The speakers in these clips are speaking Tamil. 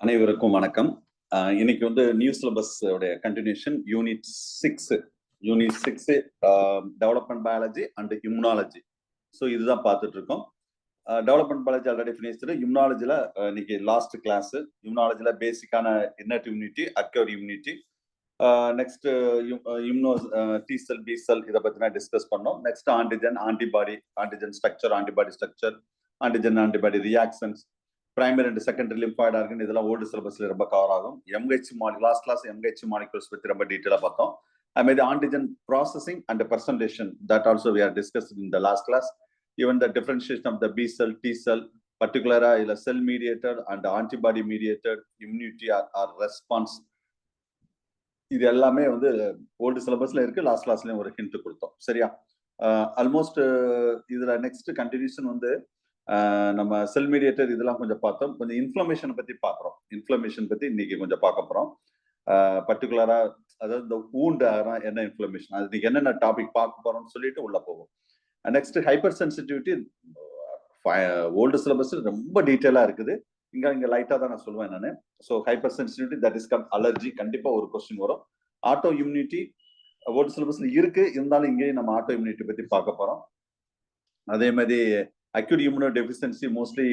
அனைவருக்கும் வணக்கம். இன்னைக்கு வந்து நியூ சிலபஸ் உடைய continuation unit 6 development biology and immunology. So இதுதான் பார்த்துட்டு இருக்கோம். Development biology already finished. இம்யூனாலஜியில் இன்னைக்கு லாஸ்ட் கிளாஸ். இம்யூனாலஜியில் பேசிக்கான innate immunity, acquire immunity, next immuno T cell, B cell இதை பற்றினா டிஸ்கஸ் பண்ணோம். Next antigen, antigen structure, antibody structure, antibody reactions, primary and secondary lymphoid organ, இதெல்லாம் ஓல்டு சிலபஸ்ல ரொம்ப கவர் ஆகும். லாஸ்ட் கிளாஸ் எம்ஹெச் மாலிகுல்ஸ் பற்றி ரொம்ப டீட்டெயிலாக பார்த்தோம். அதுமாதிரி antigen processing and presentation, that also we are discuss in the last class. Even the differentiation of the B cell, T cell, பர்டிகுலரா இல்லை cell mediated and antibody mediated immunity or response, இது எல்லாமே வந்து ஓல்டு சிலபஸ்ல இருக்கு. லாஸ்ட் கிளாஸ்லயும் ஒரு ஹிண்ட் கொடுத்தோம். சரியா? ஆல்மோஸ்ட் இதுல நெக்ஸ்ட் கண்டினியூஷன் வந்து நம்ம செல் மீடியேட்டர் இதெல்லாம் கொஞ்சம் பார்த்தோம். கொஞ்சம் இன்ஃப்ளமேஷன் பத்தி பார்க்குறோம். இன்ஃப்ளமேஷன் பத்தி இன்னைக்கு கொஞ்சம் பார்க்க போறோம். பர்டிகுலரா அதாவது இந்த ஊண்ட் என்ன இன்ஃப்ளமேஷன், அது இன்னைக்கு என்னென்ன டாபிக் பார்க்க போறோம்னு சொல்லிட்டு உள்ள போவோம். Next hyper sensitivity, old syllabus ரொம்ப டீட்டெயிலா இருக்குது. இங்க லைட்டா தான் நான் சொல்லுவேன் நான். So hyper sensitivity, that is allergy, கண்டிப்பா ஒரு கொஸ்டின் வரும். ஆட்டோ இம்யூனிட்டி ஓல்டு சிலபஸ்ல இருக்கு, இருந்தாலும் இங்கேயும் நம்ம ஆட்டோ இம்யூனிட்டி பத்தி பார்க்க போறோம். அதே மாதிரி acute immuno deficiency, mostly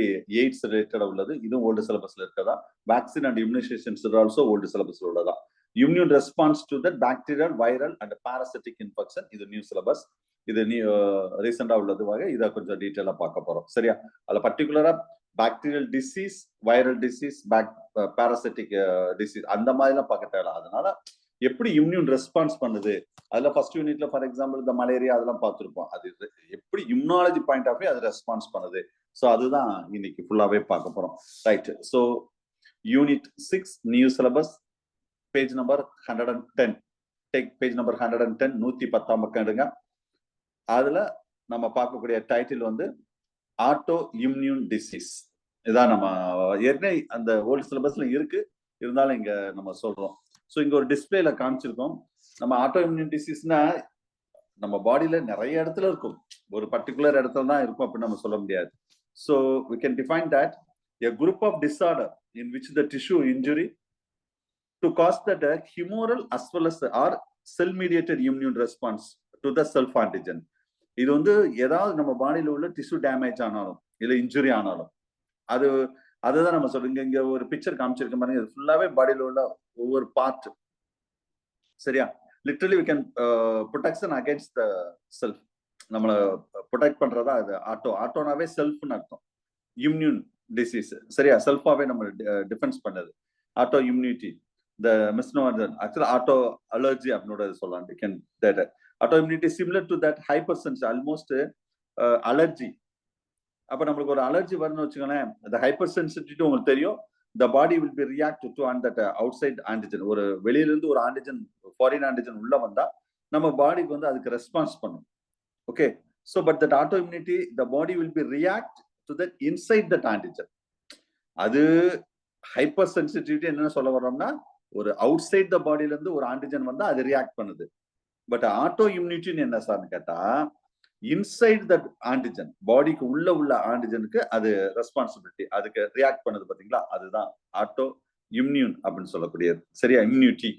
AIDS ரிலேட்டடா உள்ளது, இதுவும் ஓல்டு சிலபஸ்ல இருக்கதா. வேக்சின் அண்ட் இம்யூனைசேஷன்ஸ் ஆல்சோ ஓல்டு சிலபஸ்ல உள்ளதா. Immune response to that bacterial, viral and parasitic infection, இது நியூ சிலபஸ். இது ரீசெண்டா உள்ளது வகை. இதை கொஞ்சம் டீட்டெயிலா பார்க்க போறோம். சரியா? அதுல பர்டிகுலரா bacterial disease, viral disease, parasitic disease, அந்த மாதிரிலாம் பார்க்க தேவை. அதனால எப்படி இம்யூன் ரெஸ்பான்ஸ் பண்ணுது, அதுல ஃபர்ஸ்ட் யூனிட்ல ஃபார் எக்ஸாம்பிள் இந்த மலேரியா அதெல்லாம் பார்த்துருப்போம். அது எப்படி இம்யூனாலஜி பாயிண்ட் ஆஃப் வியூ அது ரெஸ்பான்ஸ் பண்ணுது. ஸோ அதுதான் இன்னைக்கு ஃபுல்லாவே பார்க்க போறோம். Right. So unit 6 new syllabus, page number 110. Take page number 110, 110 பக்கம் எடுங்க. அதுல நம்ம பார்க்கக்கூடிய டைட்டில் வந்து ஆட்டோ இம்யூன் டிசீஸ். இதான் நம்ம ஏற்கனவே அந்த ஓல்டு சிலபஸ்ல இருக்கு, இருந்தாலும் இங்க நம்ம சொல்றோம். ஸோ இங்க ஒரு டிஸ்பிளேல காமிச்சிருக்கோம். நம்ம ஆட்டோ இம்யூன் டிசீஸ்னா நம்ம பாடியில நிறைய இடத்துல இருக்கும், ஒரு பர்டிகுலர் இடத்துல தான் இருக்கும் அப்படின்னு நம்ம சொல்ல முடியாது. So we can define that a group of disorder in which the tissue injury to cause that humoral as well as or cell mediated immune response to the self antigen. இது வந்து ஏதாவது நம்ம பாடியில உள்ள டிஷ்யூ டேமேஜ் ஆனாலும் இல்ல இன்ஜுரி ஆனாலும் அதுதான் நம்ம சொல்றோம். இங்க ஒரு பிக்சர் காமிச்சிருக்க மாதிரி இது ஃபுல்லாவே பாடியில உள்ள ஒவ்வொரு பார்ட். சரியா? Literally we can protection against the self, நம்மள ப்ரொடெக்ட் பண்றதா அது ஆட்டோனாவே செல்ஃப்னு அர்த்தம். இம்யூன் டிசீஸ், சரியா? செல்ஃபாவே நம்ம டிஃபென்ஸ் பண்ணது auto immunity. the misnomer actually auto allergy அப்படினு சொல்லலாம். we can that auto immunity similar to that hypersensitivity, almost allergy. அப்ப நமக்கு ஒரு அலர்ஜி வரும்னு வச்சுக்கோங்களேன், the hypersensitivity உங்களுக்கு தெரியும். the body will be react to on that outside antigen. ஒரு வெளியில இருந்து ஒரு ஆன்டிஜன், ஃபாரின் ஆன்டிஜன் உள்ள வந்தா நம்ம பாடிக்கு வந்து அதுக்கு ரெஸ்பான்ஸ் பண்ணும். Okay. so but that auto immunity, the body will be react to that inside that antigen. அது ஹைப்பர் சென்சிட்டிவிட்டி என்னன்னு சொல்ல வரோம்னா, ஒரு அவுட் சைட் த பாடியில இருந்து ஒரு ஆன்டிஜன் வந்தா அது ரியாக்ட் பண்ணுது. பட் ஆட்டோ இம்யூனிட்டின்னு என்ன சார்னு கேட்டா, இன்சைட் தட் ஆன்டிஜன், பாடிக்கு உள்ள ஆன்டிஜனுக்கு அது ரெஸ்பான்சிபிலிட்டி, அதுக்கு ரியாக்ட் பண்ணுது. பாத்தீங்களா? அதுதான் ஆட்டோ இம்யூன் அப்படின்னு சொல்லக்கூடியது. சரியா? Immunity.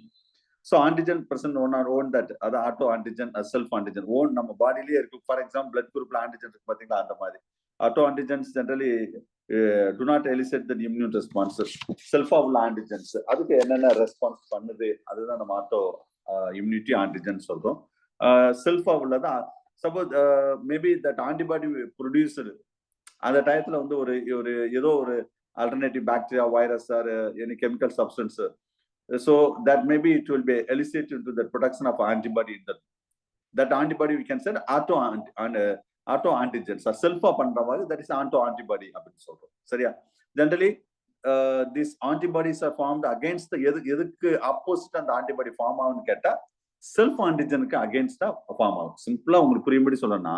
So antigen present one or own that, அது auto antigen, self antigen own நம்ம பாடியிலேயே இருக்கு. ஃபார் எக்ஸாம்பிள் பிளட் குரூப்ல ஆன்டிஜன் இருக்கு பாத்தீங்களா, அந்த மாதிரி. Auto antigens generally do not elicit the immune responses. செல்ஃபா உள்ள ஆன்டிஜன்ஸ் அதுக்கு என்னென்ன ரெஸ்பான்ஸ் பண்ணுது, அதுதான் நம்ம ஆட்டோ இம்யூனிட்டி ஆன்டிஜன் சொல்றோம். செல்ஃபா உள்ளதா suppose maybe that antibody producer அந்த டயத்துல வந்து ஒரு ஏதோ ஒரு alternative bacteria, virus or any chemical substance, so that maybe it will be elicited to the production of antibody in that antibody we can say auto antigens or self பண்ற மாதிரி, that is auto antibody அப்படின்னு சொல்றோம். சரியா? Generally these antibodies are formed against the எதுக்கு ஆப்போசிட் அந்த ஆன்டிபாடி ஃபார்ம் ஆகும்னு கேட்டா செல்ஃப் ஆன்டிஜனுக்கு அகைன்ஸ்டா ஃபார்ம் ஆகும். சிம்பிளா உங்களுக்கு புரியும்படி சொல்லணும்னா,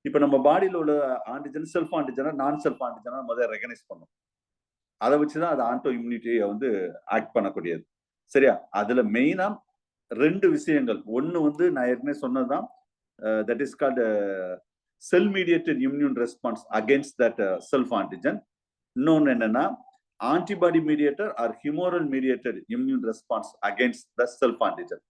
இப்ப நம்ம பாடியில உள்ள ஆன்டிஜன் செல்ஃப் ஆன்டிஜனா நான் செல்ஃப் ஆன்டிஜனா முதல்ல ரெகனைஸ் பண்ணும். அதை வச்சுதான் அது ஆட்டோ இம்யூனிட்டியை வந்து ஆக்ட் பண்ணக்கூடியது. சரியா? அதுல மெயினா 2 விஷயங்கள். ஒன்னு வந்து நான் ஏற்கனவே சொன்னதுதான், that is called cell mediated immune response against that self antigen. இன்னொன்னு என்னன்னா antibody mediated or humoral mediated immune response against the self antigen.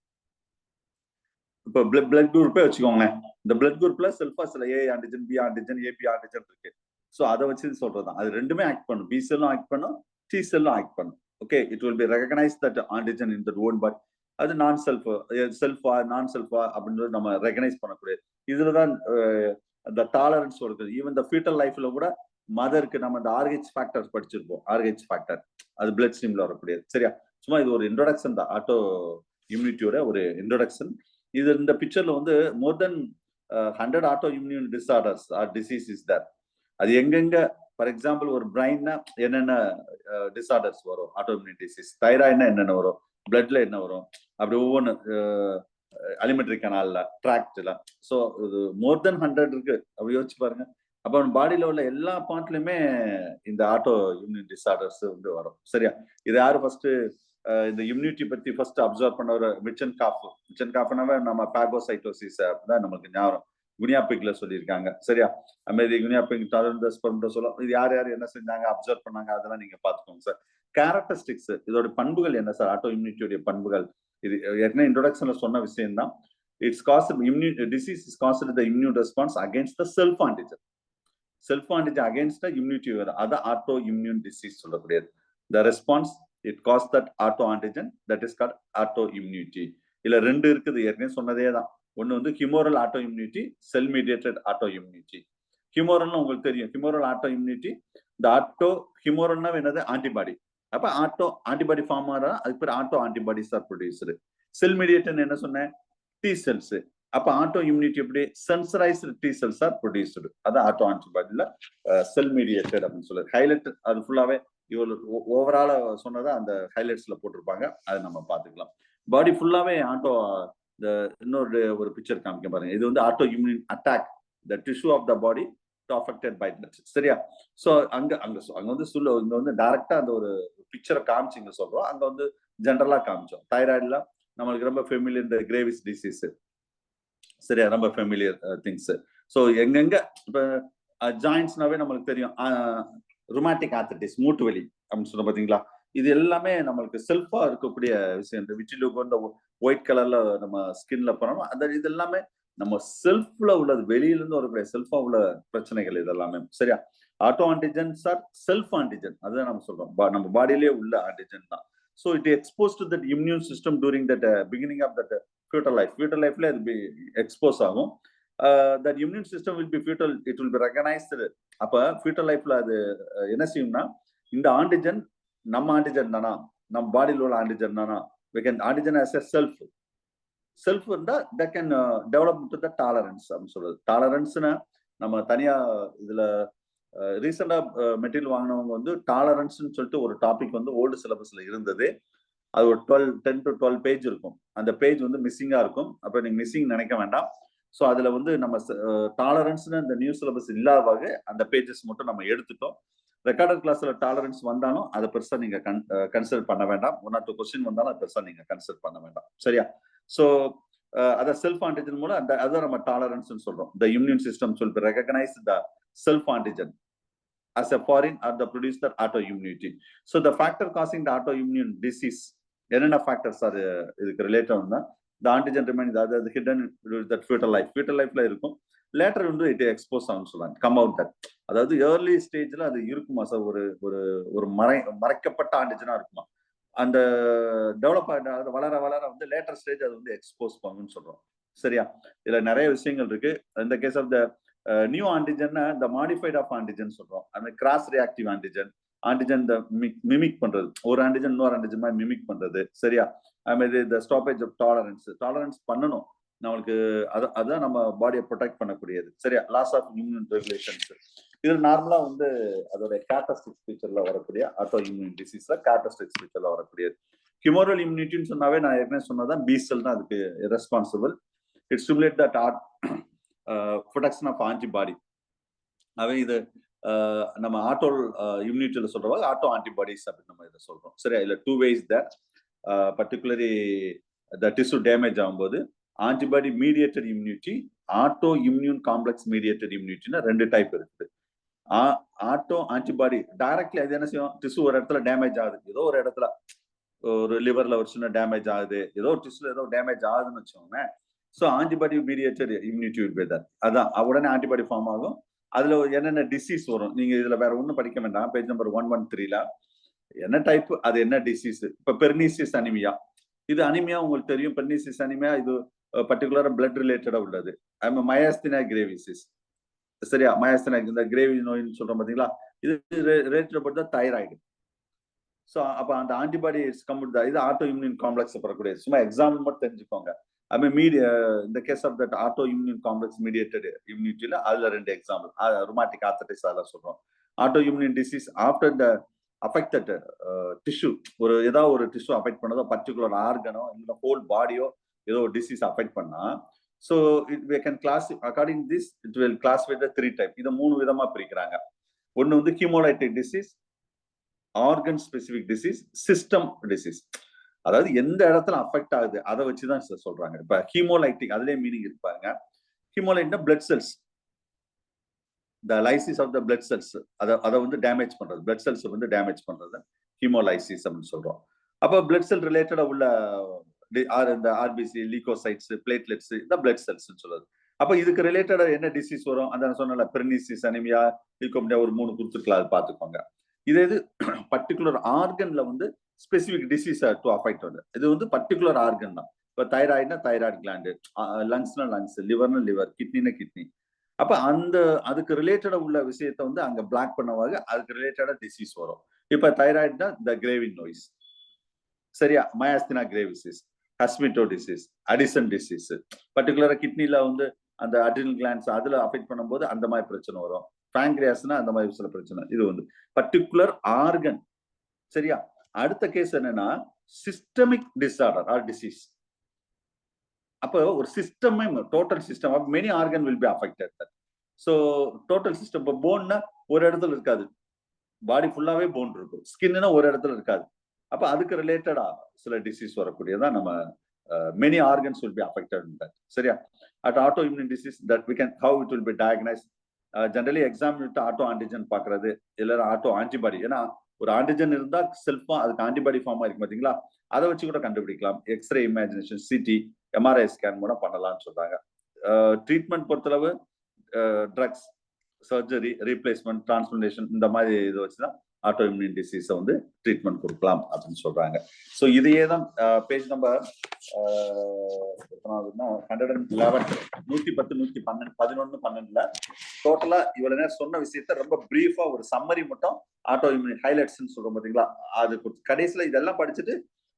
இப்போ பிளட் குரூப்பே வச்சுக்கோங்களேன். இந்த பிளட் குரூப்ல செல்ஃபா சில A antigen, B antigen, AB antigen இருக்கு. ஸோ அதை வச்சு சொல்றதுதான். அது ரெண்டுமே ஆக்ட் பண்ணும். பி செல்லும் ஆக்ட் பண்ணும், டி செல்லும் ஆக்ட் பண்ணும். Okay, it will B recognise that antigen in that own but அது நான் செல்ஃபா நான் செல்ஃபா அப்படின்றது நம்ம ரெகனைஸ் பண்ணக்கூடியது. இதுலதான் அந்த டாலரன்ஸ் வருது. ஈவன் த ஃபீட்டல் லைஃப்ல கூட மதருக்கு நம்ம இந்த ஆர்ஹெச் ஃபேக்டர் படிச்சிருப்போம். ஆர்ஹெச் ஃபேக்டர் அது பிளட் ஸ்ட்ரீம்ல வரக்கூடியது. சரியா, சும்மா இது ஒரு இன்ட்ரோடக்ஷன் தான், ஆட்டோ இம்யூனிட்டியோட ஒரு இன்ட்ரோடக்ஷன். இது இந்த பிக்சர்ல வந்து மோர் தென் 100 auto immune disorders R disease is that. அது எங்கெங்க, ஃபார் எக்ஸாம்பிள் ஒரு பிரைன்னா என்னென்ன டிசார்டர்ஸ் வரும், ஆட்டோ இம்யூன் டிசீஸ், தைராய்டுனா என்னென்ன வரும், பிளட்ல என்ன வரும், அப்படி ஒவ்வொன்று அலிமெண்ட்ரி கனால்ல, ட்ராக்ட்ல. ஸோ இது மோர் தென் 100 இருக்கு. அப்படி யோசிச்சு பாருங்க. அப்போ பாடியில உள்ள எல்லா பார்ட்லயுமே இந்த ஆட்டோ இம்யூன் டிசார்டர்ஸ் வந்து வரும். சரியா, இது யாரு ஃபர்ஸ்ட் இந்த இம்யூனிட்டி பத்தி ஃபர்ஸ்ட் அப்சர்வ் பண்ண ஒரு மிச்சன் காஃப்னாவே நம்ம பாகோசைட்டோசிஸ் தான் நமக்கு ஞாபகம். குனியாபிக்ல சொல்லியிருக்காங்க. சரியா, அமெரிக்க குனியாபிக் சொல்லும். இது யார் யார் என்ன செஞ்சாங்க, அப்சர்வ் பண்ணாங்க, அதெல்லாம் நீங்க பாத்துக்கோங்க சார். கேரக்டரிஸ்டிக்ஸ், இதோட பண்புகள் என்ன சார், ஆட்டோ இம்யூனிட்டியோட பண்புகள். இது ஏற்கனவே இன்ட்ரோடக்ஷன்ல சொன்ன விஷயம் தான். It's cost disease is cost the immune response against the self antigen. Self antigen against the immunity வேறு, அதான் ஆட்டோ இம்யூன் டிசீஸ் சொல்லக்கூடியது. The response it caused that auto antigen, that is called auto immunity. இல்ல ரெண்டு இருக்குது, ஏற்கனவே சொன்னதே தான். ஒன்னு வந்து humoral auto immunity, cell mediated auto immunity. ஹியூமரல்னா உங்களுக்கு தெரியும், ஹியூமரல் ஆட்டோ இம்யூனிட்டி. இந்த ஆட்டோ ஹியூமரல்னா என்னது, ஆன்டிபாடி. அப்ப ஆட்டோ ஆன்டிபாடி ஃபார்ம் ஆறா, அதுக்கு பேர் auto antibodies are produced. Cell mediated என்ன சொன்னேன், டி செல்ஸ். அப்ப ஆட்டோ இம்யூனிட்டி எப்படி, sensitized T cells are produced. அதான் ஆட்டோ ஆன்டிபாடில செல் மீடியேட்டட் அப்படின்னு சொல்லுது. ஹைலைட் அது ஃபுல்லாவே இவ்வளவு ஓவரால சொன்னதை அந்த ஹைலைட்ஸ்ல போட்டிருப்பாங்க, அதை நம்ம பாத்துக்கலாம். பாடி ஃபுல்லாவே ஆட்டோ, இன்னொரு ஒரு பிக்சர் காமிக்க பாருங்க. இது வந்து autoimmune attack the tissue of the body affected by that. சரியா, சோ அங்க வந்து இங்க வந்து டைரக்டா அந்த ஒரு பிக்சரை காமிச்சு இங்க சொல்றோம். அங்க வந்து ஜென்ரலா காமிச்சோம். தைராய்டுல நம்மளுக்கு ரொம்ப ஃபெமிலியர் இந்த கிரேவிஸ் டிசீஸ். சரியா, ரொம்ப ஃபெமிலியர் திங்ஸ். ஸோ எங்கெங்க இப்ப ஜாயின்ட்ஸ்னாவே நம்மளுக்கு தெரியும், ருமாட்டிக் ஆர்த்ரைட்டிஸ், மூட்டு வலி அப்படின்னு சொல்ல பாத்தீங்களா. இது எல்லாமே நம்மளுக்கு செல்ஃபா இருக்கக்கூடிய விஷயம். இந்த விட்டிலுக்கு வந்து ஒயிட் கலர்ல நம்ம ஸ்கின்ல போனோம், அந்த இது எல்லாமே நம்ம செல்ஃப்ல உள்ளது, வெளியில இருந்து வரக்கூடிய செல்ஃபா உள்ள பிரச்சனைகள் இது எல்லாமே. சரியா, auto antigens are self antigen, அதுதான் நம்ம சொல்றோம், நம்ம பாடியிலே உள்ள ஆன்டிஜன் தான். So it expose to that immune system during that beginning of that foetal லைஃப்ல இது எக்ஸ்போஸ் ஆகும். that immune system will be fetal, it will be recognized. அப்ப fetal lifeல அது என்ன செய்யும்னா, இந்த ஆன்டிஜன் நம்ம ஆன்டிஜன் தானா, நம்ம பாடியில் உள்ள ஆன்டிஜன் தானா, we can antigen as a self இருந்தா that can develop to the tolerance அப்படின்னு சொல்றது. டாலரன்ஸ்னா நம்ம தனியா இதுல ரீசெண்டா மெட்டீரியல் வாங்கினவங்க வந்து டாலரன்ஸ்னு சொல்லிட்டு ஒரு டாபிக் வந்து ஓல்டு சிலபஸ்ல இருந்தது. அது ஒரு 10 to 12 பேஜ் இருக்கும். அந்த பேஜ் வந்து மிஸ்ஸிங்கா இருக்கும். அப்ப நீங்க மிஸ்ஸிங் நினைக்க வேண்டாம். ஸோ அதுல வந்து நம்ம டாலரன்ஸ்னு இந்த நியூ சிலபஸ் இல்லாத வகை அந்த பேஜஸ் மட்டும் நம்ம எடுத்துட்டோம். ரெக்கார்டட் கிளாஸ்ல டாலரன்ஸ் வந்தாலும் அதை பெருசா நீங்க கன்சிடர் பண்ண வேண்டாம். 1 or 2 கொஸ்டின் வந்தாலும் அதை பெருசா நீங்க கன்சிடர் பண்ண வேண்டாம். சரியா, ஸோ அதை செல்ஃப் ஆன்டிஜன் மூலம் அதை நம்ம டாலரன்ஸ் சொல்றோம். த immune system will recognise the self antigen as a foreign or the produce the autoimmunity. So the factor causing the autoimmune disease, என்னென்ன ஃபேக்டர்ஸ் அது இதுக்கு ரிலேட் ஆகும்னா, the antigen remains அது hidden that fetal lifeல இருக்கும். லேட்டர் வந்து இட் எக்ஸ்போஸ் ஆகும்னு சொல்றாங்க, கம் அவுட் தட். அதாவது ஏர்லி ஸ்டேஜ்ல அது இருக்குமா சார், ஒரு மறைக்கப்பட்ட ஆன்டிஜனா இருக்குமா, அந்த டெவலப் ஆகிட்டு வளர வந்து லேட்டர் ஸ்டேஜ் அது வந்து எக்ஸ்போஸ் பண்ணுன்னு சொல்றோம். சரியா, இதுல நிறைய விஷயங்கள் இருக்கு. இந்த case of the new antigen the modified of antigen சொல்றோம். அந்த கிராஸ் ரியாக்டிவ் ஆன்டிஜன் மிமிக் பண்றது, ஒரு ஆன்டிஜன் இன்னொரு ஆன்டிஜன் மாதிரி மிமிக் பண்றது. சரியா, அதுமாதிரி இந்த ஸ்டாப்பேஜ் ஆஃப் டாலரன்ஸ் பண்ணணும் நம்மளுக்கு, அதான் நம்ம பாடியை ப்ரொடெக்ட் பண்ணக்கூடியது. சரியா, லாஸ் ஆஃப் இம்யூன் ரெகுலேஷன்ஸ், இது நார்மலா வந்து அதோட கேரக்டரிஸ்டிக்ஸ் ஃபீச்சர்ல வரக்கூடிய ஆட்டோ இம்யூன் டிசீஸ்ல கேரக்டரிஸ்டிக்ஸ் ஃபீச்சர்ல வரக்கூடியது. ஹியூமரல் இம்யூனிட்டின்னு சொன்னாவே நான் ஏற்கனவே சொன்னதான் பி செல் தான் அதுக்கு responsible. It stimulate that production of antibody. அவை இது நம்ம ஆட்டோ இம்யூனிட்டியில சொல்றவங்க ஆட்டோ ஆன்டிபாடிஸ் அப்படின்னு நம்ம இதை சொல்றோம். சரியா, இல்ல 2 ways that particularly the tissue damage ஆகும்போது antibody mediated immunity, auto immune complex mediated இம்யூனிட்டின்னு 2 டைப் இருக்குது. ஆட்டோ ஆன்டிபாடி டைரக்ட்லி அது என்ன செய்யும், டிஷ்யூ ஒரு இடத்துல டேமேஜ் ஆகுது, ஏதோ ஒரு இடத்துல ஒரு லிவர்ல ஒரு சின்ன டேமேஜ் ஆகுது, ஏதோ டிஷ்யூல ஏதோ டேமேஜ் ஆகுதுன்னு வச்சுக்கோங்க. So antibody mediated immunity will be that. அதான் உடனே ஆன்டிபாடி ஃபார்ம் ஆகும். அதுல என்னென்ன டிசீஸ் வரும், நீங்க இதுல வேற ஒன்றும் படிக்க வேண்டாம். பேஜ் நம்பர் 113ல என்ன டைப், அது என்ன டிசீஸ். இப்ப பெர்னிசியஸ் அனிமியா, இது அனிமியா உங்களுக்கு தெரியும். பெர்னிசியஸ் அனிமியா இது பர்டிகுலரா பிளட் ரிலேட்டடா உள்ளது. மயாஸ்தினா கிரேவிசிஸ், சரியா? மயாஸ்தினா இந்த கிரேவி நோய்னு சொல்றோம் பாத்தீங்களா, இது ரிலேட்டட் பட் தைராய்டு. ஸோ அப்ப அந்த ஆன்டிபாடிஸ் கம்ப்ளீட் இது ஆட்டோ இம்யூன் காம்ப்ளெக்ஸ் வரக்கூடிய, சும்மா எக்ஸாம்பிள் மட்டும் தெரிஞ்சுக்கோங்க. இந்த case of that auto immune complex mediated இம்யூனிட்டியில அதுல 2 எக்ஸாம்பிள். ருமாட்டிக் ஆர்த்தரைட்டிஸ் அதெல்லாம் சொல்றோம். Auto immune disease after the affected tissue, ஏதாவது ஒரு டிஷ்யூ அஃபெக்ட் பண்ணதோ, பர்டிகுலர் ஆர்கனோ இல்லை ஹோல் பாடியோ ஏதோ ஒரு டிசீஸ் அஃபெக்ட் பண்ணா, so we can classify according this, it will classify the 3 type. இதை 3 விதமா பிரிக்கிறாங்க. ஒன்னு வந்து haemolytic disease, organ specific disease, system disease. அதாவது எந்த இடத்துல அஃபெக்ட் ஆகுது அதை வச்சுதான் சொல்றாங்க. இப்ப ஹீமோலைட்டிக் அதுலயே மீனிங் இருப்பாங்க. ஹீமோலைட்னா blood cells, the lysis of the blood cells, அதை வந்து டேமேஜ் பண்றது, பிளட் செல்ஸ் வந்து டேமேஜ் பண்றது ஹீமோலைசிஸ் அப்படின்னு சொல்றோம். அப்ப பிளட் செல் ரிலேட்டடா உள்ள இந்த ஆர்பிசி, லீகோசைட்ஸ், பிளேட்லெட்ஸ், இந்த பிளட் செல்ஸ் சொல்றது. அப்ப இதுக்கு ரிலேட்டடா என்ன டிசீஸ் வரும், அந்த சொன்ன பெர்னிசிஸ் அனிமியா, லீகோமியா, ஒரு 3 கொடுத்துருக்கலாம், அது பார்த்துக்கோங்க. இது பர்டிகுலர் ஆர்கன்ல வந்து ஸ்பெசிபிக் டிசீஸ் டு அஃபெக்ட் வருது. இது வந்து பர்டிகுலர் ஆர்கன் தான். இப்ப தைராய்டுனா தைராய்டு கிளாண்டு, லங்ஸ்னா லங்ஸ், லிவர்னா லிவர், கிட்னினா கிட்னி. அப்ப அதுக்கு ரிலேட்டடா உள்ள விஷயத்த வந்து அங்க பிளாக் பண்ணவாக அதுக்கு ரிலேட்டடா டிசீஸ் வரும். இப்ப தைராய்டுனா த கிரேவின் நோய்ஸ், சரியா? மயாஸ்தினா கிரேவிசிஸ், ஹஸ்மிட்டோ டிசீஸ், அடிசன் டிசீஸ். பர்டிகுலரா கிட்னில வந்து அந்த அட்ரினல் கிளாண்ட்ஸ் அதுல அஃபெக்ட் பண்ணும்போது அந்த மாதிரி பிரச்சனை வரும். பேங்க்ரியாஸ்னா அந்த மாதிரி சில பிரச்சனை. இது வந்து பர்டிகுலர் ஆர்கன், சரியா? அடுத்த கேஸ் என்னன்னா சிஸ்டமிக் டிஸார்டர் ஆர் டிசீஸ். அப்போ ஒரு system, total system of many organ will be affected. So total system. இப்போ போன்னா ஒரு இடத்துல இருக்காது, பாடி ஃபுல்லாவே போன் இருக்கும். ஸ்கின்னா ஒரு இடத்துல இருக்காது. அப்ப அதுக்கு ரிலேட்டடா சில டிசீஸ் வரக்கூடியதான் நம்ம many organs will be affected, சரியா? At auto immune disease that we can have it will be diagnose. Generally exam விட்டு ஆட்டோ ஆன்டிஜன் பாக்குறது, இல்ல ஆட்டோ ஆன்டிபாடி. ஏன்னா ஒரு ஆன்டிஜன் இருந்தா செல்ஃபா அதுக்கு ஆன்டிபாடி ஃபார்ம் ஆயிருக்கு பாத்தீங்களா, அதை வச்சு கூட கண்டுபிடிக்கலாம். X-ray imagination, CT, MRI scan கூட பண்ணலாம்னு சொல்றாங்க. ட்ரீட்மெண்ட் பொறுத்தளவு ட்ரக்ஸ், சர்ஜரி, ரீப்ளேஸ்மெண்ட், டிரான்ஸ்பிளான்டேஷன், இந்த மாதிரி இதை வச்சுதான் ஆட்டோ இம்யூன் டிசீஸை வந்து ட்ரீட்மெண்ட் கொடுக்கலாம் அப்படின்னு சொல்றாங்க. ஸோ இதையே தான் பேஜ் நம்பர் 111, 110, 111, 12ல டோட்டலா இவ்வளவு நேரம் சொன்ன விஷயத்த ரொம்ப பிரீஃபா ஒரு சம்மரி மட்டும் ஆட்டோ இம்யூன் ஹைலைட்ஸ் சொல்றோம் பாத்தீங்களா, அது கடைசியில இதெல்லாம் படிச்சுட்டு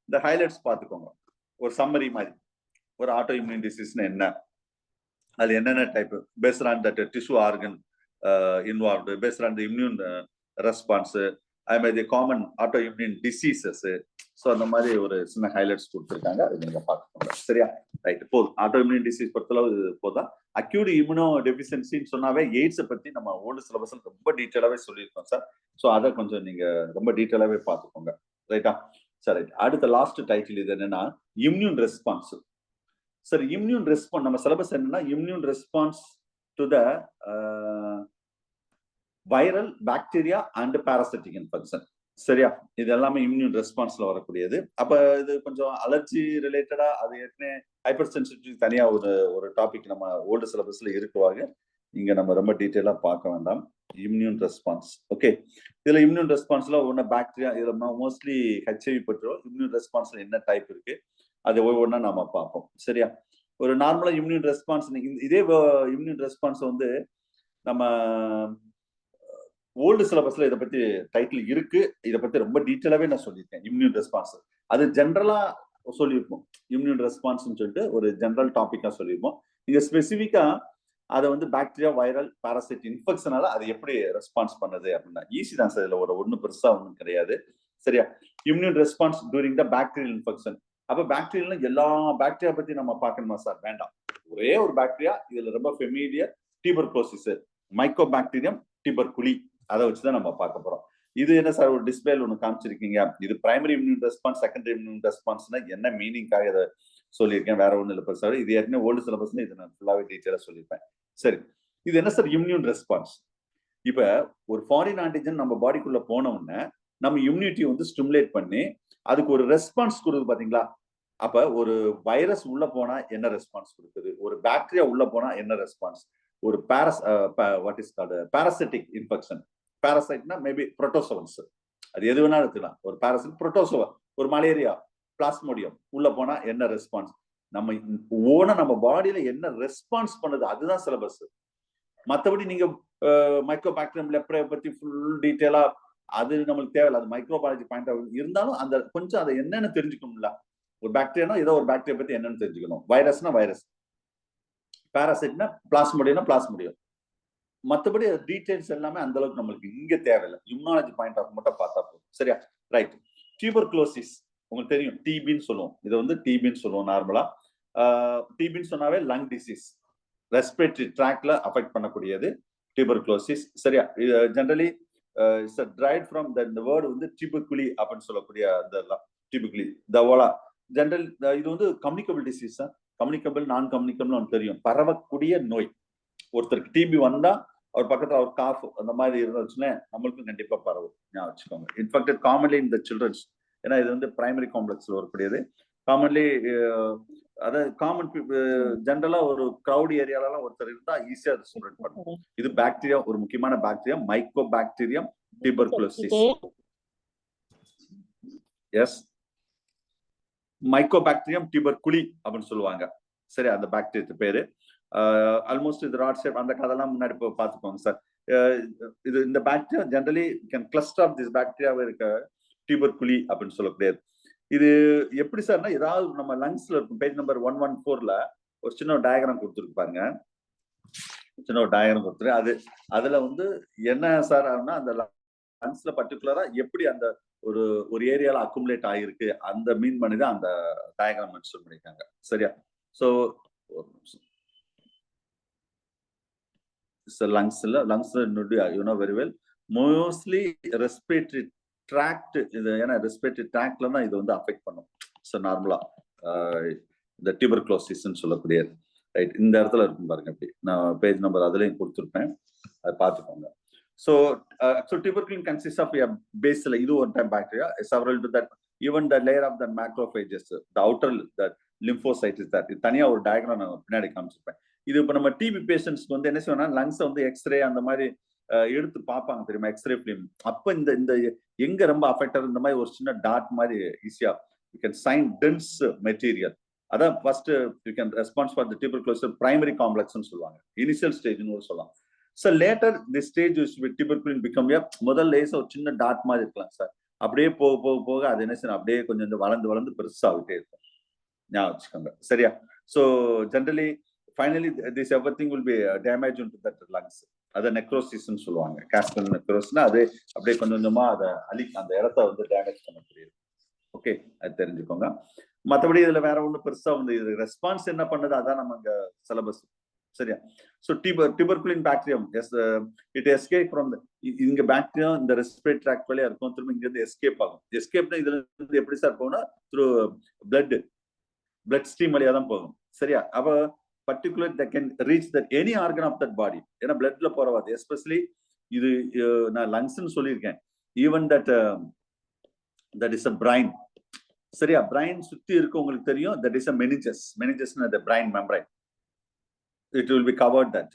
இந்த ஹைலைட்ஸ் பார்த்துக்கோங்க. ஒரு சம்மரி மாதிரி, ஒரு ஆட்டோ இம்யூன் டிசீஸ்னா என்ன, அது என்னென்ன type, based on that tissue organ involved, based on the immune response, அது மாதிரி common auto immune diseases. So அந்த மாதிரி ஒரு சின்ன ஹைலைட்ஸ் கொடுத்துருக்காங்க, அது நீங்க பார்த்துக்கோங்க, சரியா? ரைட், போதும். ஆட்டோ இம்யூன் டிசீஸ் பொறுத்தளவு போதும். அக்யூட் இம்யூனோ டெஃபிஷியன்சின்னு சொன்னாவே எய்ட்ஸை பத்தி நம்ம ஓல்டு சிலபஸ்ல ரொம்ப டீட்டெயிலாவே சொல்லியிருக்கோம் சார். ஸோ அதை கொஞ்சம் நீங்க ரொம்ப டீட்டெயிலாவே பார்த்துக்கோங்க, ரைட்டா? சரி, அடுத்த லாஸ்ட் டைட்டில் இது என்னன்னா immune response. Sir immune response நம்ம சிலபஸ் என்னன்னா immune response to the viral, bacteria and parasitic infection, சரியா? இது எல்லாமே இம்யூன் ரெஸ்பான்ஸ்ல வரக்கூடியது. அப்ப இது கொஞ்சம் அலர்ஜி ரிலேட்டடா, அது ஏற்கனவே ஹைப்பர் சென்சிட்டிவ் தனியா ஒரு டாபிக் நம்ம ஓல்டு சிலபஸ்ல இருக்குவாங்க. இங்க நம்ம ரொம்ப டீட்டெயிலா பார்க்க வேண்டாம். Immune response, okay. இதுல இம்யூன் ரெஸ்பான்ஸ்ல ஒன்னு பாக்டீரியா, இதுல மோஸ்ட்லி ஹெச்ஐவி பற்றியும் இம்யூன் ரெஸ்பான்ஸ்ல என்ன டைப் இருக்கு அது ஒவ்வொன்றா நாம பார்ப்போம், சரியா? ஒரு நார்மலா இம்யூன் ரெஸ்பான்ஸ், இதே இம்யூன் ரெஸ்பான்ஸ் வந்து நம்ம ஓல்டு சிலபஸ்ல இதை பத்தி டைட்டில் இருக்கு. இதை பத்தி ரொம்ப டீட்டெயிலாவே நான் சொல்லியிருக்கேன். இம்யூன் ரெஸ்பான்ஸ் அது ஜென்ரலா சொல்லியிருப்போம். இம்யூன் ரெஸ்பான்ஸ் சொல்லிட்டு ஒரு ஜென்ரல் டாபிக்கா சொல்லியிருப்போம். இங்க ஸ்பெசிபிக்கா அதை வந்து பாக்டீரியா, வைரல், பாராசைட் இன்ஃபெக்ஷனால அது எப்படி ரெஸ்பான்ஸ் பண்ணுது அப்படின்னா ஈஸி தான் சார். இதுல ஒன்றும் பெருசா ஒன்றும் கிடையாது, சரியா? Immune response during the bacterial infection. அப்ப பாக்டீரியா எல்லா பாக்டீரியா பத்தி நம்ம பார்க்கணுமா சார்? வேண்டாம். ஒரே ஒரு பாக்டீரியா இதுல ரொம்ப ஃபெமிலியர், டியூபர்குலோசிஸ், மைக்கோ பாக்டீரியம் டியூபர்குலி, அதை வச்சுதான் நம்ம பார்க்க போறோம். இது என்ன சார் ஒரு டிஸ்பிளேல ஒன்று காமிச்சிருக்கீங்க, இது primary immune response, secondary immune ரெஸ்பான்ஸ்னா என்ன மீனிங்காக இதை சொல்லியிருக்கேன், வேற ஒன்றும் இல்லை சார். இது ஏற்கனவே ஓல்டு சிலபஸ்ல இதை நான் ஃபுல்லாவே டீட்டெயிலா சொல்லியிருப்பேன். சரி, இது என்ன சார் இம்யூன் ரெஸ்பான்ஸ்? இப்ப ஒரு ஃபாரின் ஆன்டிஜன் நம்ம பாடிக்குள்ள போன உடனே நம்ம இம்யூனிட்டி வந்து ஸ்டிமுலேட் பண்ணி அதுக்கு ஒரு ரெஸ்பான்ஸ் கொடுக்குது பாத்தீங்களா. அப்ப ஒரு வைரஸ் உள்ள போனா என்ன ரெஸ்பான்ஸ் கொடுக்குது, ஒரு பாக்டீரியா உள்ள போனா என்ன ரெஸ்பான்ஸ், ஒரு what is called parasitic infection. பாராசைட்னா மேபி புரோட்டோசோவன்ஸ், அது எது வேணாலும் இருக்கலாம். ஒரு பாராசைட், புரோட்டோசோவா, ஒரு மலேரியா, பிளாஸ்மோடியம் உள்ள போனா என்ன ரெஸ்பான்ஸ், நம்ம ஓனா நம்ம பாடியில என்ன ரெஸ்பான்ஸ் பண்ணுது, அதுதான் சிலபஸ். மற்றபடி நீங்க மைக்ரோபாக்டீரியம் லெப்ரே பத்தி ஃபுல் டீட்டெயிலா அது நம்மளுக்கு தேவையில்லை. அது மைக்ரோபாலஜி பாயிண்ட் ஆஃப் இருந்தாலும் அந்த கொஞ்சம் அதை என்னன்னு தெரிஞ்சுக்கணும்ல. ஒரு பாக்டீரியானா ஏதோ ஒரு பாக்டீரியா பத்தி என்னன்னு தெரிஞ்சுக்கணும். வைரஸ்னா வைரஸ், பாராசைட்னா பிளாஸ்மோடியம்னா பிளாஸ்மோடியம். மற்றபடி டீடைல்ஸ் எல்லாமே அந்த அளவுக்கு நம்மளுக்கு இங்க தேவையில்லை. இம்யூனாலஜி பாயிண்ட் ஆஃப் மட்டும் பார்த்தா போதும். சரியா, ரைட். டியூபர்குலோசிஸ் உங்களுக்கு தெரியும், டிபின்னு சொல்லுவோம். இதை வந்து டிபின்னு சொல்லுவோம் நார்மலா. டிபின்னு சொன்னாவே லங் டிசீஸ், ரெஸ்பிரேட்டரி ட்ராக்ல அஃபெக்ட் பண்ணக்கூடியது டியூபர்குலோசிஸ். சரியா, ஜெனரலி இட்ஸ் டிரைவ்ட் ஃப்ரம் இந்த வேர்டு வந்து டியூபர்குலி அப்படின்னு சொல்லக்கூடிய அந்த டியூபர்குலி தவோலா. ஜெனரல் இது வந்து கம்யூனிகபிள் டிசீஸ். கம்யூனிகபிள், நான் கம்யூனிகபிள் தெரியும், பரவக்கூடிய நோய். ஒருத்தருக்கு டிபி வந்தா அவர் பக்கத்துல அவர் காஃப் அந்த மாதிரி இருந்துச்சுன்னா நம்மளுக்கும் கண்டிப்பா பரவும், ஞாபகம் வச்சுக்கோங்க. இன்ஃபேக்ட் காமன்லி இந்த சில்ட்ரன்ஸ், ஏன்னா இது வந்து பிரைமரி காம்ப்ளெக்ஸ்ல வரக்கூடியது. காமன்லி அதாவது காமன் ஜென்ரலா ஒரு கிரௌட் ஏரியாலாம் ஒருத்தர் இருந்தா ஈஸியா அது ஸ்ப்ரெட் பண்ணும். இது பாக்டீரியா, ஒரு முக்கியமான bacteria, mycobacterium tuberculosis. Yes, mycobacterium tuberculi அப்படின்னு சொல்லுவாங்க. சரி, அந்த பாக்டீரியா பேரு. ஆல்மோஸ்ட் இது ராட் ஷேப், அந்த கதெல்லாம் முன்னாடி பார்த்துக்கோங்க சார். இது இந்த bacteria generally can cluster of this பாக்டீரியாவே இருக்க டியூபர்குலி அப்படின்னு சொல்லக்கூடியது. இது எப்படி சார்னா, ஏதாவது நம்ம லங்ஸ்ல இருக்கும், பேஜ் நம்பர் 114ல ஒரு சின்ன டயக்ராம் கொடுத்துருப்பாங்க. சின்ன ஒரு டயக்ராம் கொடுத்துரு. அதுல வந்து என்ன சார் ஆகுனா, அந்த லங்ஸ்ல பர்டிகுலரா எப்படி அந்த ஒரு ஏரியால அக்குமுலேட் ஆகிருக்கு அந்த மீன் பண்ணி தான் அந்த டயக்ராம் மென்ஷன் பண்ணிருக்காங்க. சரியா, ஸோ லங்ஸ்ல you know very well, mostly respiratory tract. இது ஏன்னா ரெஸ்பிரேட்டரி ட்ராக்ட்ல தான் இது வந்து அஃபெக்ட் பண்ணும். ஸோ நார்மலா இந்த டியூபர்குலோசிஸ்ன்னு சொல்லக்கூடியது. ரைட், இந்த இடத்துல இருக்கும் பாருங்க. அப்படி நான் பேஜ் நம்பர் அதுலயும் கொடுத்துருப்பேன், அதை பார்த்துக்கோங்க. So tuberculin consists of a basal, இது one time bacteria, several to that, even the layer of the macrophages, the outer the lymphocyte is that. இது தனியா ஒரு டயக்ராம் நான் பின்னாடி காமிச்சிருப்பேன். இது இப்போ நம்ம டிபி பேஷண்ட்ஸ்க்கு வந்து என்ன செய்யணும்னா, லங்ஸ் வந்து எக்ஸ்ரே அந்த மாதிரி எடுத்து பார்ப்பாங்க தெரியுமா, எக்ஸ்ரே ஃபிலிம். அப்ப இந்த எங்க ரொம்ப அஃபெக்ட் ஆகுது, இந்த மாதிரி ஒரு சின்ன டாட் மாதிரி ஈஸியா you can sign dense material. அதான் first you can response for the tuberculosis primary காம்ப்ளெக்ஸ்னு சொல்லுவாங்க, இனிஷியல் ஸ்டேஜ்னு சொல்லலாம். So later this stage is with tuberculin become a முதல் லேசா ஒரு சின்ன டாட் மாதிரி இருக்கலாம் சார். அப்படியே போக அது என்ன செய்யணும், அப்படியே கொஞ்சம் வளர்ந்து பெருசாகிட்டே இருக்கும், ஞாபகம் வச்சுக்கோங்க. சரியா, so generally finally this everything will be damage into that lungs. அதை நெக்ரோசிஸ்ன்னு சொல்லுவாங்க. காஸ்கல் நெக்ரோஸ்னா அது அப்படியே கொஞ்சமா அதை அந்த இடத்த வந்து டேமேஜ் பண்ணக்கூடியது. ஓகே, அது தெரிஞ்சுக்கோங்க. மற்றபடி இதுல வேற ஒன்றும் பெருசா வந்து இது ரெஸ்பான்ஸ் என்ன பண்ணுது அதான் நம்ம இங்க சிலபஸ். சரியா, so tuberculin bacterium, yes, it escape from இங்க பாக்டீரியா இந்த ரெஸ்பிரேட்டரி ட்ராக்ட் வழியா இருக்கும், திரும்ப இங்க இருந்து எஸ்கேப் ஆகும். எஸ்கேப்னா இதுல இருந்து எப்படி சார் போகும்னா த்ரூ பிளட் ஸ்ட்ரீம் வழியா தான் போகும். சரியா, அப்ப particular they can reach that any organ of that body, ஏன்னா பிளட்ல போறவாது. எஸ்பெஷலி இது நான் லங்ஸ்ன்னு சொல்லியிருக்கேன். Even that is a brain. சரியா, பிரைன் சுத்தி இருக்கு உங்களுக்கு தெரியும், that is a meninges the brain membrane, it will be covered that.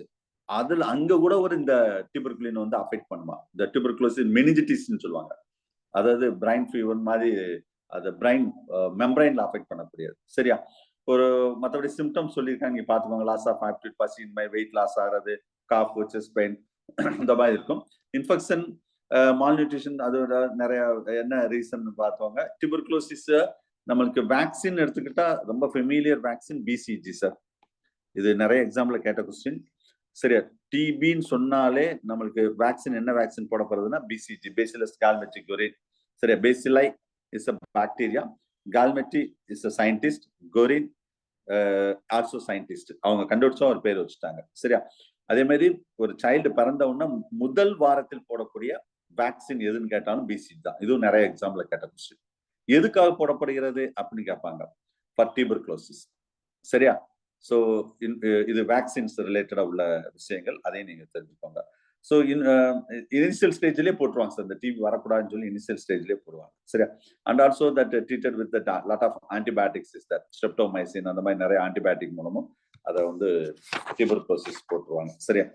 அதுல அங்க கூட ஒரு இந்த டியூபர்குலின் வந்து அஃபெக்ட் பண்ணுமா, இந்த டியூபர்குலோசிஸ் மெனிஞ்சிட்டிஸ்னு சொல்லுவாங்க. அதாவது பிரைன் ஃபீவர் மாதிரி அது பிரைன் மெம்பரைன்ல அஃபெக்ட் பண்ணக்கூடியது. சரியா, ஒரு மற்றபடி சிம்டம்ஸ் சொல்லியிருக்காங்க, நீங்க பாத்துக்கோங்க. லாஸ் ஆஃப் ஆப்டிட், பசியின்மை, வெயிட் லாஸ் ஆகிறது, காஃப், செஸ்ட் பெயின், இந்த மாதிரி இருக்கும். இன்ஃபெக்ஷன், மால்நியூட்ரிஷன், அதோட நிறைய என்ன ரீசன் பார்த்தோங்க. டியூபர்குலோசிஸ் நம்மளுக்கு வேக்சின் எடுத்துக்கிட்டா ரொம்ப ஃபெமிலியர் வேக்சின் பிசிஜி சார். இது நிறைய எக்ஸாம்பிள் கேட்ட கொஸ்டின். சரியா, டிபின்னு சொன்னாலே நம்மளுக்கு வேக்சின் என்ன வேக்சின் போட போறதுன்னா பிசிஜி, பேசிலஸ் கால்மெட்ரி கொரின். சரியா, bacilli is a bacteria, Calmette is a scientist, Guerin also scientist. அவங்க கண்டுபிடிச்சா ஒரு பேர் வச்சுட்டாங்க. சரியா, அதே மாதிரி ஒரு சைல்டு பிறந்த உடனே முதல் வாரத்தில் போடக்கூடிய வேக்சின் எதுன்னு கேட்டாலும் பிசிஜி தான். இதுவும் நிறைய எக்ஸாம்பிள் கேட்ட கொஸ்டின். எதுக்காக போடப்படுகிறது அப்படின்னு கேட்பாங்க, ஃபார் டியூபர்குலோசிஸ். சரியா, ஸோ இது வேக்சின்ஸ் ரிலேட்டடா உள்ள விஷயங்கள், அதையும் நீங்க தெரிஞ்சுக்கோங்க. ஸோ இனிஷியல் ஸ்டேஜ்லேயே போட்டுருவாங்க சார், இந்த டிபி வரக்கூடாதுன்னு சொல்லி இனிஷியல் ஸ்டேஜ்லேயே போடுவாங்க. சரியா? And also that treated with lot of antibiotics is that streptomycin அந்த மாதிரி நிறைய ஆன்டிபயோட்டிக் மூலமும் அதை வந்து டியூபர்குலோசிஸ் போட்டுருவாங்க. சரியா?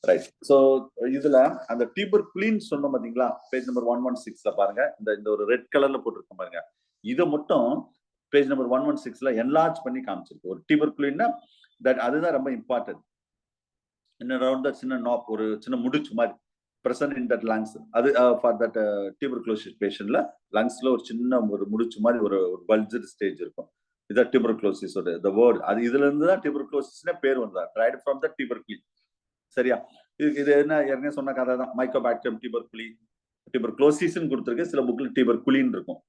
ரைட். ஸோ இதுல அந்த டியூபர்குலின் சொன்னோம் பாத்தீங்களா, பேஜ் நம்பர் 116ல பாருங்க, இந்த ஒரு ரெட் கலர்ல போட்டிருக்கோம் பாருங்க, இதை மட்டும் பேஜ் நம்பர் 116ல என்லார்ஜ் பண்ணி காமிச்சிருக்கு. ஒரு டியூபர்குலின்னா தட் அதுதான் ரொம்ப இம்பார்ட்டன்ட். சின்ன நாப், ஒரு சின்ன முடிச்சு மாதிரி present in that lungs. அது for that tuberculosis patientல லங்ஸ்ல ஒரு சின்ன ஒரு முடிச்சு மாதிரி ஒரு பல்ஜர் ஸ்டேஜ் இருக்கும். இதான் tuberculosis ஓட the word. அது இதுல இருந்து தான் tuberculosisனே பேர் வந்தா, tried from the tuberculin. சரியா? இது என்ன ஏற்கனவே சொன்ன கதை தான். மைக்கோபாக்டீரியம் tuberculosisன்னு கொடுத்திருக்கு, சில புக்ல tuberculin இருக்கும்.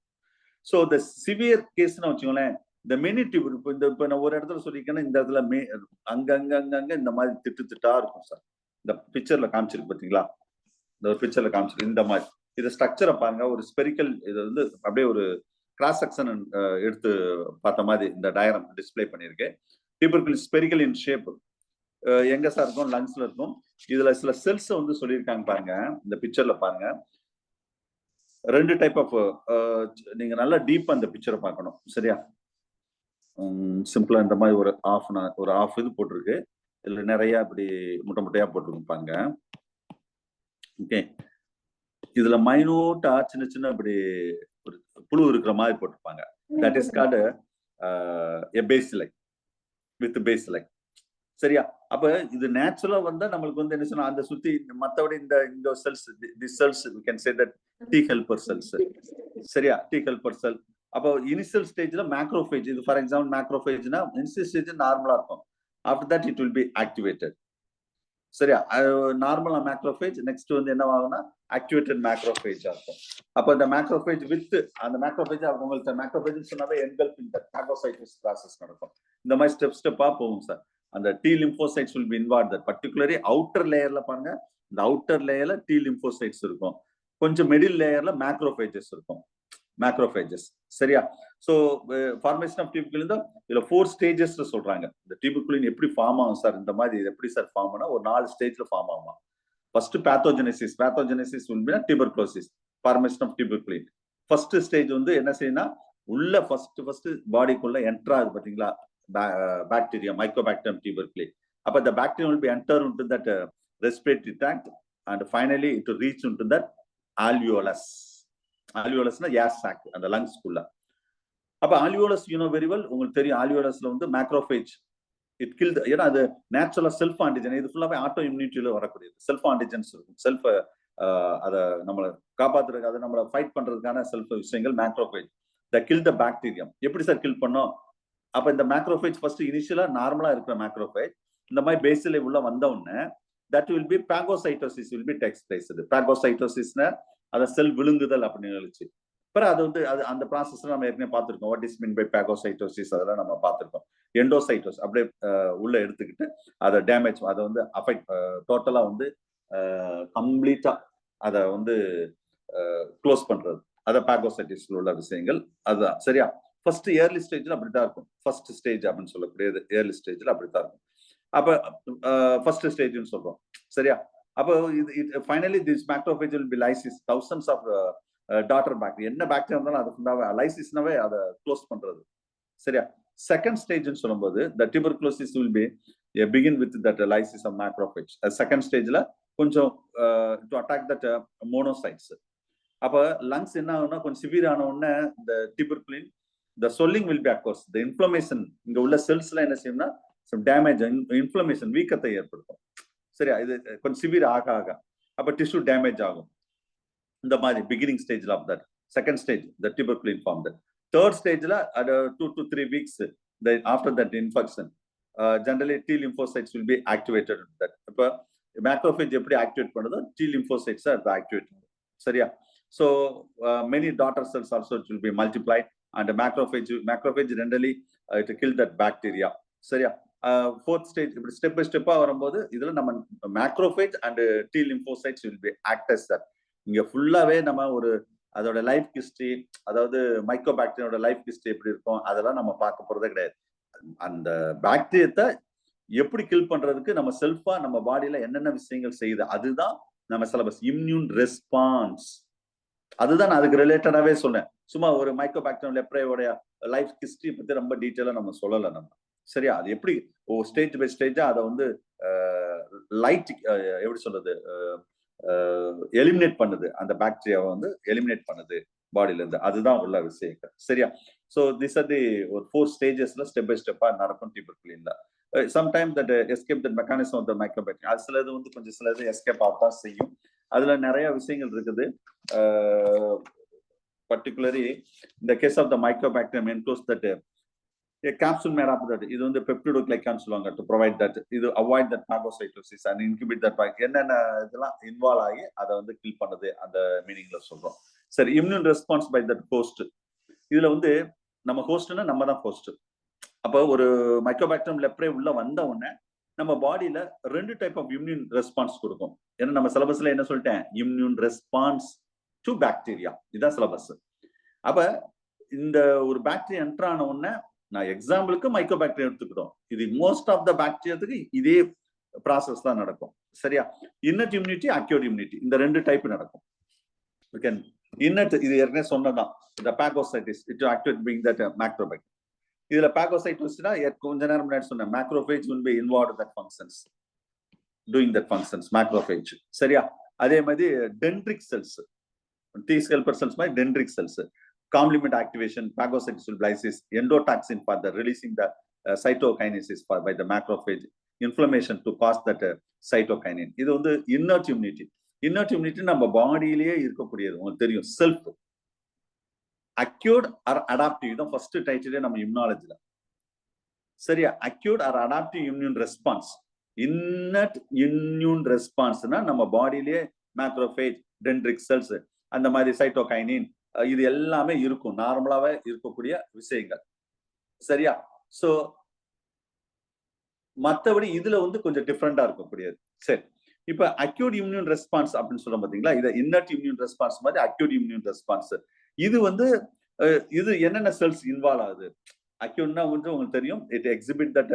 ஸோ the சிவியர் கேஸ்னு வச்சுக்கோங்களேன், இந்த மெனி டியூபர் இப்ப நான் ஒரு இடத்துல சொல்லியிருக்கேன்னா, இந்த இடத்துல அங்க இந்த மாதிரி திட்டா இருக்கும் சார். இந்த பிக்சர்ல காமிச்சிருக்கு பாத்தீங்களா, இந்த ஒரு பிக்சர்ல காமிச்சிருக்கு இந்த மாதிரி. இது ஸ்ட்ரக்சரை பாருங்க, ஒரு ஸ்பெரிக்கல், இது வந்து அப்படியே ஒரு கிராஸ் செக்ஷன் எடுத்து பார்த்த மாதிரி இந்த டயக்ராம் டிஸ்பிளே பண்ணியிருக்கேன். டியூபர்குலின் ஸ்பெரிக்கல் இன் ஷேப் எங்க சார் இருக்கும்? லங்ஸ்ல இருக்கும். இதுல சில செல்ஸ் வந்து சொல்லியிருக்காங்க பாருங்க, இந்த பிக்சர்ல பாருங்க. ரெண்டு டைப் ஆஃப், நீங்க நல்லா டீப் அந்த பிக்சரை பார்க்கணும். சரியா? சிம்பிளா இந்த மாதிரி ஒரு ஆஃப் இது போட்டிருக்கு. இதுல நிறைய இப்படி முட்டை முட்டையா போட்டிருப்பாங்க. ஓகே, இதுல மைனூட்டா சின்ன சின்ன இப்படி ஒரு புழு இருக்கிற மாதிரி போட்டிருப்பாங்க. That is called a baseline with baseline. சரியா? அப்ப இது நேச்சுரலா வந்தா நம்மளுக்கு வந்து என்ன சொன்னா, அந்த சுத்தி மத்தபடி இந்த cells, the cells we can say that T helper cells. சரியா? T helper cell. அப்போ இனிஷியல் ஸ்டேஜ்ல மேக்ரோஃபேஜ், இது ஃபார் எக்ஸாம்பிள் மேக்ரோஃபேஜ்னா இனிஷியல் ஸ்டேஜ் நார்மலா இருக்கும். After that it will B activated. சரியா? நார்மலா மேக்ரோஃபேஜ், நெக்ஸ்ட் வந்து என்ன ஆகும்னா ஆக்டிவேட்டட் மேக்ரோஃபேஜா இருக்கும். அப்ப இந்த மேக்ரோஃபேஜ் வித் அந்த மேக்ரோஃபேஜ், உங்களுக்கு மேக்ரோஃபேஜ் சொன்னாவே என்கல்பிங் தி பாகோசைட்டோசிஸ் process நடக்கும். இந்த மாதிரி ஸ்டெப்பா போகும் சார். அந்த T lymphocytes will be involved, particularly outer layerல பாருங்க, இந்த அவுட்டர் லேயர்ல T lymphocytes இருக்கும், கொஞ்சம் மிடில் லேயர்ல மேக்ரோஃபேஜஸ் இருக்கும். மேக்ரோஃபேஜஸ். சரியா? சோ ஃபார்மேஷன் ஆஃப் டியூபர்குலின் இதுல 4 ஸ்டேஜஸ் சொல்றாங்க. இந்த டியூபர்குலின் எப்படி ஃபார்ம் ஆகும் சார், இந்த மாதிரி எப்படி சார் ஃபார்ம் ஆனா ஒரு 4 ஸ்டேஜ்ல ஃபார்ம் ஆகும். First pathogenesis will be tuberculosis, formation of tuberculin. First stage வந்து என்ன செய்யணும்னா, உள்ள ஃபர்ஸ்ட் பாடிக்குள்ள என்டர் ஆகுது பாத்தீங்களா, பாக்டீரியா, மைக்கோபாக்டீரியம் tuberculin. அப்ப the bacterium will be enter into that respiratory tract and finally it will reach into that alveolus. alveolusனா ஏர் சாக், அந்த லங்ஸ் குள்ள. அப்ப alveolus you know very well, உங்களுக்கு தெரியும் alveolusல வந்து மேக்ரோஃபேஜ் இட் கில், ஏன்னா அது நேச்சுரலா செல்ஃப் ஆன்டிஜன், இது ஃபுல்லாவே ஆட்டோ இம்யூனிட்டியில வரக்கூடியது. செல்ஃப் ஆன்டிஜன்ஸ் இருக்கும், செல்ஃப் அதை நம்மளை காப்பாத்துறதுக்கு, அதை நம்மளை ஃபைட் பண்றதுக்கான செல்ஃப் விஷயங்கள் macrophage. The kill the bacterium. எப்படி சார் கில் பண்ணோம்? அப்ப இந்த மேக்ரோஃபேஜ் ஃபர்ஸ்ட் இனிஷியலா நார்மலா இருக்கிற மேக்ரோஃபேஜ் இந்த மாதிரி பேசிலே உள்ள வந்த உடனே that will be phagocytosis will be takes place. phagocytosisனா அத செல் விழுங்குதல் அப்படின்னு நினைச்சு, அப்புறம் அது வந்து அந்த ப்ராசஸ் நம்ம ஏற்கனவே பார்த்திருக்கோம். What is mean by phagocytosis, அதெல்லாம் நம்ம பார்த்திருக்கோம். எண்டோசைட்டோஸ் அப்படியே உள்ள எடுத்துக்கிட்டு அதை டேமேஜ், அதை வந்து அஃபெக்ட் டோட்டலா வந்து கம்ப்ளீட்டா அதை வந்து க்ளோஸ் பண்றது, அதை பாகோசைட்டிஸ்ல உள்ள விஷயங்கள் அதுதான். சரியா? ஃபர்ஸ்ட் ஏர்லி ஸ்டேஜ்ல அப்படித்தான் இருக்கும். ஃபர்ஸ்ட் ஸ்டேஜ் அப்படின்னு சொல்லக்கூடியது ஏர்லி ஸ்டேஜ்ல அப்படித்தான் இருக்கும். அப்ப ஃபர்ஸ்ட் ஸ்டேஜ்னு சொல்றோம். சரியா? அப்போ இது finally this macrophage will be lysis, thousands of daughter bacteria, என்ன பாக்டீரியா இருந்தாலும் அது ஃபுல்லாவே லைசிஸ்னாவே அதை க்ளோஸ் பண்றது. சரியா? செகண்ட் ஸ்டேஜ்னு சொல்லும்போது the tuberculosis will be begin with that lysis of macrophage. Second ஸ்டேஜ்ல கொஞ்சம் to attack that monocytes. அப்ப லங்ஸ் என்ன ஆகும்னா கொஞ்சம் சிவியர் ஆன உடனே இந்த டியூபர்குலின், the swelling will be occurs, the inflammation, இங்க உள்ள செல்ஸ்ல என்ன செய்யும்னா some damage, இன்ஃப்ளமேஷன், வீக்கத்தை ஏற்படுத்தும். சரியா? இது கொஞ்சம் சிவியர் ஆக அப்ப டிஷ்யூ டேமேஜ் ஆகும். இந்த மாதிரி பிகினிங் ஸ்டேஜ்ல of that second stage the tuberculin formed. Third ஸ்டேஜ்ல 2 to 3 weeks after that infection generally T lymphocytes will be activated in that. இப்ப மேக்ரோஃபேஜ் எப்படி ஆக்டிவேட் பண்ணுதோ T lymphocytes are activated. சரியா? so many daughter cells also will be multiplied and macrophage generally it kill that bacteria. சரியா? fourth stage இப்படி ஸ்டெப் பை ஸ்டெப்பா வரும்போது இதுல நம்ம macrophage and T lymphocytes will be act as that. இங்க ஃபுல்லாவே நம்ம ஒரு அதோட லைஃப் ஹிஸ்டரி, அதாவது மைக்கோபாக்டீரியோட லைஃப் ஹிஸ்டரி எப்படி இருக்கும் அதெல்லாம் நம்ம பார்க்க போறதே கிடையாது. அந்த பாக்டீரியத்தை எப்படி கில் பண்றதுக்கு நம்ம செல்ஃபா நம்ம பாடியில என்னென்ன விஷயங்கள் செய்யுது அதுதான் நம்ம சிலபஸ் இம்யூன் ரெஸ்பான்ஸ். அதுதான் அதுக்கு ரிலேட்டடாவே சொன்னேன். சும்மா ஒரு மைக்ரோபாக்டீரியம் லெப்ரேயோட லைஃப் ஹிஸ்டரி பத்தி ரொம்ப டீட்டெயிலா நம்ம சொல்லல நம்ம. சரியா? அது எப்படி ஸ்டேஜ் பை ஸ்டேஜா அதை வந்து லைட் எப்படி சொல்றது எலிமினேட் பண்ணுது, அந்த பாக்டீரியாவை வந்து எலிமினேட் பண்ணுது பாடியில இருந்து. அதுதான் உள்ள விஷயங்கள். சரியா? ஸோ திஸ் ஆர் தி ஒரு 4 ஸ்டேஜஸ்ல ஸ்டெப் பை ஸ்டெப்பா நடக்கும் டியூபர்குலின்ல. Sometime that escape that mechanism of the microbacteria, அது சிலது வந்து கொஞ்சம் சிலது எஸ்கேப் ஆகத்தான் செய்யும். அதுல நிறைய விஷயங்கள் இருக்குது. particularly in the case of the mycobacterium enclosed that a capsule made up that இது வந்து peptidoglycan சொல்லுவாங்க to provide that இது avoid that phagocytosis and inhibit that என்னென்ன இதெல்லாம் இன்வால்வ் ஆகி அதை வந்து கில் பண்ணுது அந்த மீனிங்ல சொல்றோம். சரி, immune response by that host. இதுல வந்து நம்ம ஹோஸ்ட்னா நம்ம தான் ஹோஸ்ட். அப்போ ஒரு மைக்ரோபாக்டீரியம் லெப்ரே உள்ள வந்த உடனே நம்ம பாடியில 2 டைப் ஆஃப் இம்யூன் ரெஸ்பான்ஸ் கொடுக்கும். ஏன்னா நம்ம சிலபஸ்ல என்ன சொல்லிட்டேன், இம்யூன் ரெஸ்பான்ஸ் டு பாக்டீரியா, இதுதான் சிலபஸ். அப்ப இந்த ஒரு பாக்டீரியா என்டர் ஆன உடனே, நான் எக்ஸாம்பிளுக்கு மைக்ரோபாக்டீரியா எடுத்துக்கிட்டோம், இது மோஸ்ட் ஆஃப் த பாக்டீரியாத்துக்கு இதே ப்ராசஸ் தான் நடக்கும். சரியா? இன்னட் இம்யூனிட்டி, அக்யூட் இம்யூனிட்டி, இந்த 2 டைப் நடக்கும். ஓகே, இன்னட் இது ஏற்கனவே சொன்னதான், இந்த phagocytes it activate being that macrobacteria. இதுல பாகோசைட்டோசிஸ்னா கொஞ்ச நேரம் முன்னாடி சொன்னேன், macrophage will be involved in that functions, doing that functions, macrophage. சரியா? அதே மாதிரி dendritic cells, T helper cells மாதிரி dendritic cells, complement activation, phagocytosis lysis, endotoxin for the releasing the cytokinesis by the macrophage, inflammation to cause that cytokinin. இது வந்து இன்னர்ட் இம்யூனிட்டி. இன்னர்ட் இம்யூனிட்டி நம்ம பாடியிலேயே இருக்கக்கூடியது, உங்களுக்கு தெரியும், செல்ஃப். அக்யூட் ஆர் அடாப்டிவ் தான் ஃபர்ஸ்ட் டைட்டிலே நம்ம இம்யூனாலஜில. சரியா? Acute or adaptive immune response. Innate immune ரெஸ்பான்ஸ்னா நம்ம பாடியிலேயே மேக்ரோஃபேஜ், டென்ட்ரிக் செல்ஸ், அந்த மாதிரி சைட்டோகைனின், இது எல்லாமே இருக்கும், நார்மலாவே இருக்கக்கூடிய விஷயங்கள். சரியா? சோ மற்றபடி இதுல வந்து கொஞ்சம் டிஃப்ரெண்டா இருக்கக்கூடியது. சரி, இப்ப அக்யூட் இம்யூன் ரெஸ்பான்ஸ் அப்படின்னு சொல்றோம் பாத்தீங்களா, இது இன்னட் இம்யூன் ரெஸ்பான்ஸ் மாதிரி அக்யூட் இம்யூன் ரெஸ்பான்ஸ். இது வந்து இது என்னென்ன செல்ஸ் இன்வால்வ் ஆகுது? அக்யூட்னா வந்து உங்களுக்கு தெரியும், it exhibit that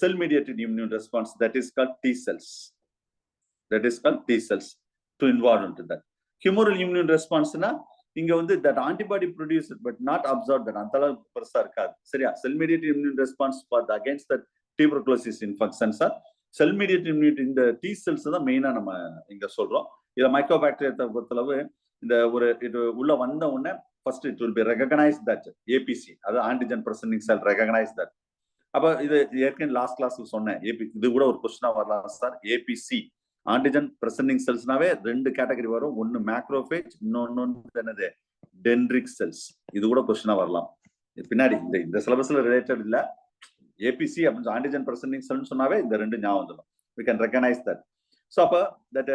sell mediated immune response, that is called T cells. That is called T cells to involve into that. Humoral immune response na இங்க வந்து that antibody produced but not absorbed, that அந்த அளவுக்கு பெருசா இருக்காது. சரியா? Cell mediated immune response for against that tuberculosis infections or cell mediated immunity, இந்த T cells தான் மெயினா நம்ம இங்க சொல்றோம். இத மைக்ரோபாக்டீரியா பொறுத்தளவு இந்த ஒரு இது உள்ள வந்த உடனே first it will be recognized that APC, அது antigen presenting cell, recognize that. அப்ப இது ஏற்கனவே லாஸ்ட் கிளாஸ்ல சொன்னேன், இது கூட ஒரு क्वेश्चनா வரலாம் சார். APC ஆன்டிஜன் பிரசன்டிங் செல்ஸ்னாவே 2 கேட்டகரி வரும், ஒன்னு மேக்ரோஃபேஜ், இன்னொன்னு என்னது டென்ட்ரிக் செல்ஸ். இது கூட क्वेश्चनா வரலாம் பின்னாடி. இந்த சிலபஸ்ல ரிலேட்டட் இல்ல. ஏபிசி அப்படின்னு ஆன்டிஜன் பிரசன்டிங் செல்ஸ் சொன்னாவே இந்த 2 ஞாபகம் வந்துடும். we can recognize that. So அப்போ தட்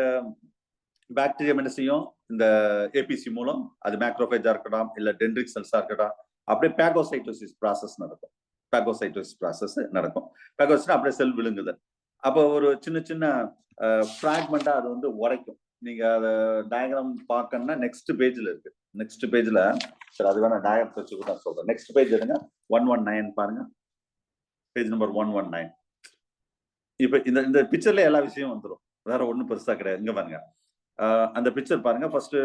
பாக்டீரியா என்ன செய்யும், இந்த ஏபிசி மூலம் அது மேக்ரோஃபேஜா இருக்கட்டும் இல்ல டென்ட்ரிக் செல்ஸா இருக்கட்டும், அப்படியே பாகோசைட்டோசிஸ் ப்ராசஸ் நடக்கும். பாகோசைட்டோசிஸ் ப்ராசஸ் நடக்கும். பாகோசைட் அப்படியே செல் விழுங்குது. அப்போ ஒரு சின்ன சின்ன ஃப்ராக்மெண்டா அது வந்து உடைக்கும். நீங்க அதை டயக்ராம் பார்க்கணும்னா நெக்ஸ்ட் பேஜ்ல இருக்கு. நெக்ஸ்ட் பேஜ்ல சரி, அது வேணா டயக்ராம் வச்சு கூட நான் சொல்றேன். நெக்ஸ்ட் பேஜ் எடுங்க, 119 பாருங்க, பேஜ் நம்பர் 119. இப்ப இந்த பிக்சர்ல எல்லா விஷயம் வந்துடும், வேற ஒண்ணும் பெருசா கிடையாது. இங்க பாருங்க, அந்த பிக்சர் பாருங்க. ஃபர்ஸ்ட்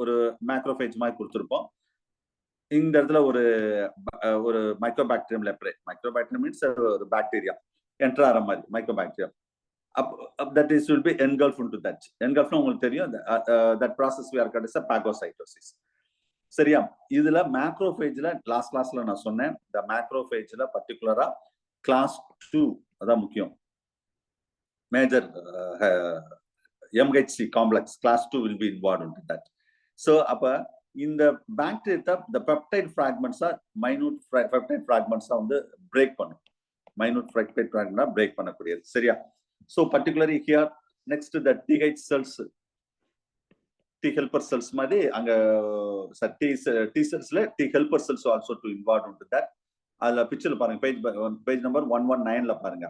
ஒரு மேக்ரோஃபேஜ் மாதிரி கொடுத்துருப்போம். இந்த இடத்துல ஒரு மைக்ரோபாக்டீரியம் லெப்ரே, மைக்ரோபாக்டீரியம் மீன்ஸ் ஒரு பாக்டீரியா என்டர் ஆகிற மாதிரி மைக்ரோபாக்டீரியா. that is will be engulfed into that. engulfed உங்களுக்கு தெரியும், that process we are called as a phagocytosis. சரியா? இதுல மேக்ரோஃபேஜ்ல லாஸ்ட் கிளாஸ்ல நான் சொன்னேன், இந்த மேக்ரோஃபேஜ்ல பர்టిక్యులரா கிளாஸ் 2 அதான் முக்கியம். Major MHC complex class 2 will be involved into that. so அப்ப இந்த bacteria the peptide fragments are minute peptide fragments வந்து பிரேக் பண்ணும். minute peptide fragments பிரேக் பண்ணக்கூடியது. சரியா? So particularly here next to the TH cells, T helper cells மாதிரி அங்க T cellsல T helper cells also to involved into that. அதுல பிக்சர்ல பாருங்க, பேஜ் நம்பர் 119ல பாருங்க,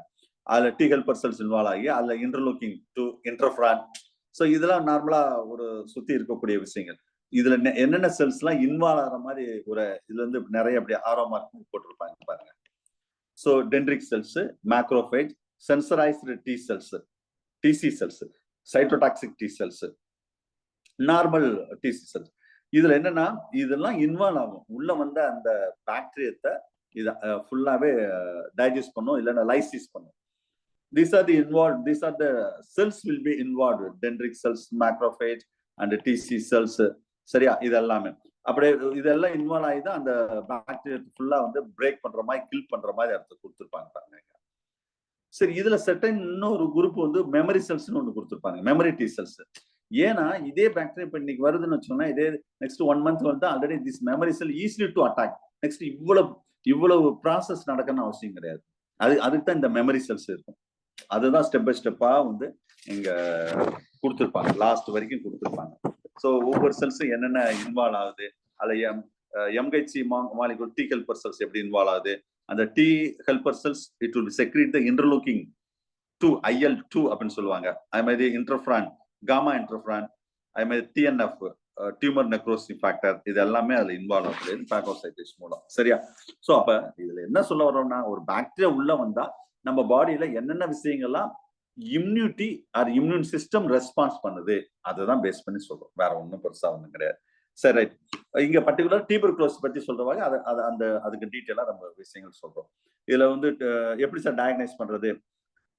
அதுல T helper cells இன்வால்வ் ஆகி அதுல இன்டர்லூக்கிங் டு இன்டர்ஃபரான். ஸோ இதெல்லாம் நார்மலா ஒரு சுத்தி இருக்கக்கூடிய விஷயங்கள். இதுல என்னென்ன செல்ஸ் எல்லாம் இன்வால்வ் ஆகிற மாதிரி ஒரு இதுல இருந்து நிறைய அப்படி ஆரோ மார்க் போட்டிருப்பாங்க பாருங்க. So dendritic cells, macrophage, sensitized T cells, TC cells, cytotoxic T cells, normal TC cells. இதுல என்னன்னா இதெல்லாம் இன்வால்வ் ஆகும். உள்ள வந்த அந்த பாக்டீரியத்தை இத ஃபுல்லாவே டைஜஸ்ட் பண்ணும், இல்லைன்னா லைசிஸ் பண்ணும். These are the cells will be involved. Dendritic cells, macrophage and TC cells. சரியா? இதெல்லாமே அப்படியே இதெல்லாம் இன்வால்வ் ஆகி தான் அந்த பாக்டீரியா ஃபுல்லா வந்து பிரேக் பண்ற மாதிரி, கில் பண்ற மாதிரி அர்த்தம் கொடுத்துருப்பாங்க பாருங்க. சரி, இதுல செட்டன் இன்னொரு குரூப் வந்து மெமரி செல்ஸ்னு ஒன்று கொடுத்துருப்பாங்க, மெமரி டி செல்ஸ். ஏன்னா இதே பாக்டீரியா இப்ப இன்னைக்கு வருதுன்னு வச்சோம்னா, இதே நெக்ஸ்ட் 1 month வந்து already this memory cell easily to attack. Next இவ்வளவு ப்ராசஸ் நடக்கணும்னு அவசியம் கிடையாது. அதுக்கு தான் இந்த மெமரி செல்ஸ் இருக்கும். அதுதான் ஸ்டெப் பை ஸ்டெப்பா வந்து இங்க கொடுத்துருப்பாங்க, லாஸ்ட் வரைக்கும் கொடுத்துருப்பாங்க. ஸோ ஒவ்வொரு செல்ஸும் என்னென்ன இன்வால்வ் ஆகுது, அதுல MHC molecule T helper cells எப்படி இன்வால்வ் ஆகுது, அந்த T helper cells it will secrete the interleukin 2 IL-2 அப்படின்னு சொல்லுவாங்க. அது மாதிரி இன்டர்ஃப்ரான், காமா இன்டர்ஃப்ரான், அது மாதிரி TNF டியூமர் நெக்ரோசிஸ் ஃபேக்டர், இது எல்லாமே அதுல இன்வால்வ் ஆகுது பாகோசைட்டிஸ் மூலம். சரியா? ஸோ அப்ப இதுல என்ன சொல்ல வரோம்னா, ஒரு பாக்டீரியா உள்ள வந்தா நம்ம பாடியில என்னென்ன விஷயங்கள்லாம் immunity R immune system response பண்ணுது, அதுதான் பேஸ் பண்ணி சொல்றோம். வேற ஒன்றும் பெருசா ஒன்றும் கிடையாது. சரி, ரைட். இங்க பர்டிகுலர் டியூபர்குலோசிஸ் பத்தி சொல்றவாங்க, அதுக்கு டீட்டெயிலா நம்ம விஷயங்கள் சொல்றோம். இதுல வந்து எப்படி சார் டயக்னைஸ் பண்றது?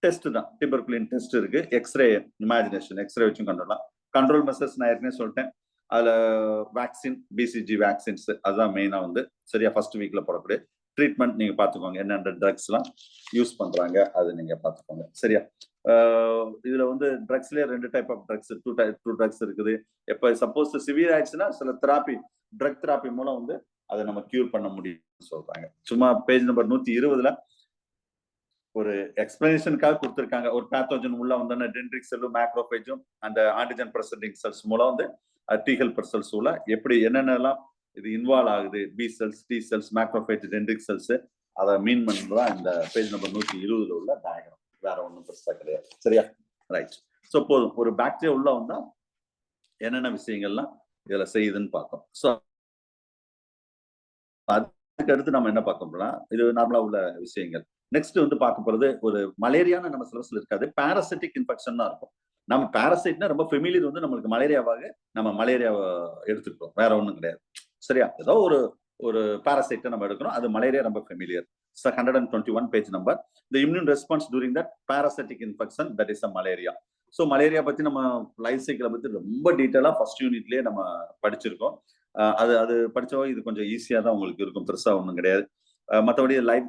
டெஸ்ட் தான், டியூபர்குலின் டெஸ்ட் இருக்கு, எக்ஸ்ரே இமேஜினேஷன், எக்ஸ்ரே வச்சும் கண்ட்ரோலாம். கண்ட்ரோல் மெசர்ஸ் நான் ஏற்கனவே சொல்லிட்டேன். அதுல வேக்சின், பிசிஜி வேக்சின்ஸ், அதுதான் மெயினா வந்து. சரியா? ஃபர்ஸ்ட் வீக்ல போடக்கூடிய ட்ரீட்மெண்ட் நீங்க பாத்துக்கோங்க, என்னென்ன ட்ரக்ஸ் எல்லாம் யூஸ் பண்றாங்க அது நீங்க பாத்துக்கோங்க. சரியா? இதுல வந்து ட்ரக்ஸ்லயே 2 டைப் ஆஃப் ட்ரக்ஸ், 2 ட்ரக்ஸ் இருக்குது. எப்ப சப்போஸ் சிவியர் ஆயிடுச்சுன்னா சில தெராப்பி, ட்ரக் தெராப்பி மூலம் வந்து அதை நம்ம கியூர் பண்ண முடியும்னு சொல்றாங்க. சும்மா பேஜ் நம்பர் 120ல ஒரு எக்ஸ்பிளனேஷனுக்காக கொடுத்திருக்காங்க. ஒரு பேத்தோஜன் உள்ள வந்தோன்னா டென்ட்ரிக் செல்லும் மேக்ரோபேஜும் அந்த ஆன்டிஜன் பிரசன்டிங் செல்ஸ் மூலம் வந்து டி ஹெல்பர் செல்ஸ் உள்ள எப்படி என்னென்னலாம் இது இன்வால்வ் ஆகுது, B cells, T cells, macrophage, dendritic cells, அதை மீன் பண்ணுறதா இந்த பேஜ் நம்பர் 120ல உள்ள டயக்ராம். வேற ஒன்றும் பெருசா கிடையாது. சரியா? ரைட். ஸோ போதும், ஒரு பாக்டீரியா உள்ள வந்தா என்னென்ன விஷயங்கள்லாம் இதுல செய்யுதுன்னு பார்த்தோம். ஸோ அதுக்கு அடுத்து நம்ம என்ன பார்க்கணும்னா, இது நார்மலா உள்ள விஷயங்கள். நெக்ஸ்ட் வந்து பார்க்க போறது ஒரு மலேரியான்னு நம்ம சிலபஸ்ல இருக்காது, பாராசிட்டிக் இன்ஃபெக்ஷன் தான் இருக்கும். நம்ம பாராசைட்னா ரொம்ப ஃபெமிலியர் வந்து நம்மளுக்கு மலேரியாவாக நம்ம மலேரியாவை எடுத்துக்கிறோம், வேற ஒன்றும் கிடையாது. சரியா? ஏதோ ஒரு பாராசைட்டை நம்ம எடுக்கிறோம், அது மலேரியா ரொம்ப familiar. 121 page number. The immune response during that parasitic infection, that is a malaria. So malaria பத்தி நம்ம லைஃப் சைக்கிளை பத்தி ரொம்ப டீட்டெயிலா ஃபர்ஸ்ட் யூனிட்லயே நம்ம படிச்சிருக்கோம். அது படிச்சவங்க இது கொஞ்சம் ஈஸியா தான் உங்களுக்கு இருக்கும், பெருசா ஒன்றும் கிடையாது. மற்றபடி லைஃப்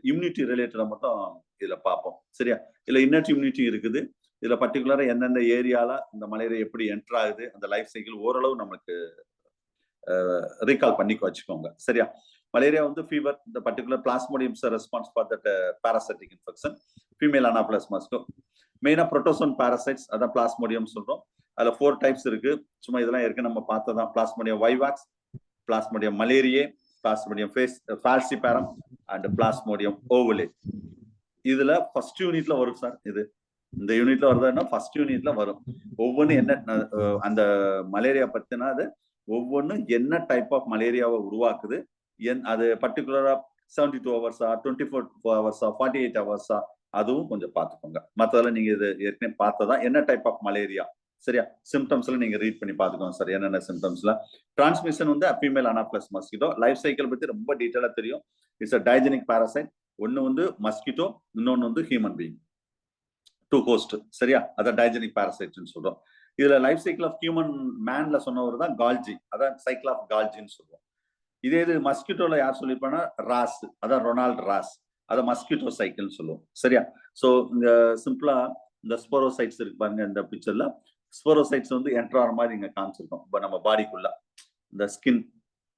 இம்யூனிட்டி ரிலேட்டடா மட்டும் இதுல பார்ப்போம். சரியா? இதுல இன்னட் இம்யூனிட்டி இருக்குது. இதுல பர்டிகுலரா எந்தெந்த ஏரியால இந்த மலேரியா எப்படி என்டர் ஆகுது, அந்த லைஃப் சைக்கிள் ஓரளவு நமக்கு ரீகால் பண்ணி வச்சுக்கோங்க. சரியா? மலேரியா வந்து ஃபீவர், இந்த particular plasmodium response for that parasitic infection, female anopheles mosquito. மெயினா புரோட்டோசோன் பாராசைட்ஸ், அதான் பிளாஸ்மோடியம் சொல்றோம். அதுல 4 டைப்ஸ் இருக்கு. சும்மா இதெல்லாம் ஏற்கனவே நம்ம பார்த்ததான். Plasmodium vivax, plasmodium malariae, plasmodium falciparum and plasmodium ovale. இதுல ஃபர்ஸ்ட் யூனிட்ல வரும் சார். இது இந்த யூனிட்ல வருதுன்னா ஃபர்ஸ்ட் யூனிட்ல வரும். ஒவ்வொன்னு என்ன அந்த மலேரியா பத்தினா அது ஒவ்வொன்றும் என்ன டைப் ஆஃப் மலேரியாவை உருவாக்குது, அது பர்டிகுலரா 72 ஹவர்ஸா, 24 ஹவர்ஸா, 48 ஹவர்ஸா, அதுவும் கொஞ்சம் பார்த்துக்கோங்க. மற்றதெல்லாம் நீங்க இது ஏற்கனவே பார்த்ததா, என்ன டைப் ஆஃப் மலேரியா. சரியா? சிம்டம்ஸ்ல நீங்க ரீட் பண்ணி பார்த்துக்கோங்க சார், என்னென்ன சிம்டம்ஸ்ல. டிரான்ஸ்மிஷன் வந்து female anopheles mosquito. Life cycle பத்தி ரொம்ப டீட்டெயிலா தெரியும். It's a digenic parasite. ஒன்னு வந்து மஸ்கிட்டோ, இன்னொன்னு வந்து ஹியூமன் பீயிங், 2 ஹோஸ்ட். சரியா? அதான் டைஜெனிக் பாராசைட்னு சொல்றோம். இதுல லைஃப் சைக்கிள் ஆஃப் ஹியூமன் மேன்ல சொன்னவர் தான் கால்ஜி, அதான் சைக்கிள் ஆஃப் கால்ஜின்னு சொல்றோம். இதே இது மஸ்கிட்டோல யார் சொல்லியிருப்பாங்கன்னா ராஸ், அதான் ரொனால்ட் ராஸ், அதை மஸ்கிட்டோ சைக்கிள்னு சொல்லுவோம். சரியா? ஸோ இந்த சிம்பிளா இந்த ஸ்போரோசைட்ஸ் இருக்கு பாருங்க, இந்த பிக்சர்ல ஸ்போரோசைட்ஸ் வந்து என்டர் ஆகிற மாதிரி இங்க காமிச்சிருக்கோம். இப்போ நம்ம பாடிக்குள்ள இந்த ஸ்கின்,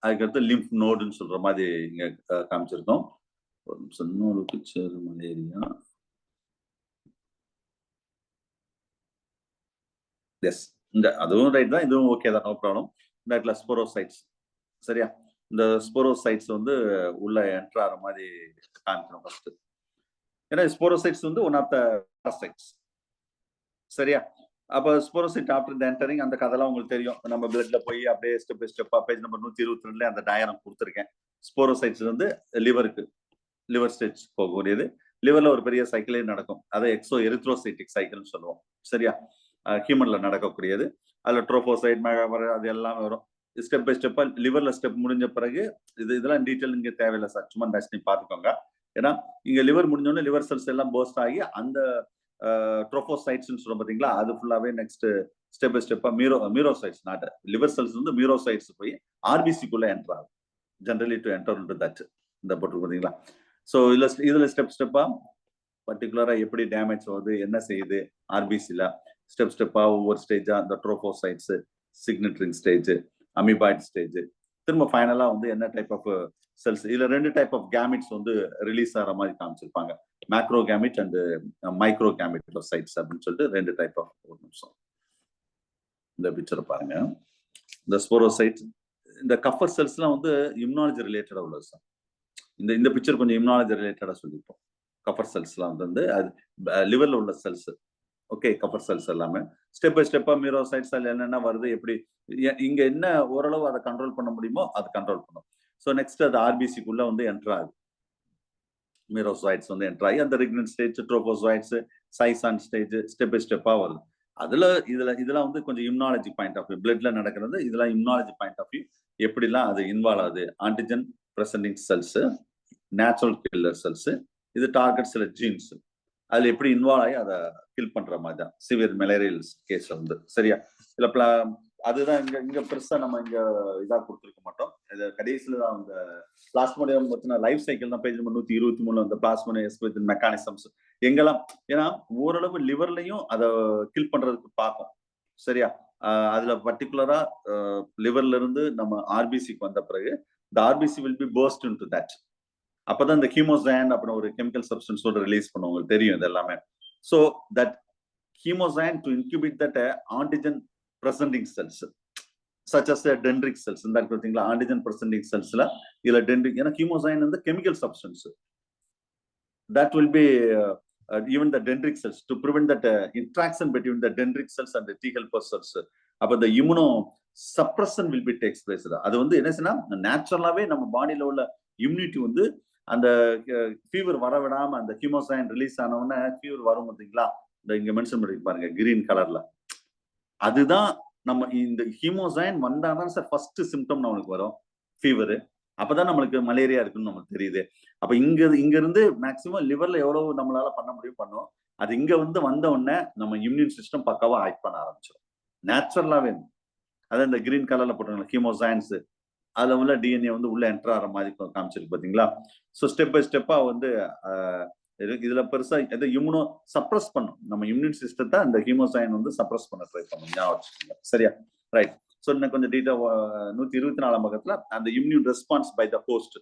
அதுக்கடுத்து லிம்ப் நோடுன்னு சொல்ற மாதிரி இங்க காமிச்சிருக்கோம். இன்னொரு பிக்சர் மலேரியா. எஸ், இந்த அதுவும் ரைட் தான், இதுவும் ஓகே தான், நோ ப்ராப்ளம். இந்த இடத்துல ஸ்போரோசைட்ஸ். சரியா? இந்த ஸ்போரோசைட்ஸ் வந்து உள்ள என்டர் ஆகிற மாதிரி காமிக்கணும் ஃபர்ஸ்ட். ஏன்னா ஸ்போரோசைட்ஸ் வந்து ஒன் ஆஃப் த பாராசைட்ஸ். சரியா? அப்ப ஸ்போரோசைட் ஆஃப்டர் த என்டரிங், அந்த கதைலாம் உங்களுக்கு தெரியும். நம்ம பிளட்ல போய் அப்படியே ஸ்டெப் பை ஸ்டெப்பா பேஜ் நம்பர் 122ல அந்த டயக்ராம் கொடுத்துருக்கேன். ஸ்போரோசைட்ஸ் வந்து லிவருக்கு, லிவர் ஸ்டேஜ் போகக்கூடியது. லிவர்ல ஒரு பெரிய சைக்கிளே நடக்கும், அதை எக்ஸோ எரித்ரோசைட்டிக் சைக்கிள்னு சொல்லுவோம். சரியா? ஹியூமன்ல நடக்கக்கூடியது. அதுல ட்ரோபோசைட் அது எல்லாம் வரும். ஸ்டெப் பை ஸ்டெப்பா லிவர்ல ஸ்டெப் முடிஞ்ச பிறகு இதெல்லாம் டீட்டெயில் இங்க தேவையில்லை சார், சும்மா டெஸ்ட் பார்த்துக்கோங்க. ஏன்னா இங்க லிவர் முடிஞ்சோடனே லிவர் செல்ஸ் எல்லாம் போஸ்ட் ஆகி அந்த ட்ரோபோசைட்ஸ் சொல்றோம் பாத்தீங்களா, அது ஃபுல்லாவே நெக்ஸ்ட் ஸ்டெப் பை ஸ்டெப்பா மியூரோசைட்ஸ், நாட் லிவர் செல்ஸ் வந்து மியூரோசைட்ஸ் போய் ஆர்பிசிக்குள்ள என்டர் ஆகும். Generally to enter into that இந்த போட்டு பாத்தீங்களா. ஸோ இதுல ஸ்டெப் ஸ்டெப்பா பர்டிகுலரா எப்படி டேமேஜ் ஆகுது, என்ன செய்யுது ஆர்பிசில, ஸ்டெப் ஸ்டெப்பா ஒவ்வொரு ஸ்டேஜா இந்த ட்ரோபோசைட்ஸ், சிக்னேட்டரிங் ஸ்டேஜ், அமிபாய்ட் ஸ்டேஜ், திரும்ப ஃபைனலா வந்து என்ன டைப் ஆஃப் செல்ஸ். இதுல 2 டைப் ஆஃப் கேமிட்ஸ் வந்து ரிலீஸ் ஆகிற மாதிரி காமிச்சிருப்பாங்க, macrogamete and microgametocytes அப்படின்னு சொல்லிட்டு 2 டைப் ஆஃப். ஒரு நிமிஷம் இந்த பிக்சரை பாருங்க. இந்த ஸ்போரோசைட், இந்த கஃபர் செல்ஸ்லாம் வந்து இம்யூனாலஜி ரிலேட்டடா உள்ளது சார். இந்த பிக்சர் கொஞ்சம் இம்யூனாலஜி ரிலேட்டடா சொல்லியிருப்போம். கஃபர் செல்ஸ்லாம் வந்து அது லிவர்ல உள்ள செல்ஸ். ஓகே, கஃபர் செல்ஸ் எல்லாமே ஸ்டெப் பை ஸ்டெப்பா மியூரோசைட்ஸ் என்னென்ன வருது, எப்படி இங்க என்ன ஓரளவு அதை கண்ட்ரோல் பண்ண முடியுமோ அது கண்ட்ரோல் பண்ணும். ஸோ நெக்ஸ்ட் அது ஆர்பிசிக்குள்ள வந்து என்டர் ஆகுது, மியூரோசைட்ஸ் வந்து என்டர் ஆகி அந்த ரிக்னன்ட் ஸ்டேஜ், ட்ரோபோசைட்ஸ், சைசான் ஸ்டேஜ் ஸ்டெப் பை ஸ்டெப்பா வருது. இதெல்லாம் வந்து கொஞ்சம் இம்யூனாலஜி பாயிண்ட் ஆஃப் வியூ, பிளட்ல நடக்கிறது. இதெல்லாம் இம்யூனாலஜி பாயிண்ட் ஆஃப் வியூ, எப்படிலாம் அது இன்வால்வ் ஆகுது. Antigen presenting cells, natural killer cells, இது டார்கெட் சில ஜீன்ஸ், அதுல எப்படி இன்வால்வ் ஆகி அதை கில் பண்ற மாதிரி தான் சிவியர் மலேரியல் கேஸ்ல வந்து. சரியா, இல்ல அதுதான் இங்க பெருசா நம்ம இங்க இதா கொடுத்துருக்க மாட்டோம். இது கடைசியில தான் அந்த பிளாஸ்மோடியம் பத்தின லைஃப் சைக்கிள் தான் பேஜ் நம்பர் 123 அந்த பிளாஸ்மோடியம் மெக்கானிசம்ஸ் எங்கெல்லாம். ஏன்னா ஓரளவு லிவர்லயும் அதை கில் பண்றதுக்கு பார்க்கும். சரியா, அதுல பர்டிகுலரா லிவர்ல இருந்து நம்ம ஆர்பிசிக்கு வந்த பிறகு the RBC will be burst into that. அப்பதான் இந்த ஹீமோசைன் அப்படின்னு ஒரு கெமிக்கல் சப்ஸ்டன்ஸோட ரிலீஸ் பண்ணுவோம், உங்களுக்கு தெரியும் இது எல்லாமே. So that haemozoin to incubate that antigen presenting cells such as the dendritic cells. இந்த பார்த்தீங்களா ஆன்டிஜன் பிரசன்டிங் செல்ஸ்ல இதுல டென்ட்ரிக், ஏன்னா ஹீமோசைன் வந்து chemical substance. that will be even the dendritic cells to prevent that interaction between the dendritic cells and the T helper cells. அப்ப the immuno suppression will be takes place. அது வந்து என்னன்னா நேச்சுரலாவே நம்ம பாடியில உள்ள இம்யூனிட்டி வந்து அந்த ஃபீவர் வர விடாம அந்த ஹீமோசைன் ரிலீஸ் ஆன உடனே ஃபீவர் வரும் பார்த்தீங்களா, இந்த இங்க மென்ஷன் பண்ணி பாருங்க கிரீன் கலர்ல. அதுதான் நம்ம இந்த ஹீமோசைன் வந்தாதான் சார் ஃபர்ஸ்ட் சிம்டம் நம்மளுக்கு வரும் ஃபீவர். அப்பதான் நம்மளுக்கு மலேரியா இருக்குன்னு நமக்கு தெரியுது. அப்ப இங்க இருந்து மேக்சிமம் லிவர்ல எவ்வளவு நம்மளால பண்ண முடியும் பண்ணும். அது இங்க வந்து வந்த உடனே நம்ம இம்யூன் சிஸ்டம் பக்காவா ஆக்ட் பண்ண ஆரம்பிச்சிடும் நேச்சுரலாவே. அதான் இந்த கிரீன் கலர்ல போட்டுருங்க ஹீமோசைன்ஸ், அதுல உள்ள டிஎன்ஏ வந்து உள்ள என்டர் ஆகிற மாதிரி காமிச்சிருக்கு பாத்தீங்களா. ஸோ ஸ்டெப் பை ஸ்டெப்பா வந்து இதுல பெருசா எதை இம்யூனோ சப்ரஸ் பண்ணும், நம்ம இம்யூன் சிஸ்டத்தை அந்த ஹீமோசைன் வந்து சப்ரஸ் பண்ண ட்ரை பண்ணும். ஞாபகம் வச்சுக்கோங்க. சரியா, ரைட். ஸோ இன்னும் கொஞ்சம் டீட்டா 124ஆம் பக்கத்துல அந்த immune response by the host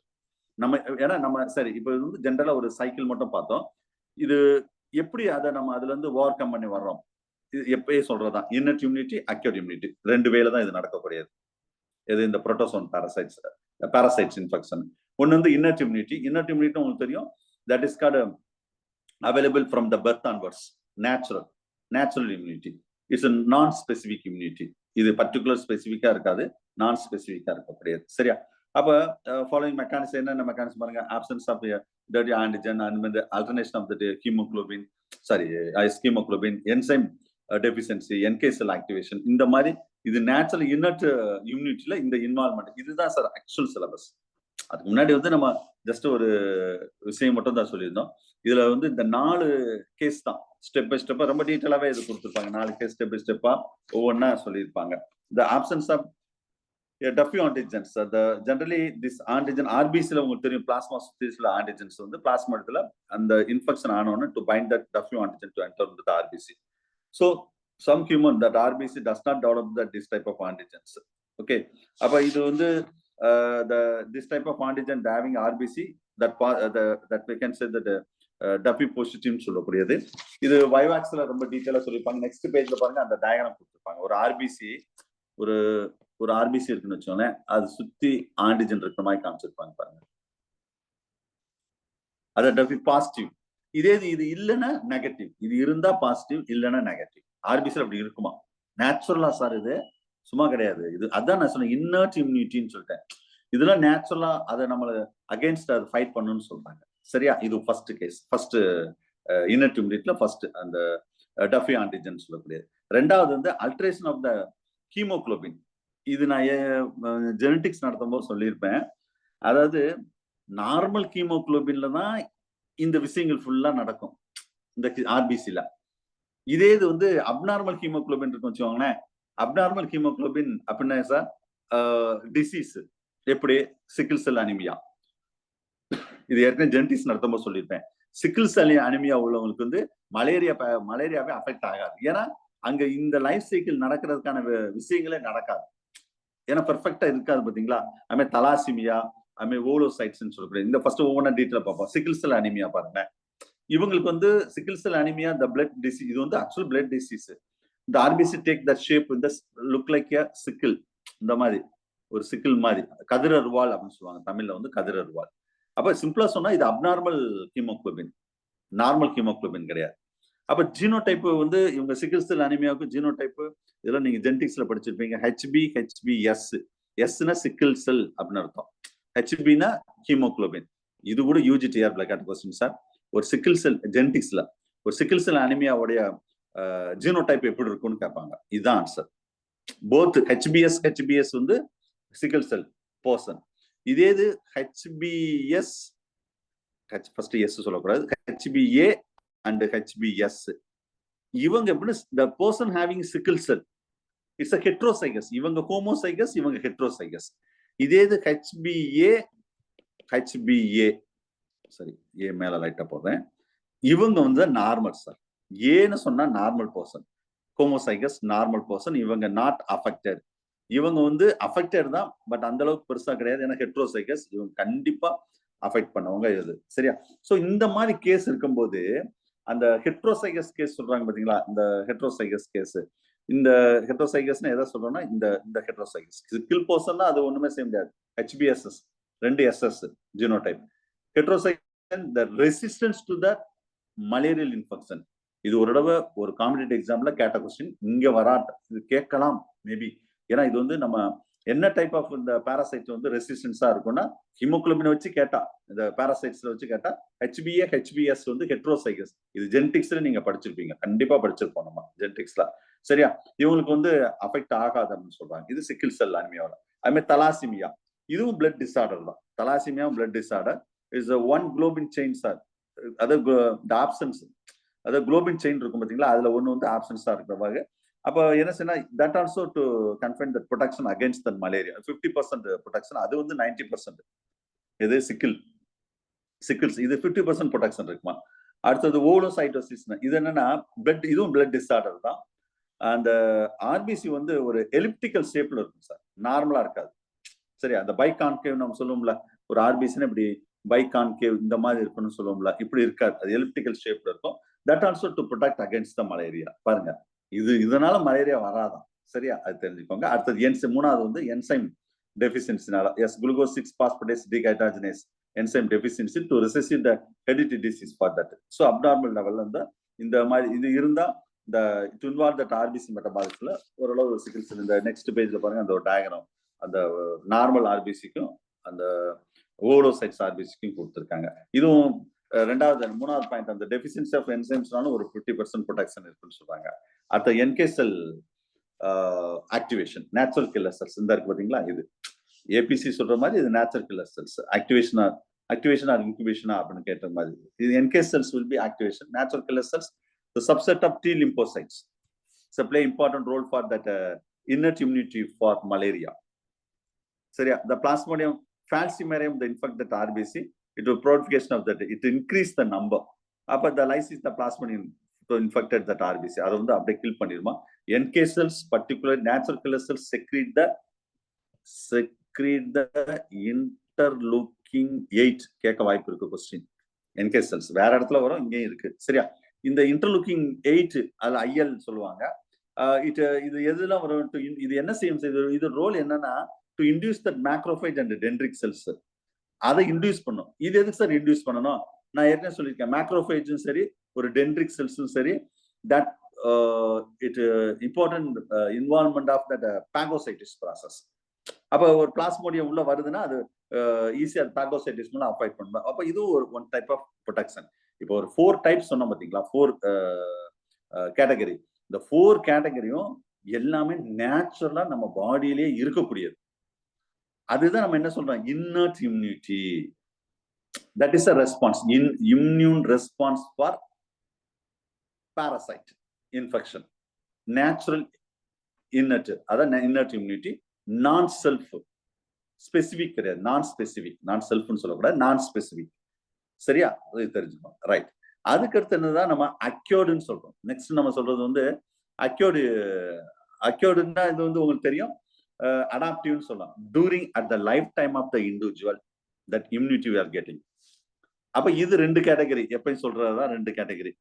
நம்ம, ஏன்னா நம்ம சரி இப்போ இது வந்து ஜென்ரலா ஒரு சைக்கிள் மட்டும் பார்த்தோம். இது எப்படி அதை நம்ம அதுல இருந்து ஓவர் கம் பண்ணி வர்றோம், இது எப்பயே சொல்றதுதான் இன்னட் இம்யூனிட்டி, அக்யூட் இம்யூனிட்டி, 2 வேல தான் இது நடக்கக்கூடியது. எது இந்த புரோட்டோசோன் பாராசைட்ஸ் இன்ஃபெக்ஷன். ஒன்னு வந்து இன்னட் இம்யூனிட்டி. இன்னட் இம்யூனிட்டி உங்களுக்கு தெரியும், that is called available from the birth onwards, natural immunity. It's a non specific immunity. இது பர்டிகுலர் ஸ்பெசிபிக்கா இருக்காது, நான் ஸ்பெசிபிக்கா இருக்கக்கூடியது. சரியா, அப்ப ஃபாலோயிங் மெக்கானிசம் என்னென்ன மெக்கானிசம் பாருங்க. Absence of dirty antigen and alternation of the haemoglobin, enzyme deficiency, NK cell activation, இந்த மாதிரி இது நேச்சுரல் இன்னட் இம்யூனிட்டில இந்த இன்வால்மெண்ட். இதுதான் சார் ஆக்சுவல் சிலபஸ். அதுக்கு முன்னாடி வந்து நம்ம ஜஸ்ட் ஒரு விஷயம் மட்டும் தான் சொல்லியிருந்தோம். இதுல வந்து இந்த 4 கேஸ் தான் ஸ்டெப் பை ஸ்டெப்பா ரொம்ப டீட்டெயிலாவே இது கொடுத்துருப்பாங்க. 4 கேஸ் ஸ்டெப் பை ஸ்டெப்பா ஒவ்வொன்னா சொல்லியிருப்பாங்க. The absence of Duffy antigens, generally this antigen ஆர்பிசில உங்களுக்கு தெரியும், பிளாஸ்மா ஸ்பீசிஸ்ல ஆன்டிஜென்ஸ் வந்து பிளாஸ்மாத்துல அந்த இன்ஃபெக்ஷன் ஆனோன்னு to bind that Duffy antigen to enter into the RBC. So some human that RBC does not develop this type of antigens. Okay, அப்ப இது வந்து this type of antigen having RBC that we can say that Duffy positive சொல்லக்கூடியது. இது வைவாக்ஸ்ல ரொம்ப டீடைலா சொல்லிருப்பாங்க. நெக்ஸ்ட் பேஜ்ல பாருங்க, அந்த டயக்ராம் கொடுத்திருப்பாங்க. ஒரு ஆர்பிசி ஒரு ஆர்பிசி இருக்குன்னு வச்சோங்களேன், அது சுத்தி ஆன்டிஜன் இருக்கிற மாதிரி காமிச்சிருப்பாங்க பாருங்க. அது டஃபி பாசிட்டிவ். இது இல்லைன்னா நெகட்டிவ், இது இருந்தா பாசிட்டிவ், இல்லைன்னா நெகட்டிவ். ஆர்பிசில அப்படி இருக்குமா? நேச்சுரலா சார், இது சும்மா கிடையாது. இது அதான் நான் சொன்னேன் இன்னர்ட் இம்யூனிட்டின்னு சொல்லிட்டேன். இதெல்லாம் நேச்சுரலா அதை நம்மள அகைன்ஸ்ட் அதை ஃபைட் பண்ணணும்னு சொல்றாங்க. சரியா, இது ஃபர்ஸ்ட் கேஸ், ஃபர்ஸ்ட் இன்னர்ட் இம்யூனிட்டில ஃபர்ஸ்ட் அந்த டஃபி ஆன்டிஜன் சொல்லக்கூடியது. ரெண்டாவது வந்து அல்ட்ரேஷன் ஆஃப் த ஹீமோகுளோபின். இது நான் ஜெனட்டிக்ஸ் நடத்தும் போது சொல்லியிருப்பேன். அதாவது நார்மல் ஹீமோகுளோபின்ல தான் இந்த விஷயங்கள் ஃபுல்லா நடக்கும் இந்த ஆர்பிசில. இதே இது வந்து அப்நார்மல் ஹீமோகுளோபின் இருக்கும் வச்சுக்கோங்களேன். அப்நார்மல் ஹீமோகுளோபின் அப்படின்னா சார் டிசீஸ். எப்படி? சிக்கிள் செல் அனிமியா. இது ஏற்கனவே ஜெனடிக்ஸ் நடத்தும் போது சொல்லியிருப்பேன். சிக்கிள் செல் அனிமியா உள்ளவங்களுக்கு வந்து மலேரியாவே அஃபெக்ட் ஆகாது. ஏன்னா அங்க இந்த லைஃப் சைக்கிள் நடக்கிறதுக்கான விஷயங்களே நடக்காது. ஏன்னா பெர்ஃபெக்டா இருக்காது பாத்தீங்களா. அதுமாதிரி தலாசிமியா, அதுமாதிரி ஓலோசைட்ஸ் சொல்றேன். இந்த ஃபர்ஸ்ட் ஒவ்வொன்றா டீட்டெயிலா பார்ப்போம். சிக்கிள் செல் அனிமியா பாருங்க. இவங்களுக்கு வந்து sickle cell anaemia the blood disease. இது வந்து ஆக்சுவல் பிளட் டிசீஸ். இந்த ஆர்பிசி டேக் த ஷேப் இந்த லுக் லைக் எ சிக்கிள். இந்த மாதிரி ஒரு சிக்கிள் மாதிரி கதிரருவாள் அப்படின்னு சொல்லுவாங்க தமிழ்ல வந்து கதிரருவாள். அப்ப சிம்பிளா சொன்னா இது அப்நார்மல் ஹீமோகுளோபின், நார்மல் ஹீமோகுளோபின் கிடையாது. அப்ப ஜீனோடைப் வந்து இவங்க சிக்கிள் செல் அனிமியாவுக்கு ஜீனோடைப் இதெல்லாம் நீங்க ஜெனடிக்ஸ்ல படிச்சிருப்பீங்க. HP, HPS. எஸ்னா சிக்கிள் செல் அப்படின்னு அர்த்தம். ஹெச்பினா ஹீமோகுளோபின். இது கூட யூஜிடிஆர்ல கேட்ட கொஸ்டின் சார். ஒரு சிக்கிள் செல் ஜெனடிக்ஸ்ல ஒரு சிக்கிள் செல் அனிமியாவுடைய ஜீனோடைப் எப்படி இருக்கும்னு கேட்பாங்க. இதுதான் ஆன்சர். போத் ஹெச்பிஎஸ் வந்து சிக்கிள் செல் பர்சன். இதே இது ஹெச்பிஎஸ், ஃபர்ஸ்ட் எஸ் சொல்லக்கூடாது, ஹெச்பிஏ அண்ட் ஹெச்பிஎஸ். இவங்க எப்படி the person having sickle cell, it's a heterozygous. இவங்க ஹோமோசைகஸ், இவங்க ஹெட்ரோசைகஸ். இதே இது ஹெச்பிஏ சரி ஏ மேல லைட்டா போடுறேன். இவங்க வந்து நார்மல் சார். ஏன்னு சொன்னா normal person, homozygous normal person. இவங்க நாட் அஃபெக்டட். இவங்க வந்து அஃபெக்டட் தான், பட் அந்த அளவுக்கு பெருசா கிடையாது. ஏன்னா ஹெட்ரோசைகஸ் இவங்க கண்டிப்பா அஃபெக்ட் பண்ணவங்க இது. சரியா? சோ இந்த மாதிரி கேஸ் இருக்கும்போது அந்த ஹெட்ரோசைகஸ் கேஸ் சொல்றாங்க பாத்தீங்களா, இந்த ஹெட்ரோசைகஸ் கேஸ். இந்த ஹெட்ரோசைகஸ்னா எதை சொல்றோம்னா இந்த ஹெட்ரோசைகஸ் சிக்கிள் பர்சன் அது ஒண்ணுமே செய்ய முடியாது. ஹெச்பிஎஸ்எஸ் 2 SS genotype. Heterozygous the resistance to the malarial infection. இது ஒரு தடவை ஒரு காம்படிட்டிவ் எக்ஸாம்ல கேட்ட கொஸ்டின். இங்க வராட்ட இது கேட்கலாம் மேபி. ஏன்னா இது வந்து நம்ம என்ன டைப் ஆஃப் இந்த பாராசைட் வந்து ரெசிஸ்டன்ஸா இருக்கும்னா ஹீமோகுளோபினை வச்சு கேட்டா, இந்த பாராசைட்ஸ்ல வச்சு கேட்டா ஹெச்பிஏ ஹெச்பிஎஸ் வந்து ஹெட்ரோசைகஸ். இது ஜெனடிக்ஸ்ல நீங்க படிச்சிருப்பீங்க, கண்டிப்பா படிச்சிருப்போம் நம்ம ஜெனடிக்ஸ்ல. சரியா? இவங்களுக்கு வந்து அஃபெக்ட் ஆகாது அப்படின்னு சொல்றாங்க. இது சிக்கிள் செல் அனிமியாவோட. அதுமாதிரி தலாசிமியா, இதுவும் பிளட் டிசார்டர் தான். தலாசிமியாவும் blood disorder is one globin chain sir. அதாவது ஆப்சன்ஸ், அதாவது குளோபின் செயின் இருக்கும் பாத்தீங்களா, அதுல ஒண்ணு வந்து ஆப்சன்ஸா இருக்கிற. அப்ப என்ன சொன்னா that also to confine that protection against that malaria. 50% protection. அது வந்து 90%. இது சிக்கிள்ஸ் இது 50% ப்ரொடெக்ஷன் இருக்குமா. அடுத்தது ஓலோசைட்டோசிஸ். இது என்னன்னா பிளட், இதுவும் பிளட் டிசார்டர் தான். அந்த ஆர்பிசி வந்து ஒரு எலிப்டிக்கல் ஷேப்ல இருக்கும் சார், நார்மலா இருக்காது. சரி, அந்த பைகான்கேவ் நம்ம சொல்லுவோம்ல, ஒரு ஆர்பிசின்னு இப்படி பைகான்கேவ் இந்த மாதிரி இருக்குன்னு சொல்லுவோம்ல, இப்படி இருக்காது. அது எலிப்டிக்கல் ஷேப்ல இருக்கும். That also to protect against the malaria. பாருங்க, இதனால மலேரியா வராதான். சரியா? அது தெரிஞ்சுக்கோங்க. அடுத்தது மூணாவது வந்து என்சைம் டெஃபிஷியன்சினால. Yes, glucose 6 phosphatase dehydrogenase enzyme deficiency to resist the heredity disease for that. So abnormal லெவல்ல இருந்தா இந்த மாதிரி இது இருந்தா இந்த டு இன்வால்வ் தட் ஆர்பிசி மெட்டபாலிக்ஸ்ல ஓரளவு சிக்கிள் செல். இந்த நெக்ஸ்ட் பேஜ்ல பாருங்க அந்த ஒரு டயக்ராம் அந்த நார்மல் ஆர்பிசிக்கும் அந்த ஓலோசைட்ஸ் ஆர்பிசிக்கும் கொடுத்துருக்காங்க. இதுவும் மூணாவது பாயிண்ட், அந்த டெஃபிஷியன்சி ஆஃப் என்சைம்ஸ்னாலும் ஒரு 50% ப்ரொடெக்ஷன் இருக்குன்னு சொல்றாங்க. அடுத்த என்கே செல் ஆக்டிவேஷன், நேச்சுரல் கில்லர் செல்ஸ் இந்த இருக்கு பாத்தீங்களா. இது ஏபிசி சொல்ற மாதிரி இது நேச்சுரல் கில்லர் செல்ஸ். ஆக்டிவேஷனா ஆர் இன்குபேஷனா அப்படின்னு கேட்ட மாதிரி. இது என்கே cells will be activation. Natural killer cells, the subset of T lymphocytes, so play important role for that innate immunity for malaria. சரியா? The Plasmodium falciparum, the infect that RBC, it will proliferation of that, it increase the number. அப்ப the lysis the Plasmodium to infected that RBC, அது வந்து அப்படியே kill பண்ணிடுமா. NK cells, particularly natural killer cells, secrete the interleukin 8 கேட்க வாய்ப்பு இருக்கு கொஸ்டின். NK cells வேற இடத்துல வரும், இங்கேயும் இருக்கு. சரியா? இந்த இன்டர்லூக்கிங் 8 அது ஐஎல் சொல்லுவாங்க. இது எதுலாம் வரும்? இது என்ன செய்யும்? இது ரோல் என்னன்னா to induce that macrophage and dendritic cells. அதை இன்டியூஸ் பண்ணும். இது எதுக்கு சார் இன்டியூஸ் பண்ணணும்? நான் ஏற்கனவே சொல்லியிருக்கேன், மேக்ரோஃபேஜும் சரி ஒரு டென்ட்ரிக் செல்ஸும் சரி, that it important involvement of that phagocytes process. அப்ப ஒரு பிளாஸ்மோடியம் உள்ள வருதுன்னா அது ஈஸியா பாகோசைட்டிஸ் மூலம் அஃபெக்ட் பண்ணும். அப்ப இது ஒரு ஒன் டைப் ஆஃப் ப்ரொடெக்ஷன். இப்போ ஒரு 4 டைப்ஸ் சொன்னோம் பாத்தீங்களா, 4 கேட்டகரி. இந்த 4 கேட்டகரியும் எல்லாமே நேச்சுரலா நம்ம பாடியிலே இருக்கக்கூடியது. அதுதான் நம்ம என்ன சொல்றோம், inert immunity. That is a response, immune response for parasite infection. Natural innate, அதான் innate immunity. நான் செல்ஃப் ஸ்பெசிபிக் கிடையாது, நான் ஸ்பெசிபிக். நான் செல்ஃப்னு சொல்லக்கூடாது, நான் ஸ்பெசிபிக். சரியா? அது தெரிஞ்சுக்கணும். ரைட். அதுக்கு அடுத்து என்னதான் நம்ம அக்யூர்டுன்னு சொல்றோம். நெக்ஸ்ட் நம்ம சொல்றது வந்து அக்யூர்டுன்னா இது வந்து உங்களுக்கு தெரியும், அடாப்டிவ்னு சொல்லலாம். During at the life time of the individual that immunity we are getting. அப்ப இது 2 கேட்டகரி எப்பயும் சொல்றதுதான் 2 கேட்டகரி.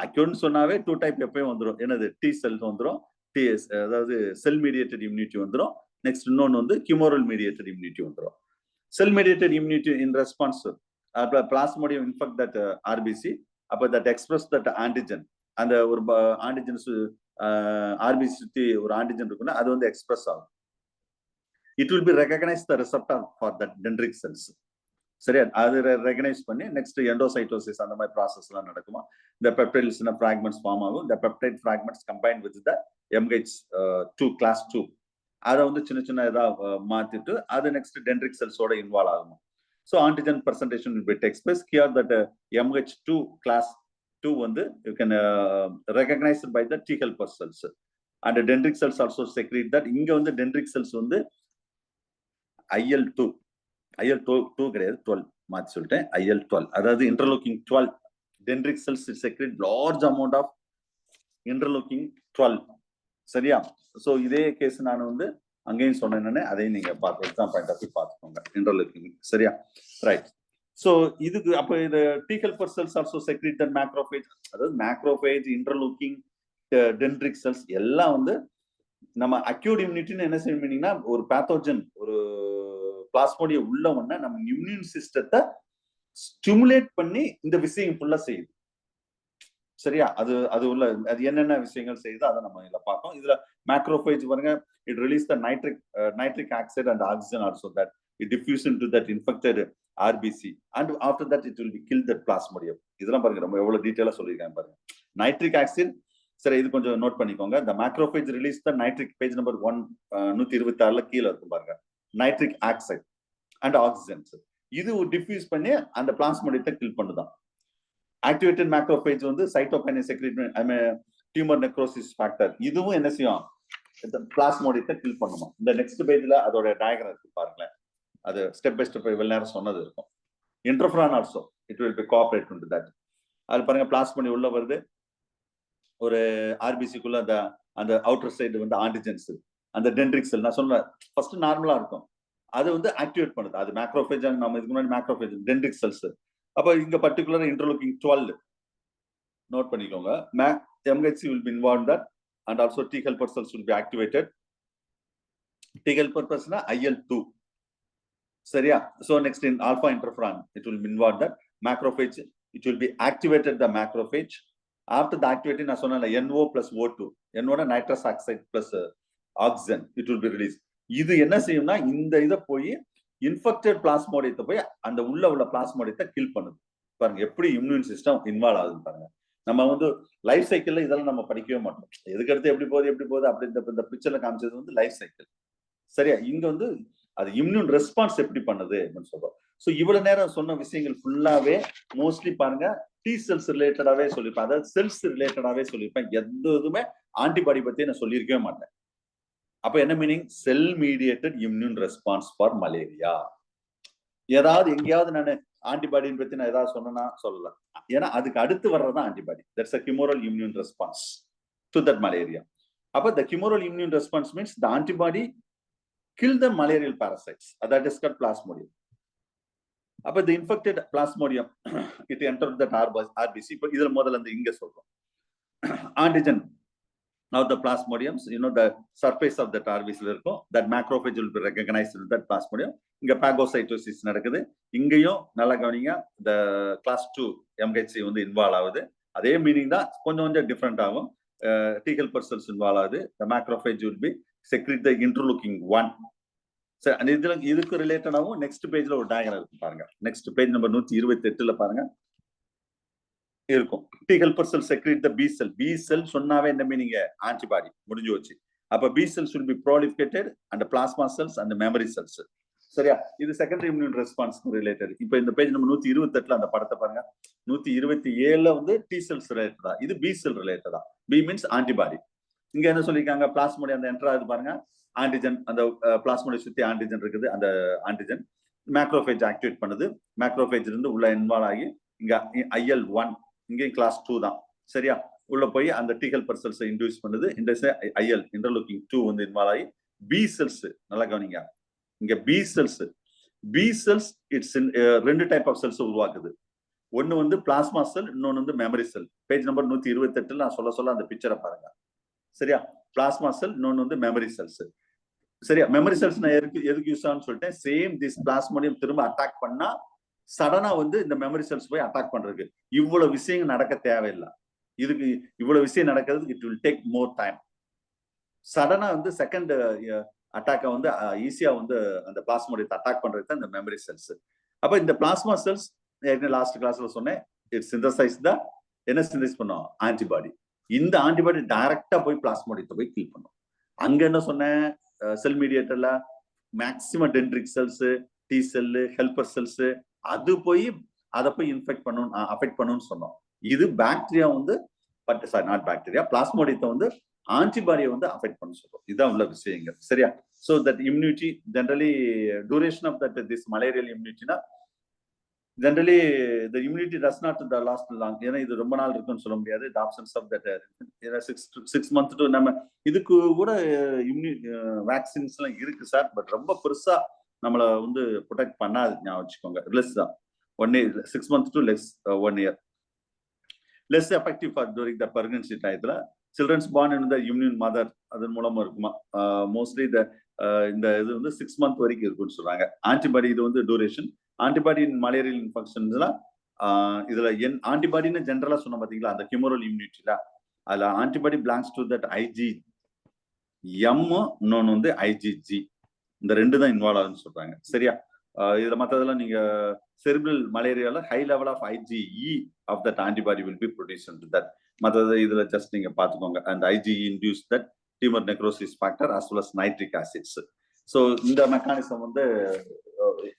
அக்யூர்ட்னு சொன்னாவே 2 டைப் எப்பயும் வந்துடும். என்னது? டி செல் வந்துடும், டிஎஸ் அதாவது செல் மீடியேட்டட் இம்யூனிட்டி வந்துடும். நெக்ஸ்ட் இன்னொன்று வந்து ஹியூமரல் மீடியேட்டட் இம்யூனிட்டி வந்துடும். செல் mediated immunity in response plasmodium infect that RBC, அப்போ தட் எக்ஸ்பிரஸ் தட் ஆன்டிஜன். அந்த ஒரு ஆன்டிஜன்ஸ் ஆர்பிசி சுற்றி ஒரு ஆன்டிஜன் இருக்குன்னா அது வந்து எக்ஸ்பிரஸ் ஆகும். It will be recognise the receptor for that dendritic cells. சரியா? அது ரெகனைஸ் பண்ணி நெக்ஸ்ட் எண்டோசைட்டோசிஸ் அந்த மாதிரி ப்ராசஸ் எல்லாம் நடக்குமா. இந்த பெப்டைட்ஸ் ஃபிராக்மெண்ட்ஸ் ஃபார்ம் ஆகும். இந்த peptide fragments combine with the MH2 class 2 அதை வந்து சின்ன சின்ன இதாக மாத்திட்டு அது நெக்ஸ்ட் டென்ட்ரிக் செல்ஸோட இன்வால்வ் ஆகும். So antigen presentation will be takes place here. That MH2 class 2 வந்து you can recognised by the T helper cells and dendritic cells also secrete that. இங்க வந்து டென்ட்ரிக் செல்ஸ் வந்து IL-2 கிடையாது, 12 மாத்தி சொல்லிட்டேன். IL-12 அதாவது interleukin 12. Dendritic cells secrete large amount of interleukin 12. சரியா? ஸோ இதே கேஸ் நான் வந்து அங்கேயும் சொன்னேன்னு அதையும் நீங்க பார்த்து எக்ஸாம் பாயிண்ட் ஆஃப் வியூ பார்த்துக்கோங்க. இன்டர்லூக்கிங். சரியா? ரைட். ஸோ இதுக்கு அப்போ இது T helper cells also secrete that macrophage, அதாவது மேக்ரோஃபேஜ், இன்டர்லூக்கிங், டென்ட்ரிக் செல்ஸ் எல்லாம் வந்து நம்ம அக்யூட் இம்யூனிட்டின்னு என்ன செய்யணும்னா, ஒரு பேத்தோஜன் ஒரு பிளாஸ்மோடியம் உள்ள ஒண்ண நம்ம இம்யூன் சிஸ்டத்தை ஸ்டிமுலேட் பண்ணி இந்த விஷயம் ஃபுல்லா செய்யுது. சரியா? அது உள்ள அது என்னென்ன விஷயங்கள் செய்யுது அதை நம்ம இதுல பார்ப்போம். இதுல மேக்ரோஃபேஜ் பாருங்க, it release the nitric oxide and oxygen also that it diffuse into that infected RBC and after that it will be kill that Plasmodium. இதெல்லாம் பாருங்க நம்ம எவ்வளவு டீட்டெயிலா சொல்லியிருக்காங்க பாருங்க. நைட்ரிக் ஆக்சைடு, சரி இது கொஞ்சம் நோட் பண்ணிக்கோங்க. the macrophage release the nitric, page number 126ல கீழ இருக்கும் பாருங்க. நைட்ரிக் ஆக்சைடு அண்ட் ஆக்சிஜன்ஸ் இது டிஃப்யூஸ் பண்ணி அந்த பிளாஸ்மோடியத்தை கில் பண்ணுதான். ஆக்டிவேட்டட் மேக்ரோஃபேஜ் வந்து சைட்டோகைனின் செக்ரேட் டியூமர் நெக்ரோசிஸ் ஃபேக்டர், இதுவும் என்ன செய்யும், பிளாஸ்மோடியத்தை கில் பண்ணுமா. இந்த நெக்ஸ்ட் பேஜ்ல அதோட டயக்ராம் இருக்கு பாருங்களேன். அது ஸ்டெப் பை ஸ்டெப் இவ்வளவு நேரம் சொன்னது இருக்கும். Interferon also it will B cooperate to that. அது பாருங்க பிளாஸ்மோடியம் உள்ள வருது, ஒரு ஆர்பிசிக்குள்ள அந்த அவுட்டர் சைடு வந்து ஆன்டிஜென்ஸ், அந்த டென்ட்ரிக் செல் நான் சொல்றேன் ஃபர்ஸ்ட் நார்மலா இருக்கும், அது வந்து ஆக்டிவேட் பண்ணுது. அது மேக்ரோஃபேஜ், நம்ம இதுக்கு முன்னாடி மேக்ரோஃபேஜ், டென்ட்ரிக் செல்ஸ். அப்ப இங்க பர்டிகுலர் இன்டர்லூக்கிங் 12 நோட் பண்ணிக்கோங்க. MHC will be involved that and also T helper cells will be activated. T helper cells na IL-2. சரியா? So next in alpha interferon it will be involved that macrophage, it will be activated the macrophage. After the activity நான் சொன்னேன்ல NO plus O2, NO னா nitrous oxide plus oxygen, it will be released. இது என்ன செய்யும்னா இந்த இதை போய் இன்ஃபெக்டட் பிளாஸ்மோடியத்தை போய் அந்த உள்ள பிளாஸ்மோடியத்தை கில் பண்ணுது. பாருங்க எப்படி இம்யூன் சிஸ்டம் இன்வால்வ் ஆகுது பாருங்க. நம்ம வந்து லைஃப் சைக்கிள்ல இதெல்லாம் நம்ம படிக்கவே மாட்டோம். எதுக்கடுத்து எப்படி போகுது அப்படி இந்த பிக்சர்ல காமிச்சது வந்து லைஃப் சைக்கிள். சரியா? இங்க வந்து அது இம்யூன் ரெஸ்பான்ஸ் எப்படி பண்ணுது அப்படின்னு சொல்றோம். ஸோ இவ்வளவு நேரம் சொன்ன விஷயங்கள் ஃபுல்லாவே மோஸ்ட்லி பாருங்க டி செல்ஸ் ரிலேட்டடாவே சொல்லியிருப்பேன், அதாவது செல்ஸ் ரிலேட்டடாவே சொல்லியிருப்பேன். எதுவுமே ஆன்டிபாடி பத்தி நான் சொல்லியிருக்கவே மாட்டேன். அப்ப என்ன meaning? Sell mediated immune response for malaria. ஏதாவது எங்கேயாவது நான் ஆன்டிபாடின்னு பத்தி நான் ஏதாவது சொன்னா சொல்லலாம், ஏன்னா அதுக்கு அடுத்து வர்றதுதான் antibody. That's a humoral immune response to that malaria. அப்ப the humoral immune response means the antibody kill the malarial parasites, that is called plasmodium. அப்ப the infected plasmodium it entered that RBC. இப்ப இதுல முதல்ல இருந்து இங்க சொல்றோம் antigen. Now the plasmodiums, the surface of that RBC இருக்கும், that macrophage will be recognized with that plasmodium. இங்க phagocytosis நடக்குது. இங்கேயும் நல்லா கவனிங்க, the class 2 MHC வந்து இன்வால்வ் ஆகுது. அதே மீனிங் தான், கொஞ்சம் டிஃப்ரெண்ட் ஆகும். T helper cells இன்வால்வ் ஆகுது. The macrophage will be secrete the interleukin 1. சரி, அந்த இதுக்கு ரிலேட்டடாகவும் நெக்ஸ்ட் பேஜ்ல ஒரு டயக்ராம் இருக்கு பாருங்க. நெக்ஸ்ட் பேஜ் நம்பர் 128ல பாருங்க. இருக்கும். T helper cell secrete the B cell. B cell சொன்னாவே என்ன மீனிங்? ஆன்டிபாடி முடிஞ்சு வச்சு. அப்ப B cells will be proliferated and plasma cells and memory cells. சரியா? இது செகண்டரி இம்யூன் ரெஸ்பான்ஸ் ரிலேட்டட். இப்போ இந்த பேஜ் நம்ம 128ல அந்த படத்தை பாருங்க. 127ல வந்து டி செல்ஸ் ரிலேட்டடா, இது பி செல் ரிலேட்டடா. B means antibody. இங்க என்ன சொல்லிருக்காங்க? பிளாஸ்மோடி அந்த என்டர் ஆகுது பாருங்க. ஆன்டிஜன், அந்த பிளாஸ்மோடி சுத்தி ஆன்டிஜன் இருக்குது. அந்த ஆன்டிஜன் மேக்ரோஃபேஜ் ஆக்டிவேட் பண்ணுது. மேக்ரோஃபேஜ் இருந்து உள்ள இன்வால்வ் ஆகி இங்க IL-1 இங்கேயும் கிளாஸ் 2 தான். சரியா? உள்ள போய் அந்த டி ஹெல்பர் செல்ஸ் இன்டியூஸ் பண்ணுது. இந்த IL இன்டர்லூக்கிங் 2 வந்து இன்வால்வ் ஆகி பி செல்ஸ், நல்லா கவனிங்க, இங்க பி செல்ஸ் இட்ஸ் ரெண்டு டைப் ஆஃப் செல்ஸ் உருவாக்குது. ஒன்னு வந்து பிளாஸ்மா செல், இன்னொன்னு வந்து மெமரி செல். பேஜ் நம்பர் 128ல நான் சொல்ல அந்த பிக்சரை பாருங்க. சரியா? பிளாஸ்மா செல், இன்னொன்னு வந்து மெமரி செல்ஸ். சரியா? மெமரி செல்ஸ் நான் எதுக்கு யூஸ் ஆகும்னு சொல்லிட்டேன். சேம் திஸ் பிளாஸ்மோடியம் திரும்ப அட்டாக் பண்ணா சடனா வந்து இந்த மெமரி செல்ஸ் போய் அட்டாக் பண்றதுக்கு இவ்வளவு விஷயங்கள் நடக்க தேவையில்லை. இதுக்கு இவ்வளவு விஷயம் நடக்கிறதுக்கு it will take more time. சடனா வந்து செகண்ட் அட்டாக்கை வந்து ஈஸியா வந்து அந்த பிளாஸ்மோடியத்தை அட்டாக் பண்றது தான் இந்த மெமரி செல்ஸ். அப்ப இந்த பிளாஸ்மா செல்ஸ் லாஸ்ட் கிளாஸ்ல சொன்னேன், இட் சிந்தசைஸ் தான் என்ன சிந்தசைஸ் பண்ணும்? ஆன்டிபாடி. இந்த ஆன்டிபாடி டைரக்டா போய் பிளாஸ்மோடியத்தை போய் கில் பண்ணும். அங்க என்ன சொன்னேன்? செல் மீடியேட்டர்ல maximum dendritic cells, T cell, helper cells, அது போய் அதை போய் இன்ஃபெக்ட் பண்ணணும், அஃபெக்ட் பண்ணணும்னு சொன்னோம். இது பாக்டீரியா வந்து நாட் பாக்டீரியா, பிளாஸ்மோடியத்தை வந்து ஆன்டிபாடியை வந்து அஃபெக்ட் பண்ண சொல்றோம். இதுதான் உள்ள விஷயங்கள். சரியா? So that immunity generally duration of that this malarial இம்யூனிட்டினா generally the immunity does not the last long. ஏன்னா இது ரொம்ப நாள் இருக்குன்னு சொல்ல முடியாது. The options of that 6 months to நம்ம இதுக்கு கூட வேக்சின்ஸ் எல்லாம் இருக்கு சார். பட் ரொம்ப பெருசா நம்மளை வந்து ப்ரொடெக்ட் பண்ணாது, ஞாபகம் வச்சுக்கோங்க. லெஸ் தான் 1 year, 6 months to less 1 year. Less effective for during the pregnancy டயத்துல. Children's born in the immune mother, அதன் மூலமா இருக்குமா? மோஸ்ட்லி இந்த இது வந்து 6 months வரைக்கும் இருக்குன்னு சொல்றாங்க. ஆன்டிபாடி இது வந்து டூரேஷன். ஆன்டிபாடி இன் மலேரியல் இன்ஃபெக்ஷன்ஸ்ல இதுல ஆன்டிபாடின்னு ஜென்ரலா சொன்ன பாத்தீங்களா, அந்த ஹியூமரல் இம்யூனிட்டில அதுல antibody belongs to that IgM, இன்னொன்னு வந்து IgG. இந்த ரெண்டு தான் இன்வால்வ் ஆகுதுன்னு சொல்றாங்க. சரியா? இதுல மற்றதெல்லாம் நீங்க செரிப்ரல் மலேரியால high level of IgE of that antibody will be produce into that. மற்றது இதுல ஜஸ்ட் நீங்க பாத்துக்கோங்க. அந்த IgE induce that tumour necrosis factor as well as nitric acids. So இந்த மெக்கானிசம் வந்து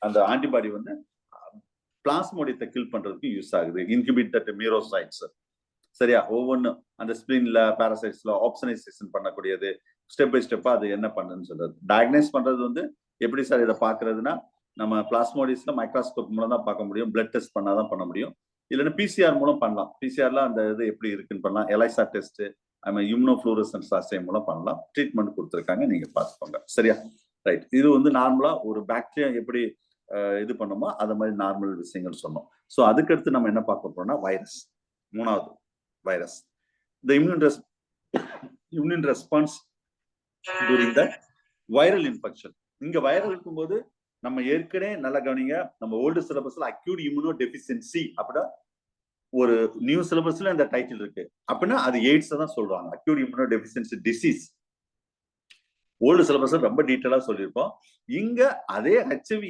அந்த ஆன்டிபாடி வந்து பிளாஸ்மோடியத்தை கில் பண்றதுக்கு யூஸ் ஆகுது. Inhibit that merozoites. சரியா? ஒவ்வொன்றும் அந்த ஸ்பிளின்ல பாராசைட்ஸ்ல ஆப்சனைசேஷன் பண்ணக்கூடியது. ஸ்டெப் பை ஸ்டெப்பா அது என்ன பண்ணுன்னு சொல்றது. டயக்னைஸ் பண்றது வந்து எப்படி சார் இதை பாக்குறதுன்னா, நம்ம பிளாஸ்மோடியஸ்ல மைக்ரோஸ்கோப் மூலம் தான் பார்க்க முடியும். பிளட் டெஸ்ட் பண்ணாதான் பண்ண முடியும். இல்லைன்னா PCR மூலம் பண்ணலாம். PCRல அந்த இது எப்படி இருக்குன்னு பண்ணலாம். எலைசா டெஸ்ட், இம்யூனோஃப்ளூரசன்ஸ் அசே மூலம் பண்ணலாம். ட்ரீட்மெண்ட் கொடுத்துருக்காங்க, நீங்க பார்த்துக்கோங்க. சரியா? ரைட். இது வந்து நார்மலா ஒரு பாக்டீரியா எப்படி இது பண்ணுமோ அது மாதிரி நார்மல் விஷயங்கள் சொன்னோம். ஸோ அதுக்கடுத்து நம்ம என்ன பார்க்க போறோம்னா வைரஸ். மூணாவது virus. The immune response during the viral infection. இங்க வைரல் இருக்கும்போது நம்ம ஏற்கனவே நல்லா கவனிங்க, நம்ம ஓல்டு சிலபஸ்ல அக்யூட் இம்யூனோ டெபிஷியன்சி அப்படின்னா ஒரு நியூ சிலபஸ்ல இந்த டைட்டில் இருக்கு. அப்படின்னா அது எய்ட்ஸ் தான் சொல்றாங்க, acute immuno deficiency disease. Old syllabus ரொம்ப டீட்டெயிலா சொல்லியிருப்போம். இங்க அதே HIV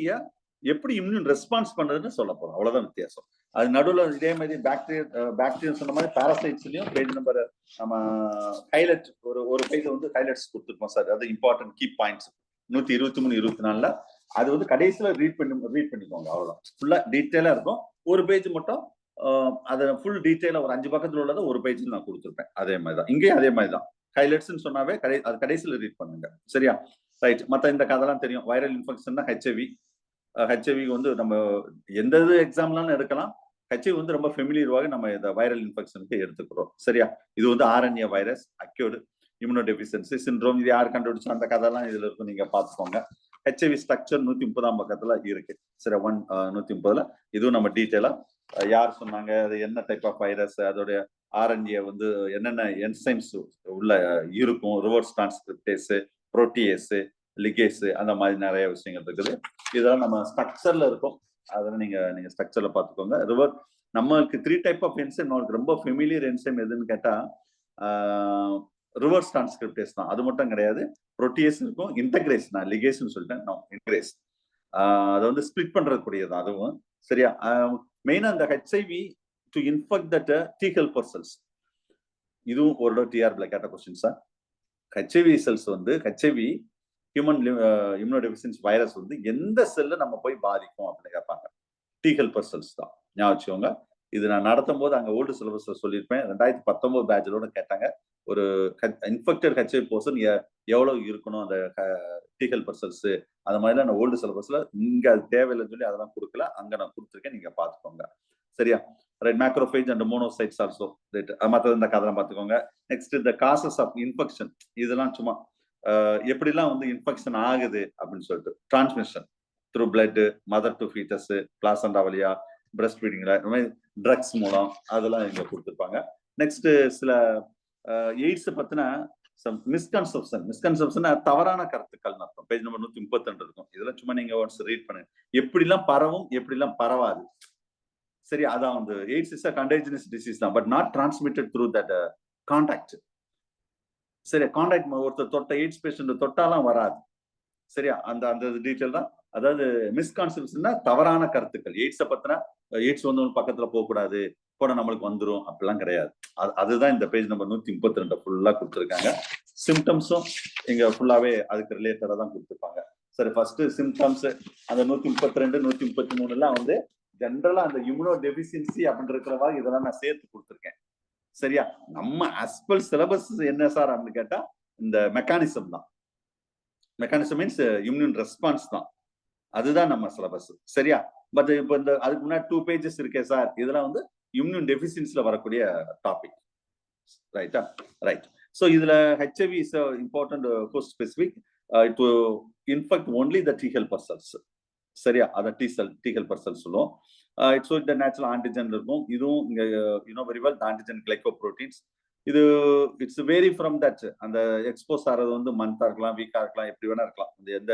எப்படி இம்யூன் ரெஸ்பான்ஸ் பண்றதுன்னு சொல்ல போறோம். அவ்வளவுதான் வித்தியாசம். அது நடுவில் இதே மாதிரி பாக்டீரியா சொன்ன மாதிரி பாராசைட்ஸ்லயும் பேஜ் நம்பர் நம்ம ஹைலைட் ஒரு பேஜ் வந்து ஹைலைட்ஸ் கொடுத்துருப்போம் சார். அது இம்பார்ட்டன்ட் கீ பாயிண்ட்ஸ் 123, 24ல அது வந்து கடைசியில ரீட் பண்ணிக்கோங்க. அவ்வளவுதான். ஃபுல்லா டீட்டெயிலா இருக்கும். ஒரு பேஜ் மட்டும் அதை ஃபுல் டீட்டெயிலா ஒரு 5 பக்கத்துல உள்ளதை ஒரு பேஜ்ல நான் கொடுத்துருப்பேன். அதே மாதிரிதான் இங்கேயும் அதே மாதிரிதான். ஹைலைட்ஸ் சொன்னாவே அது கடைசியில ரீட் பண்ணுங்க. சரியா? ரைட். மத்த இந்த கதைலாம் தெரியும். வைரல் இன்ஃபெக்ஷன் தான் HIV வந்து நம்ம எந்த இது எக்ஸாம்லாம் எடுக்கலாம். HIV வந்து ரொம்ப ஃபெமிலியராக நம்ம இந்த வைரல் இன்ஃபெக்ஷனுக்கு எடுத்துக்கிறோம். சரியா? இது வந்து RNA virus acute immuno deficiency syndrome. இது யார் கண்டுபிடிச்சா அந்த கதைலாம் இதுல இருக்கும், நீங்க பாத்துக்கோங்க. HIV ஸ்ட்ரக்சர் 130ஆம் பக்கத்துல இருக்கு. சரி, 130ல இதுவும் நம்ம டீட்டெயிலா யார் சொன்னாங்க, அது என்ன டைப் ஆஃப் வைரஸ், அதோடைய RNA வந்து என்னென்ன என்சைம்ஸ் உள்ள இருக்கும், ரிவர்ஸ் டிரான்ஸ்கிரிப்டேஸ், புரோட்டியேஸ், லிகேஸ், அந்த மாதிரி நிறைய விஷயங்கள் இருக்குது. இதெல்லாம் நம்ம ஸ்ட்ரக்சர்ல இருக்கும். அதெல்லாம் நீங்க ஸ்ட்ரக்சர்ல பாத்துக்கோங்க. நம்மளுக்கு 3 டைப் ஆஃப் என்சைம். நம்மளுக்கு ரொம்ப ஃபெமிலியர் என்சைம் எதுன்னு கேட்டா ரிவர்ஸ் டிரான்ஸ்கிரிப்டேஸ் தான். அது மட்டும் கிடையாது, புரோட்டியேஸ் இருக்கும், இன்டகிரேஸ். நான் லிகேஸ்ன்னு சொல்லிட்டேன், இன்டகிரேஸ். அதை வந்து ஸ்பிளிட் பண்றதுக்கூடியது அதுவும். சரியா? மெயினா இந்த HIV to infect that T helper cells. இதுவும் ஒரு டிஆர்பில கேட்ட கொஸ்டின் சார். ஹெச்ஐவி செல்ஸ் வந்து ஹெச்ஐவி ஹியூமன் இம்யூனோடெஃபிஷியன்சி வைரஸ் வந்து எந்த செல்ல நம்ம போய் பாதிக்கும் அப்படின்னு கேட்பாங்க. T helper cells தான் ஞாபகம் வச்சுக்கோங்க. இது நான் நடத்தும் போது அங்க ஓல்டு சிலபஸ்ல சொல்லியிருப்பேன். 2019 பேட்ச்லோட கேட்டாங்க. ஒரு இன்ஃபெக்டட் ஹெச்ஐவி பர்சன் எவ்வளவு இருக்கணும் அந்த T helper cells, அந்த மாதிரிலாம் நான் ஓல்டு சிலபஸ்ல இங்க அது தேவையில்லைன்னு சொல்லி அதெல்லாம் கொடுக்கல. அங்க நான் கொடுத்துருக்கேன், நீங்க பாத்துக்கோங்க. சரியா? Right. Macrophage and monocytes also. Right. மற்றது இந்த கதை பாத்துக்கோங்க. நெக்ஸ்ட் இந்த காசஸ் ஆஃப் இன்ஃபெக்ஷன், இதெல்லாம் சும்மா எப்படிலாம் வந்து இன்ஃபெக்ஷன் ஆகுது அப்படின்னு சொல்லிட்டு, transmission through blood, mother to foetus, placenta வழியா, பிரஸ்ட் ஃபீடிங்ல, இந்த மாதிரி ட்ரக்ஸ் மூலம், அதெல்லாம் இங்க கொடுத்துருப்பாங்க. நெக்ஸ்ட் சில எய்ட்ஸ் பத்தின மிஸ்கன்செப்ஷன் தவறான கருத்துக்கள் அர்த்தம். பேஜ் நம்பர் 132 இருக்கும். இதெல்லாம் சும்மா நீங்க ஒன்ஸ் ரீட் பண்ணுங்க. எப்படிலாம் பரவும், எப்படிலாம் பரவாது. சரி, அதான் வந்து AIDS is a contagious disease தான், but not transmitted through that contact. சரி, கான்டாக்ட் ஒருத்தர் தொட்ட எய்ட்ஸ் பேஷண்ட் தொட்டாலாம் வராது. சரியா? அந்த அந்த டீட்டெயில் தான். அதாவது மிஸ்கான்செப்ஷன்னா தவறான கருத்துக்கள். எய்ட்ஸை பத்தின எய்ட்ஸ் வந்து பக்கத்துல போகக்கூடாது, கூட நம்மளுக்கு வந்துடும் அப்படிலாம் கிடையாது. அதுதான் இந்த பேஜ் நம்பர் 132 ஃபுல்லா கொடுத்துருக்காங்க. சிம்டம்ஸும் இங்க ஃபுல்லாவே அதுக்கு ரிலேட்டடா தான் கொடுத்துருப்பாங்க. சரி, ஃபர்ஸ்ட் சிம்டம்ஸ் அந்த 132 133 எல்லாம் வந்து ஜென்ரலா அந்த இம்யூனோ டெபிசியன்சி அப்படின்னு இருக்கிறவா இதெல்லாம் நான் சேர்த்து கொடுத்துருக்கேன். சரியா? நம்ம ஆஸ்பல் சிலபஸ் என்ன சார் அப்படின்னு கேட்டா இந்த மெக்கானிசம் தான். மெக்கானிசம் மீன்ஸ் இம்யூன் ரெஸ்பான்ஸ் தான், அதுதான் நம்ம சிலபஸ். சரியா? பட் இப்போ இந்த அதுக்கு முன்னாடி 2 pages இருக்கே சார், இதெல்லாம் வந்து இம்யூன் டெபிசியன்சில வரக்கூடிய டாபிக். ரைட்டா? ரைட். ஸோ இதுல HIV is important host specific. It to infect only the T helper cells. சரியா? அதான் T helper cells சொல்லுவோம். இட்ஸ் இந்த நேச்சுரல் ஆன்டிஜன் இருக்கும். இதுவும் இங்க யூனோ வெரி வெல் ஆன்டிஜன் கிளைகோப்ரோட்டீன்ஸ். இது இட்ஸ் வேரி ஃப்ரம் தட். அந்த எக்ஸ்போஸ் ஆகிறது வந்து மந்த்தா இருக்கலாம், வீக்கா இருக்கலாம், எப்படி வேணா இருக்கலாம். எந்த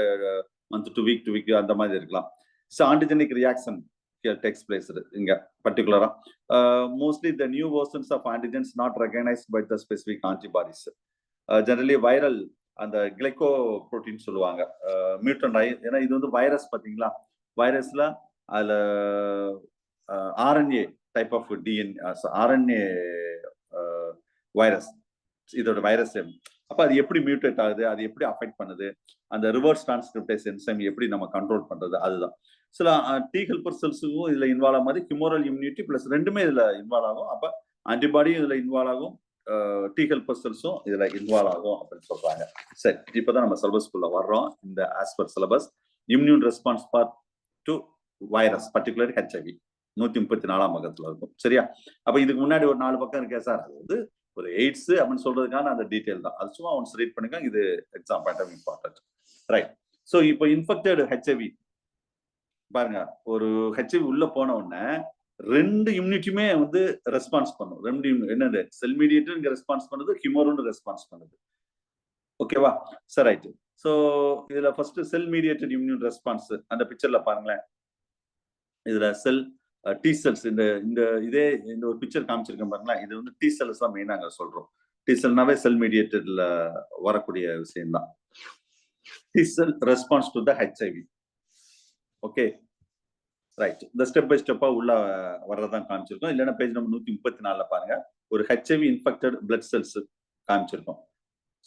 மந்த் டு வீக் அந்த மாதிரி இருக்கலாம். So antigenic reaction takes place இங்க பர்டிகுலரா. Mostly the new versions of antigens not recognized by the specific antibodies. Generally viral அந்த கிளைகோ புரோட்டீன் சொல்லுவாங்க, மியூட்டன்ட் ஆகி. ஏன்னா இது வந்து வைரஸ் பாத்தீங்களா, வைரஸ்ல அதுல RNA type of RNA virus, இதோட வைரஸ். அப்ப அது எப்படி மியூட்டேட் ஆகுது, அது எப்படி அஃபெக்ட் பண்ணுது, அந்த ரிவர்ஸ் டிரான்ஸ்கிரிப்டேஸ் என்சைம் எப்படி நம்ம கண்ட்ரோல் பண்றது, அதுதான். சில T helper செல்ஸுக்கும் இதுல இன்வால்வ் ஆகும் மாதிரி ஹியூமரல் இம்யூனிட்டி பிளஸ் ரெண்டுமே இதுல இன்வால்வ் ஆகும். அப்ப ஆன்டிபாடியும் இதுல இன்வால்வ் ஆகும், T helper செல்ஸும் இதுல இன்வால்வ் ஆகும் அப்படின்னு சொல்றாங்க. சரி, இப்பதான் நம்ம சிலபஸ்க்குள்ள வர்றோம். இந்த as per syllabus immune response part to virus particular HIV 134ஆம் பக்கத்துல இருக்கும். சரியா? அப்ப இதுக்கு முன்னாடி ஒரு 4 பக்கம் இருக்கே சார், அது வந்து ஒரு எய்ட்ஸ் அப்படின்னு சொல்றதுக்கான அந்த டீடைல் தான். அது சும்மா ஒன்ஸ் ரீட் பண்ணுங்க, இது exam point of important. Right. So இப்போ இன்ஃபெக்டட் ஹெச்ஐவி பாருங்க, ஒரு ஹெச்ஐவி உள்ள போன உடனே 2 யூனிட்டுமே வந்து ரெஸ்பான்ஸ் பண்ணும். 2 என்னது, செல் மீடியேட்டர் ரெஸ்பான்ஸ் பண்ணுது, ஹியூமரும் ரெஸ்பான்ஸ் பண்ணுது. ஓகேவா? சரி, ரைட். ஸோ இதுல ஃபர்ஸ்ட் செல் மீடியேட்டட் இம்யூன் ரெஸ்பான்ஸ் அந்த பிக்சர்ல பாருங்களேன். இதுல செல் T செல்ஸ் இந்த இதே இந்த ஒரு பிக்சர் காமிச்சிருக்கேன் பாருங்களேன். இது வந்து T செல்ஸ் தான் மெயினா நாங்க சொல்றோம். T செல்னாவே செல் மீடியேட்டட்ல வரக்கூடிய விஷயம் தான். T sell response to the HIV. Okay, right. இந்த ஸ்டெப் பை ஸ்டெப்பா உள்ள வர்றதான் காமிச்சிருக்கோம். இல்லைன்னா பேஜ் நம்பர் 134ல பாருங்க, ஒரு ஹெச்ஐவி இன்ஃபெக்டட் பிளட் செல்ஸ் காமிச்சிருக்கோம்.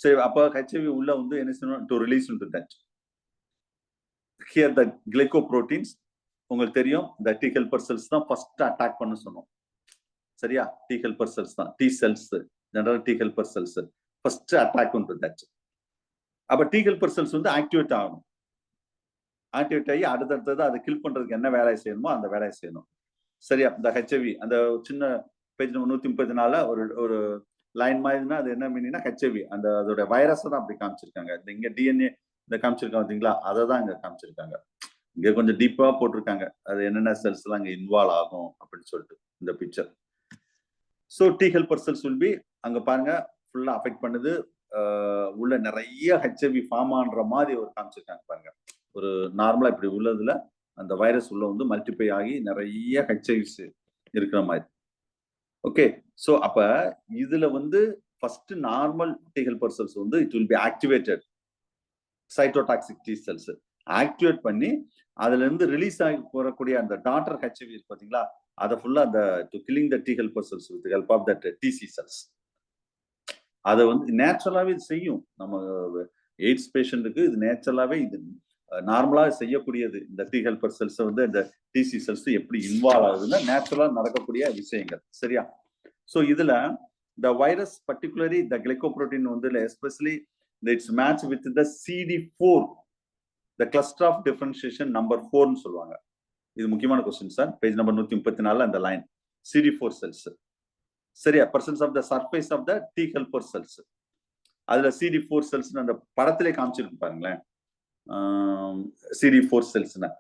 சரி, அப்ப ஹெச்ஐவி உள்ள வந்து என்ன செய்யணும், to release into that. Here the glycoproteins உங்களுக்கு தெரியும், இந்த T helper cells தான் ஃபர்ஸ்ட் அட்டாக் பண்ண சொன்னோம். சரியா? T helper cells தான், T cells general T helper cells first attack into that. அப்ப T helper cells வந்து ஆக்டிவேட் ஆகணும். ஆக்டிவேட் ஆகி அடுத்தடுத்தது அதை கில் பண்றதுக்கு என்ன வேலையை செய்யணுமோ அந்த வேலையை செய்யணும். சரியா? இந்த ஹெச்ஐவி அந்த சின்ன பேஜ் நம்பர் 134 ஒரு லைன் மாதிரினா அது என்ன மீனிங்னா ஹெச்ஐவி அந்த அதோட வைரஸ் தான் அப்படி காமிச்சிருக்காங்க. இங்க டிஎன்ஏ இந்த காமிச்சிருக்காங்க பாத்தீங்களா, அதை தான் இங்க காமிச்சிருக்காங்க. இங்க கொஞ்சம் டீப்பா போட்டிருக்காங்க, அது என்னென்ன செல்ஸ் எல்லாம் இங்க இன்வால்வ் ஆகும் அப்படின்னு சொல்லிட்டு இந்த picture. So T helper cells will be அங்க பாருங்க ஃபுல்லா அஃபெக்ட் பண்ணுது. உள்ள நிறைய ஹெச்ஐவி ஃபார்ம் ஆன்ற மாதிரி ஒரு காமிச்சிருக்காங்க பாருங்க. ஒரு நார்மலா இப்படி உள்ளதுல அந்த வைரஸ் உள்ள வந்து மல்டிப்ளை ஆகி நிறைய ஹெச்ஐவிஸ் இருக்கிற மாதிரி. ஓகே, ஸோ அப்ப இதுல வந்து first normal T helper cells வந்து it will B activated cytotoxic T cells. Activate பண்ணி அதுல இருந்து ரிலீஸ் ஆகி போறக்கூடிய அந்த டாட்டர் ஹெச்ஐவி பாத்தீங்களா, அதை ஃபுல்லா அந்த to killing the T helper cells with help of that DC cells. அதை வந்து நேச்சுரலாவே இது செய்யும். நம்ம எய்ட்ஸ் பேஷண்ட்டுக்கு இது நேச்சுரலாவே இது நார்மலா செய்யக்கூடியது. இந்த டி ஹெல்பர் செல்ஸ் வந்து இந்த டிசி செல்ஸ் எப்படி இன்வால்வ் ஆகுதுன்னா நேச்சுரலா நடக்கக்கூடிய விஷயங்கள். சரியா? ஸோ இதுல the virus, particularly the glycoprotein வந்து especially its match with the CD4, the cluster of differentiation number 4 னு சொல்லுவாங்க. இது முக்கியமான கொஸ்டின் சார். பேஜ் நம்பர் 134 அந்த லைன் CD4 செல்ஸ். சரியா? presence of the surface of the T helper cells. அதுல CD4 செல்ஸ் அந்த படத்திலே காமிச்சிருக்கு பாருங்களேன். CD4 செல்ஸ்னா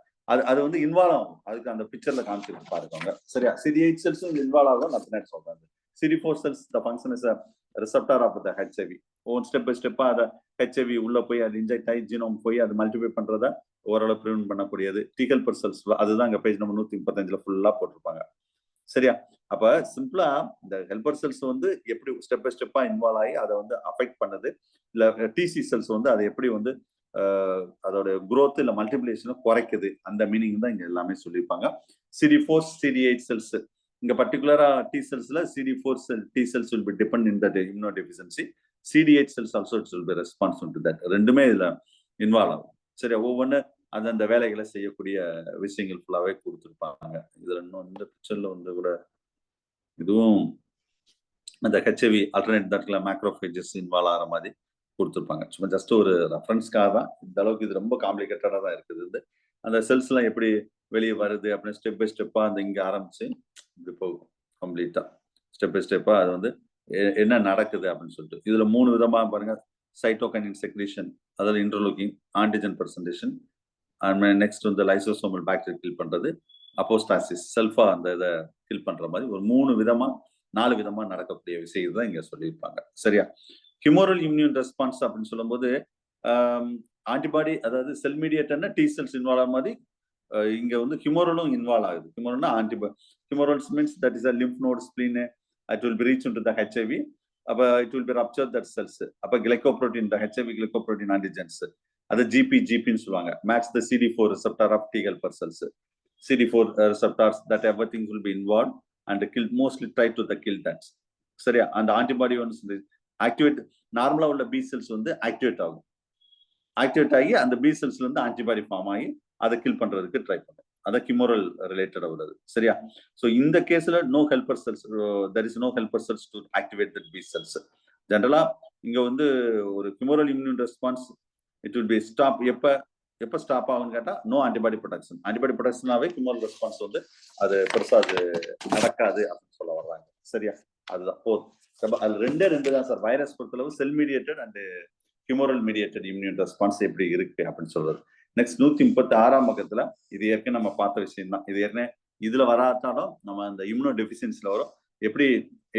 அது வந்து இன்வால்வ் ஆகும். அதுக்கு அந்த பிக்சர்ல காமிச்சிருக்கு பாருங்க. சரியா? CD8 செல்ஸும் இன்வால்வ் ஆகும். நான் பின்னாடி சொல்றேன். CD4 cells, the function is a receptor of the HIV. One step by ஸ்டெப்பா அதை ஹெச்ஐவி உள்ள போய் அது இன்ஜெக்ட் ஆகி ஜீனோம் போய் அது மல்டிப்ளை பண்றத ஓரளவு ப்ரிவென்ட் பண்ணக்கூடியது டி ஹெல்பர் செல்ஸ். அதுதான் அங்க பேஜ் நம்பர் 135 ஃபுல்லா போட்டிருப்பாங்க. சரியா? அப்ப சிம்பிளா இந்த ஹெல்பர் செல்ஸ் வந்து எப்படி ஸ்டெப் பை ஸ்டெப்பா இன்வால்வ் ஆகி அதை வந்து அஃபெக்ட் பண்ணுது, இல்ல டிசி செல்ஸ் வந்து அதை எப்படி வந்து அதோட குரோத் இல்ல மல்டிபிளேஷனை குறைக்குது, அந்த மீனிங் தான் இங்க எல்லாமே சொல்லியிருப்பாங்க. CD4 CD8 செல்ஸ் இங்க பர்டிகுலரா T செல்ஸ்ல CD4 cell T cells will be depend in that immunodeficiency. CD8 cells also it will be responsive to that. ரெண்டுமே இதுல இன்வால்வ் ஆகும். சரி, ஒவ்வொன்னு அந்த வேலைகளை செய்யக்கூடிய விஷயங்கள் ஃபுல்லாவே கொடுத்துருப்பாங்க. இதுல இன்னும் இந்த பிக்சர்ல வந்து கூட இதுவும் அந்த ஹெச்ஐவி ஆல்டர்னேட் தட்ல மேக்ரோஃபேஜஸ் இன்வால்வ் ஆகிற மாதிரி கொடுத்துருப்பாங்க. சும்மா ஜஸ்ட் ஒரு ரெஃபரன்ஸ்க்காக தான். இந்த அளவுக்கு இது ரொம்ப காம்ப்ளிகேட்டடா தான் இருக்குது. அந்த செல்ஸ் எல்லாம் எப்படி வெளியே வருது அப்படின்னு ஸ்டெப் பை ஸ்டெப்பா அந்த இங்க ஆரம்பிச்சு இப்படி போகும் கம்ப்ளீட்டா. ஸ்டெப் பை ஸ்டெப்பா அது வந்து என்ன நடக்குது அப்படின்னு சொல்லிட்டு இதுல 3 விதமா பாருங்க. சைட்டோகைனின் செக்ரீஷன், அதாவது இன்டர்லூக்கிங், ஆன்டிஜன் பிரசன்டேஷன், நெக்ஸ்ட் வந்து லைசோசோமல் பாக்டீரியா கில் பண்றது, அப்போஸ்டாசிஸ் செல்ஃபா அந்த இதை கில் பண்ற மாதிரி ஒரு 3 விதமா 4 விதமா நடக்கக்கூடிய விஷயம் தான் இங்க சொல்லியிருப்பாங்க. சரியா? ஹியூமரல் இம்யூன் ரெஸ்பான்ஸ் அப்படின்னு சொல்லும் போது ஆன்டிபாடி, அதாவது செல் மீடியேட்டர்னா டி செல்ஸ் இன்வால்வ் ஆகிற மாதிரி இங்க வந்து ஹியூமரலும் இன்வால்வ் ஆகுது. ஹியூமரல்னா antibody. Humorals means that is a lymph node, spleen, it will be reach into the HIV. அப்ப it will be rupture that cells. அப்ப glycoprotein, the HIV glycoprotein antigens, அது GP ன்னு சொல்லுவாங்க. match the CD4 receptor of T helper cells. CD4 receptors that everything will be involved and kill, mostly try to the kill that. சரியா? அந்த ஆன்டிபாடி வந்து ஆக்டிவேட், நார்மலா உள்ள பி செல்ஸ் வந்து ஆக்டிவேட் ஆகும். ஆக்டிவேட் ஆகி அந்த பி செல்ஸ்ல இருந்து ஆன்டிபாடி ஃபார்ம் ஆகி அதை கில் பண்றதுக்கு ட்ரை பண்ணும். அதான் ஹியூமரல் ரிலேட்டடா உள்ளது. சரியா? சோ இந்த கேஸ்ல no helper cells, there is no helper cells to activate the B cells. ஜெனரலா இங்க வந்து ஒரு humoral immune response it will be stop. எப்ப ஸ்டாப் ஆகும்னு கேட்டா நோ ஆன்டிபாடி ப்ரொடக்ஷன். ஆன்டிபாடி ப்ரொடக்ஷனாவே ஹியூமரல் ரெஸ்பான்ஸ் வந்து அது பெருசா அது நடக்காது அப்படின்னு சொல்ல வர்றாங்க. சரியா? அதுதான் போதும். அது ரெண்டு தான் சார். வைரஸ் பொறுத்தளவு செல் mediated and humoral mediated immune response எப்படி இருக்கு அப்படின்னு சொல்றது. நெக்ஸ்ட் 136ஆம் பக்கத்துல இது ஏற்கனவே நம்ம பார்த்த விஷயம் தான். இது ஏற்கனவே இதுல வராட்டாலும் நம்ம அந்த இம்யூனோ டெஃபிஷியன்சில வரும். எப்படி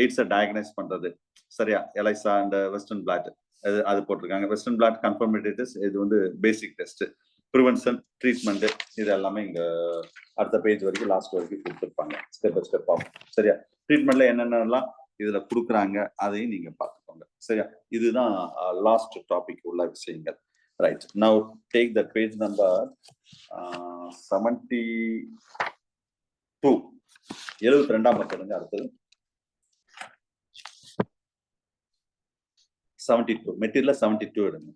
எய்ட்ஸை டயக்னைஸ் பண்றது. சரியா? எலைசா அண்ட் வெஸ்டர்ன் பிளாட் அது போட்டிருக்காங்க. வெஸ்டர்ன் பிளாட் கன்ஃபர்மேட்டரி டெஸ்ட், இது வந்து பேசிக் டெஸ்ட், ப்ரிவென்ஷன், ட்ரீட்மெண்ட், இது எல்லாமே இங்க அடுத்த பேஜ் வரைக்கும் லாஸ்ட் வரைக்கும் கொடுத்துருப்பாங்க ஸ்டெப் பை ஸ்டெப் ஆகும். சரியா? ட்ரீட்மெண்ட்ல என்னென்னலாம் இதுல கொடுக்குறாங்க அதையும் நீங்க பார்த்துக்கோங்க. சரியா? இதுதான் லாஸ்ட் டாபிக் உள்ள விஷயங்கள். Right. Now take the page number 72. 72ஆம் பக்கத்துங்க அடுத்தது. 72 மெட்டீரியல் 72 எடுங்க.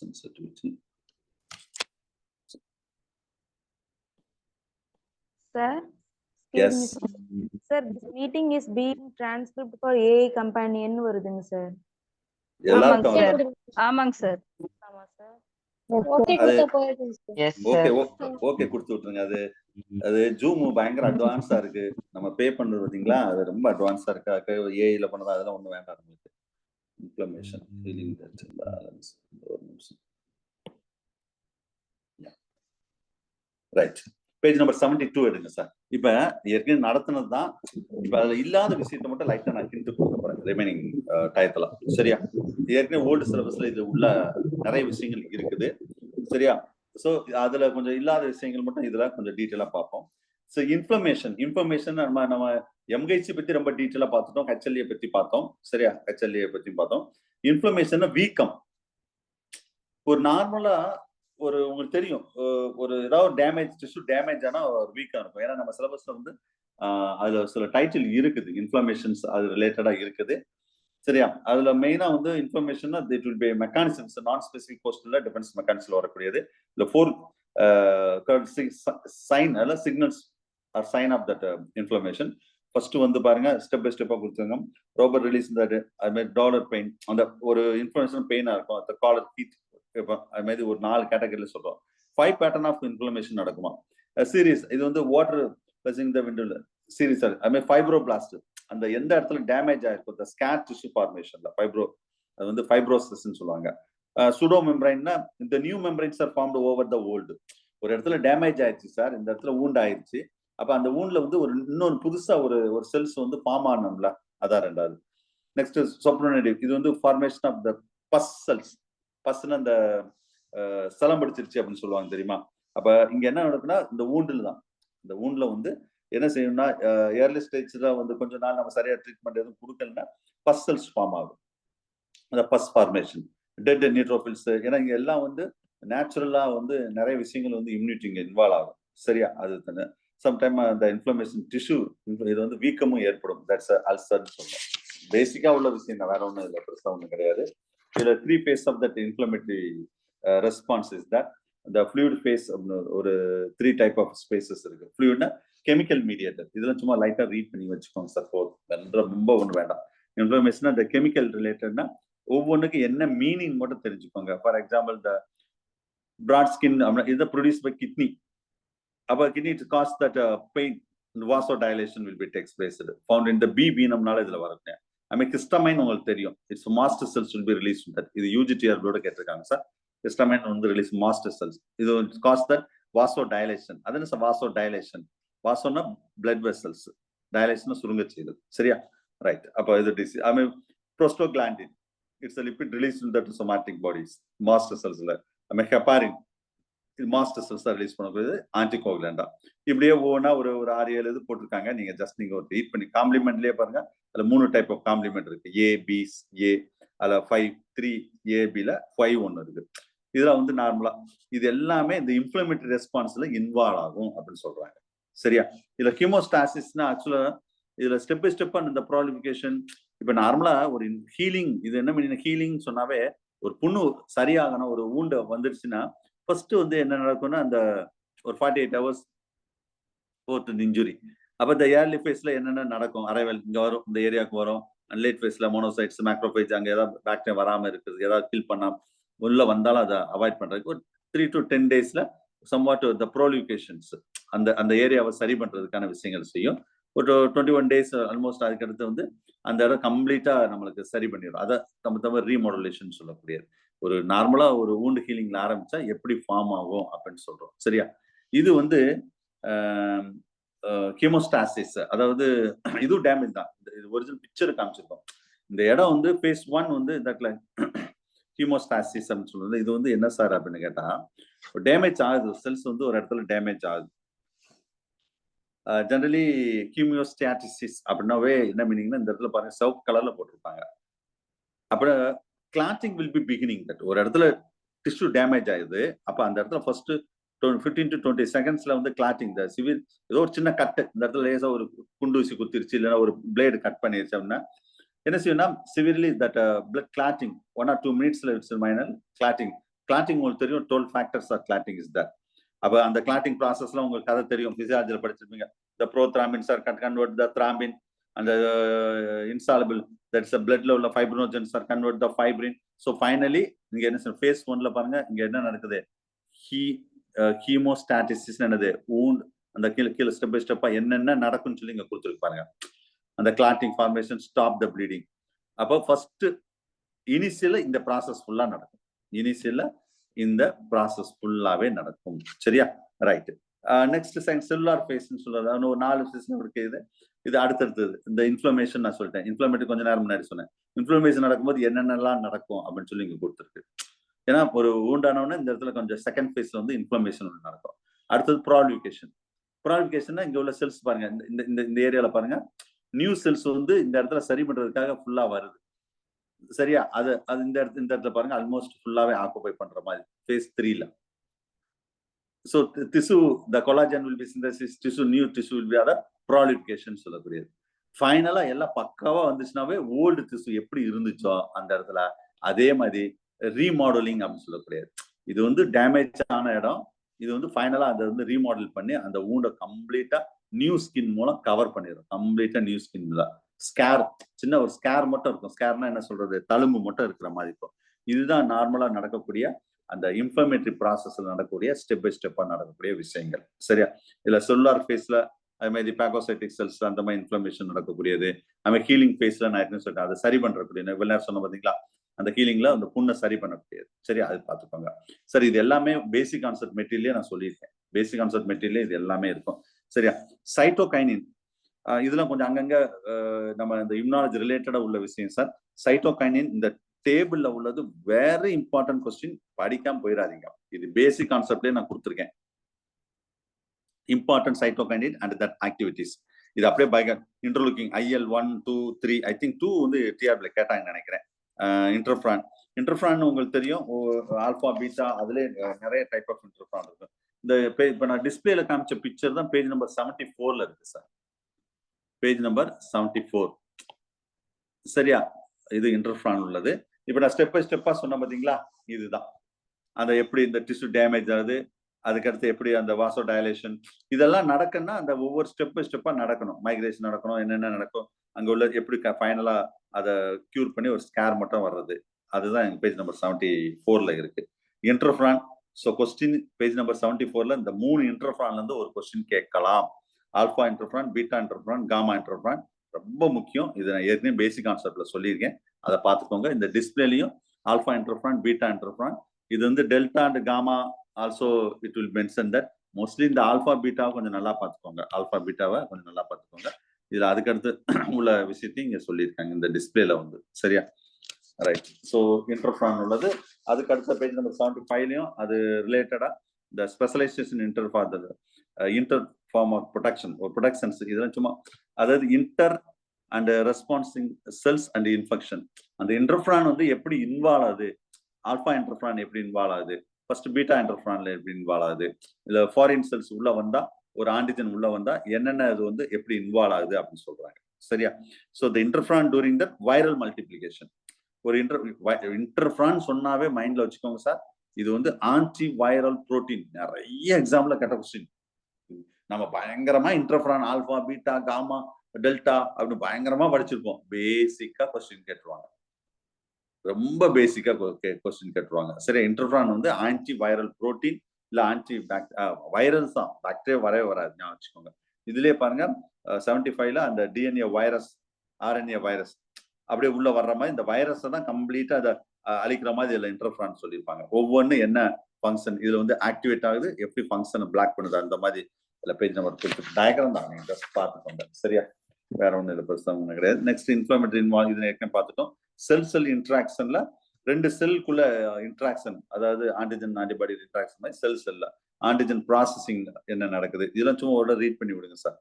sensitivity. Sir, Yes. Sir, this meeting is being transcribed for AI companion வருதுங்க சார். ஆமாங்க சார். ஆமா சார். ஓகே கொடுத்தா போயிடுங்க சார். எஸ் ஓகே கொடுத்து விட்டுருங்க. அது ஜூம் பயங்கர அட்வான்ஸா இருக்கு. நம்ம பே பண்றது பாத்தீங்களா, அது ரொம்ப அட்வான்ஸா இருக்கு. ஏஐல பண்ணதா அதெல்லாம் ஒண்ணும் வேண்டாம் நமக்கு. Inflammation, healing that balance. Right. Page number 72 எடுங்க சார். இப்ப ஏற்கனவே நடத்தினது தான். இப்ப அதுல இல்லாத விஷயத்த மட்டும் லைட்டா நான் ஹிண்ட் கொடுக்க போறேன் ரிமைனிங் டயத்துல. சரியா? ஏற்கனவே ஓல்டு சிலபஸ்ல இது உள்ள நிறைய விஷயங்கள் இருக்குது. சரியா? சோ அதுல கொஞ்சம் இல்லாத விஷயங்கள் மட்டும் இதுல கொஞ்சம் டீட்டெயிலா பார்ப்போம். ஸோ இன்ஃபர்மேஷன் நம்ம எம்ஹெச்சி பத்தி ரொம்ப டீட்டெயிலா பார்த்துட்டோம், ஹெச்எல்ஏ பத்தி பார்த்தோம். சரியா, ஹெச்எல்ஏ பத்தி பார்த்தோம். இன்ஃபர்மேஷன் வீக்கம். ஒரு நார்மலா உங்களுக்கு தெரியும், ஒரு ஏதாவது டேமேஜ் டிஷ்யூ டேமேஜ் ஆனா ஒரு வீக்கா இருக்கும். ஏன்னா நம்ம சிலபஸ்ல வந்து அதுல சில டைட்டில் இருக்குது, இன்ஃபர்மேஷன்ஸ் அது ரிலேட்டடா இருக்குது. சரியா, அதுல மெயினா வந்து information it will be mechanisms, non specific போஸ்ட்ல டிஃபென்ஸ் மெக்கானிசம்ல வரக்கூடியது. இந்த 4 சைன் அல்ல signals or sign of that information. First வந்து பாருங்க, ஸ்டெப் பை ஸ்டெப்பா கொடுத்துருங்க. ரோபர் ரிலீஸ் தட், அது மாதிரி டாலர் பெயின், அந்த ஒரு இன்ஃபர்மேஷன் பெயினா இருக்கும். அந்த காலர் ஹீட், அது மாதிரி ஒரு 4 கேட்டகரியில சொல்றோம். 5 பேட்டர்ன் ஆஃப் இன்ஃப்ளமேஷன் நடக்குமா. சீரியஸ், இது வந்து வாட்டர் பிளஸிங் த விண்டோல சீரியஸ். அது மாதிரி ஃபைப்ரோபிளாஸ்ட், அந்த எந்த இடத்துல டேமேஜ் ஆயிருக்கும், இந்த ஸ்கேர் டிஷ்யூ ஃபார்மேஷன்ல ஃபைப்ரோ, அது வந்து ஃபைப்ரோசிஸ்ன்னு சொல்லுவாங்க. சுடோ மெம்பரைன்னா இந்த new membranes are formed over the old. ஒரு இடத்துல டேமேஜ் ஆயிடுச்சு சார், இந்த இடத்துல வூண்ட் ஆயிடுச்சு, அப்ப அந்த வூண்ட்ல வந்து இன்னொரு புதுசா ஒரு செல்ஸ் வந்து ஃபார்ம் ஆனோம்ல, அதான் ரெண்டாவது. நெக்ஸ்ட் சொப்ரோனேட்டிவ், இது வந்து formation of the pus cells. பஸ்ன்னு அந்த ஸ்தலம் படிச்சிருச்சு அப்படின்னு சொல்லுவாங்க தெரியுமா. அப்ப இங்க என்ன நடக்குன்னா, இந்த வூண்டில் தான், இந்த வூண்ட்ல வந்து என்ன செய்யணும்னா, ஏர்லி ஸ்டேஜ்ல வந்து கொஞ்ச நாள் நம்ம சரியா ட்ரீட்மெண்ட் எதுவும் கொடுக்கலன்னா பஸ் செல்ஸ் ஃபார்ம் ஆகும், அந்த பஸ் ஃபார்மேஷன். டெட் நியூட்ரோஃபில்ஸ், ஏன்னா இங்க எல்லாம் வந்து நேச்சுரலா வந்து நிறைய விஷயங்கள் வந்து இம்யூனிட்டி இங்க இன்வால்வ் ஆகும். சரியா, அது தானே. சம்டைம் அந்த இன்ஃப்ளமேஷன் டிஷ்யூ இது வந்து வீக்கமும் ஏற்படும். தட்ஸ் அல்சர்னு சொல்லுவோம். பேசிக்கா உள்ள விஷயம் தான், வேற ஒன்றும் இல்லை, பெருசா ஒன்றும் கிடையாது. இதுல 3 phase of that inflammatory response is that. இந்த ஃப்ளூயிட் ஃபேஸ் ஒரு 3 டைப் ஆஃப் ஸ்பேசஸ் இருக்கு. ஃப்ளூயிட்னா கெமிக்கல் மீடியேட்டர், இதெல்லாம் சும்மா லைட்டா ரீட் பண்ணி வச்சுக்கோங்க சார், ரொம்ப ஒன்றும் வேண்டாம். இன்ஃப்ளமேஷன் அந்த கெமிக்கல் ரிலேட்டட்னா ஒவ்வொன்றுக்கு என்ன மீனிங் மட்டும் தெரிஞ்சுக்கோங்க. For example the bradykinin இதை ப்ரொடியூஸ் பை கிட்னி. அப்ப kidney it causes that pain, vasodilation will be takes place found in the bee வீனம்னால இதுல வருங்க. ஹிஸ்டமைன் உங்களுக்கு தெரியும், it's master cells will be release that. இது யூஜிடிஆர் கேட்டிருக்காங்க சார். ஹிஸ்டமைன் வந்து ரிலீஸ் மாஸ்டர் செல்ஸ், இது காஸ் தட் வாசோடைலேஷன். அது என்ன வாசோடைலேஷன், வாசோன்னா பிளட் வெசல்ஸ், டைலேஷன் சுருங்க செய்யுது. சரியா, ரைட். அப்போ இது disease. Prostaglandin, it's lipid release in that somatic bodies, master செல்ஸ்ல. ஹெப்பாரின், மாஸ்டர் செல்ஸ் ரிலீஸ் பண்ணக்கூடியது ஆன்டிகோகுலண்டா. இப்படியே ஒவ்வொன்றா ஒரு 6-7 இது போட்டிருக்காங்க. நீங்க ஜஸ்ட் நீங்க ஒரு ரீட் பண்ணி, காம்ப்ளிமெண்ட்லயே பாருங்க, அதுல 3 டைப் ஆஃப் காம்ப்ளிமெண்ட் இருக்கு. ஏ பி ஏ, அதுல 5 3 ஏபில 5 ஒன்று இருக்கு. இதுல வந்து நார்மலா இது எல்லாமே இந்த இன்ஃப்ளமேட்டரி ரெஸ்பான்ஸ்ல இன்வால்வ் ஆகும் அப்படின்னு சொல்றாங்க. சரியா, இதுல ஹீமோஸ்டாசிஸ்னா ஆக்சுவலா இதுல ஸ்டெப் பை ஸ்டெப் இந்த ப்ராலிஃபிகேஷன். இப்ப நார்மலா ஒரு ஹீலிங், இது என்ன பண்ணி ஹீலிங் சொன்னாவே, ஒரு புண்ணு சரியாகணும், ஒரு வூண்ட் வந்துருச்சுன்னா ஃபர்ஸ்ட் வந்து என்ன நடக்கும்னா, அந்த ஒரு 48 hours போர்ட் இன்ஜுரி. அப்ப இந்த ஏர்லி ஃபேஸ்ல என்னென்ன நடக்கும், அரைவல் இங்க வரும், இந்த ஏரியாவுக்கு வரும். லேட் ஃபேஸ்ல மோனோசைட்ஸ், மேக்ரோபேஜ், அங்க ஏதாவது பாக்டீரியா வராம இருக்குது, ஏதாவது கில் பண்ணாம உள்ள வந்தாலும் அதை அவாய்ட் பண்றதுக்கு ஒரு 3 to 10 daysல சம்வாட் த ப்ரோலிஃபிகேஷன்ஸ் அந்த ஏரியாவை சரி பண்றதுக்கான விஷயங்கள் செய்யும். ஒரு 21 days ஆல்மோஸ்ட். அதுக்கடுத்து வந்து அந்த இடம் கம்ப்ளீட்டா நம்மளுக்கு சரி பண்ணிடும். அதை நம்ம ரீமாடுலேஷன் சொல்லக்கூடியது. ஒரு நார்மலா ஒரு வூண்ட் ஹீலிங்ல ஆரம்பிச்சா எப்படி ஃபார்ம் ஆகும் அப்படின்னு சொல்றோம். சரியா, இது வந்து ஹீமோஸ்டாசிஸ், அதாவது இதுவும் டேமேஜ் தான். இது ஒரிஜினல் பிக்சர் காமிச்சிருக்கோம். இந்த இடம் வந்து phase 1 வந்து தட்ல ஹீமோஸ்டாசிஸ் அப்படின்னு சொல்றது. இது வந்து என்ன சார் அப்படின்னு கேட்டா, டேமேஜ் ஆகுது, செல்ஸ் வந்து ஒரு இடத்துல டேமேஜ் ஆகுது. ஜெனரலி ஹீமியோஸ்டாட்டிசிஸ் அப்படின்னாவே என்ன மீனிங்னா, இந்த இடத்துல பாருங்க சிவப்பு கலர்ல போட்டிருப்பாங்க. அப்புறம் clotting will be beginning that. ஒரு இடத்துல டிஷ்யூ டேமேஜ் ஆகுது, அப்ப அந்த இடத்துல ஃபர்ஸ்ட் 15 to 20 secondsல வந்து கிளாட்டிங், த சிவியர், ஏதோ ஒரு சின்ன கட்டு, இந்த இடத்துல லேசா ஒரு குண்டூசி குத்திருச்சு, இல்லைன்னா ஒரு பிளேடு கட் பண்ணிருச்சு அப்படின்னா என்ன செய்யணும்னா, severely that blood clotting 1 or 2 minutesல இட்ஸ் மைனர் கிளாட்டிங். கிளாட்டிங் உங்களுக்கு தெரியும், 12 factors of clotting is that. அப்ப அந்த கிளாட்டிங் ப்ராசஸ்ல உங்களுக்கு கதை தெரியும், பிசியாலஜில படிச்சிருப்பீங்க. த ப்ரோத்ராம்பின்ஸ் ஆர் கன்வெர்ட் த த்ராம்பின், அந்த இன்சாலபிள் தட்ஸ் பிளட்ல உள்ள fibrinogens are convert the fibrin. So finally இங்க என்ன phase 1ல பாருங்க, இங்க என்ன நடக்குது, ஹீமோஸ்டாட்டிசிஸ் என்னது, வூண்ட் அந்த கீழே ஸ்டெப் பை ஸ்டெப்பா என்னென்ன நடக்கும்னு சொல்லி இங்க கொடுத்துருக்கு பாருங்க. அந்த clotting formation, stop the bleeding. அப்போ ஃபர்ஸ்ட் இனிஷியல இந்த ப்ராசஸ் ஃபுல்லா நடக்கும். இனிஷியல இந்த ப்ராசஸ் ஃபுல்லாவே நடக்கும். சரியா, ரைட். நெக்ஸ்ட் செல்லுலார் ஃபேஸ்ன்னு சொல்றது, ஒரு 4 சிஸ்டம் இருக்கு. இது அடுத்தடுத்தது. இந்த இன்ஃப்ளமேஷன் நான் சொல்லிட்டேன், இன்ஃப்ளமேட்டரி கொஞ்ச நேரம் முன்னாடி சொன்னேன். இன்ஃப்ளமேஷன் நடக்கும்போது என்னென்னலாம் நடக்கும் அப்படின்னு சொல்லி இங்க கொடுத்துருக்கு. ஏன்னா ஒரு வூண்டானவொன்னே இந்த இடத்துல கொஞ்சம் செகண்ட் ஃபேஸ்ல வந்து இன்ஃப்ளமேஷன் நடக்கும். அடுத்தது ப்ராலிஃபிகேஷன். ப்ராலிஃபிகேஷன்னா இங்க உள்ள செல்ஸ் பாருங்க, இந்த இந்த இந்த ஏரியால பாருங்க, நியூ செல்ஸ் வந்து இந்த இடத்துல சரி பண்றதுக்காக ஃபுல்லா வருது. சரியா? அது அது இந்த இடத்துல பாருங்க ஆல்மோஸ்ட் ஃபுல்லாவே ஆக்குபை பண்ற மாதிரி phase 3ல. So tissue, the collagen will be synthesis, new tissue will be other prolification சொல்லக்கூடியது. ஃபைனலா எல்லாம் பக்காவா வந்துச்சுனாவே ஓல்டு திசு எப்படி இருந்துச்சோ அந்த இடத்துல அதே மாதிரி ரீமாடலிங் அப்படின்னு சொல்லக்கூடியது. இது வந்து டேமேஜ் ஆன இடம், இது வந்து ஃபைனலா அதை வந்து ரீமாடல் பண்ணி அந்த ஊண்டை கம்ப்ளீட்டா நியூ ஸ்கின் மூலம் கவர் பண்ணிடும். கம்ப்ளீட்டா நியூ ஸ்கின்ல ஸ்கேர், சின்ன ஒரு ஸ்கேர் மட்டும் இருக்கும். ஸ்கேர்னா என்ன சொல்றது, தழும்பு மட்டும் இருக்கிற மாதிரி இருக்கும். இதுதான் நார்மலா நடக்கக்கூடிய அந்த இன்ஃப்ளமேட்டரி ப்ராசஸ்ல நடக்கக்கூடிய ஸ்டெப் பை ஸ்டெப்பா நடக்கக்கூடிய விஷயங்கள். சரியா? இதுல செல்லுலார் ஃபேஸ்ல அது மாதிரி பாகோசைட்டிக் செல்ஸ் அந்த மாதிரி இன்ஃப்ளமேஷன் நடக்கக்கூடியது. அது மாதிரி ஹீலிங் ஃபேஸ்ல நான் ஏற்கனவே சொல்லிட்டேன், அதை சரி பண்றக்கூடிய வெள்ளார் சொன்ன பாத்தீங்களா, அந்த ஹீலிங்ல அந்த புண்ணை சரி பண்ணக்கூடியது. சரியா? அது பார்த்துக்கோங்க. சரி, இது எல்லாமே பேசிக் கான்செப்ட் மெட்டீரியலே நான் சொல்லியிருக்கேன். பேசிக் கான்செப்ட் மெட்டீரியலே இது எல்லாமே இருக்கும். சரியா? சைட்டோகைனின் இதெல்லாம் கொஞ்சம் அங்கங்க நம்ம இந்த இம்யூனாலஜி ரிலேட்டடா உள்ள விஷயம் சார். சைட்டோகைனின் இந்த டேபிள்ல உள்ளது வெரி இம்பார்ட்டன்ட் கொஸ்டின், படிக்காம போயிடாதீங்க. இது பேசிக் கான்செப்ட்லயே நான் கொடுத்துருக்கேன். Important cytokinin and that activities. இது அப்படியே பை இன்டர்லுக்கிங் IL-1, 2, 3, ஐ திங்க் 2 வந்து டிஆர்பில கேட்டாங்கன்னு நினைக்கிறேன். இன்டர்ஃப்ரான் உங்களுக்கு தெரியும், ஆல்பா பீட்டா அதுல நிறைய டைப் ஆஃப் இன்டர்ஃப்ரான் இருக்கு. இந்த இப்ப நான் டிஸ்பிளேல காமிச்ச பிக்சர் தான் பேஜ் நம்பர் 74ல இருக்கு சார். Page number 74. சரியா? இது இன்டர்ஃப்ரான் உள்ளது. இப்ப நான் ஸ்டெப் பை ஸ்டெப்பா சொன்ன பாத்தீங்களா, இதுதான் அந்த எப்படி இந்த டிஷ்யூ டேமேஜ் ஆகுது, அதுக்கடுத்து எப்படி அந்த வாசோ டயலேஷன் இதெல்லாம் நடக்குன்னா அந்த ஒவ்வொரு ஸ்டெப் பை ஸ்டெப்பா நடக்கணும். மைக்ரேஷன் நடக்கணும், என்னென்ன நடக்கும், அங்க உள்ள எப்படி ஃபைனலா அதை கியூர் பண்ணி ஒரு ஸ்கேர் மட்டும் வர்றது. அதுதான் எங்க பேஜ் நம்பர் 74ல இருக்கு. இன்டர்ஃப்ரான். ஸோ கொஸ்டின் பேஜ் நம்பர் 74ல இந்த 3 இன்டர்ஃப்ரான்ல இருந்து ஒரு கொஸ்டின் கேட்கலாம். ஆல்பா இன்டர்ஃப்ரான், பீட்டா இன்டர்ஃப்ரான், காமா இன்டர்ஃப்ரான் ரொம்ப முக்கியம். இதை நான் ஏற்கனவே பேசிக் கான்செப்ட்ல சொல்லியிருக்கேன், அதை பார்த்துக்கோங்க. இந்த டிஸ்பிளேலையும் ஆல்பா இன்டர்ஃப்ரான், பீட்டா இன்டர்ஃப்ரான், இது வந்து delta and gamma also it will mention that. Mostly இந்த ஆல்பா பீட்டாவை கொஞ்சம் நல்லா பார்த்துக்கோங்க. ஆல்பா பீட்டாவை கொஞ்சம் நல்லா பார்த்துக்கோங்க. இதுல அதுக்கடுத்து உள்ள விஷயத்தையும் இங்க சொல்லியிருக்காங்க இந்த டிஸ்பிளேல வந்து. சரியா? ரைட். ஸோ இன்டர்ஃப்ரான் உள்ளது. அதுக்கு அடுத்த பேஜ் நம்பர் 75லையும் அது ரிலேட்டடா இந்த specialisation inter form of production ஒரு ப்ரொடக்ஷன்ஸ் இதெல்லாம் சும்மா, அதாவது inter and responsing cells and infection. அந்த இன்டர்ஃப்ரான் வந்து எப்படி இன்வால்வ் ஆகுது, ஆல்பா இன்டர்ஃப்ரான் எப்படி இன்வால்வ் ஆகுது, ஃபர்ஸ்ட் பீட்டா இன்டர்ஃப்ரான்ல எப்படி இன்வால்வ் ஆகுது, இல்ல ஃபாரின் செல்ஸ் உள்ள வந்தா ஒரு ஆன்டிஜன் உள்ள வந்தா என்னென்ன அது வந்து எப்படி இன்வால்வ் ஆகுது அப்படின்னு சொல்றாங்க. சரியா? So the interferon during that viral multiplication. ஒரு இன்டர்ஃப்ரான் சொன்னாவே மைண்ட்ல வச்சுக்கோங்க சார், இது வந்து ஆன்டி வைரல் புரோட்டீன். நிறைய எக்ஸாம்பிள்ல கேட்ட கொஸ்டின். நம்ம பயங்கரமா இன்டர்ஃப்ரான் ஆல்பா பீட்டா காமா டெல்டா அப்படின்னு பயங்கரமா படிச்சிருப்போம். பேசிக்கா கொஸ்டின் கேட்டுருவாங்க, ரொம்ப பேசிக்கா கொஸ்டின் கேட்டுருவாங்க. சரி, இன்டர்ஃப்ரான் வந்து ஆன்டி வைரல் புரோட்டீன் இல்ல ஆன்டி வைரல்ஸ் தான், பாக்டீரியா வரவே வராது, ஞாபகம் வச்சுக்கோங்க. இதுலயே பாருங்க 75ல அந்த டிஎன்ஏ வைரஸ், ஆர்என்ஏ வைரஸ் அப்படியே உள்ள வர்ற மாதிரி இந்த வைரஸை தான் கம்ப்ளீட்டா அதை அழிக்கிற மாதிரி இதுல இன்டர்ஃப்ரான் சொல்லியிருப்பாங்க. ஒவ்வொன்னு என்ன ஃபங்க்ஷன் இதுல வந்து ஆக்டிவேட் ஆகுது, எப்படி ஃபங்க்ஷனை பிளாக் பண்ணுது, அந்த மாதிரி இதுல பேஜ் நம்பர் கொடுத்து டயக்ராம் தான், நீங்க ஜஸ்ட் பார்த்துக்கோங்க. சரியா? வேற ஒன்றும் இல்லை, பெருசா ஒன்றும் கிடையாது. நெக்ஸ்ட் இன்ஃப்ளமேட்டரி இன்வால்வ், இது ஏற்கனவே பார்த்துட்டோம். செல் இன்ட்ராக்ஷன்ல 2 செல்குள்ள இன்ட்ராக்ஷன், அதாவது ஆன்டிஜன் ஆன்டிபாடி இன்ட்ராக்ஷன் மாதிரி செல்ல ஆன்டிஜன் ப்ராசஸிங் என்ன நடக்குது, இதெல்லாம் சும்மா ஒரு ரீட் பண்ணி விடுங்க sir.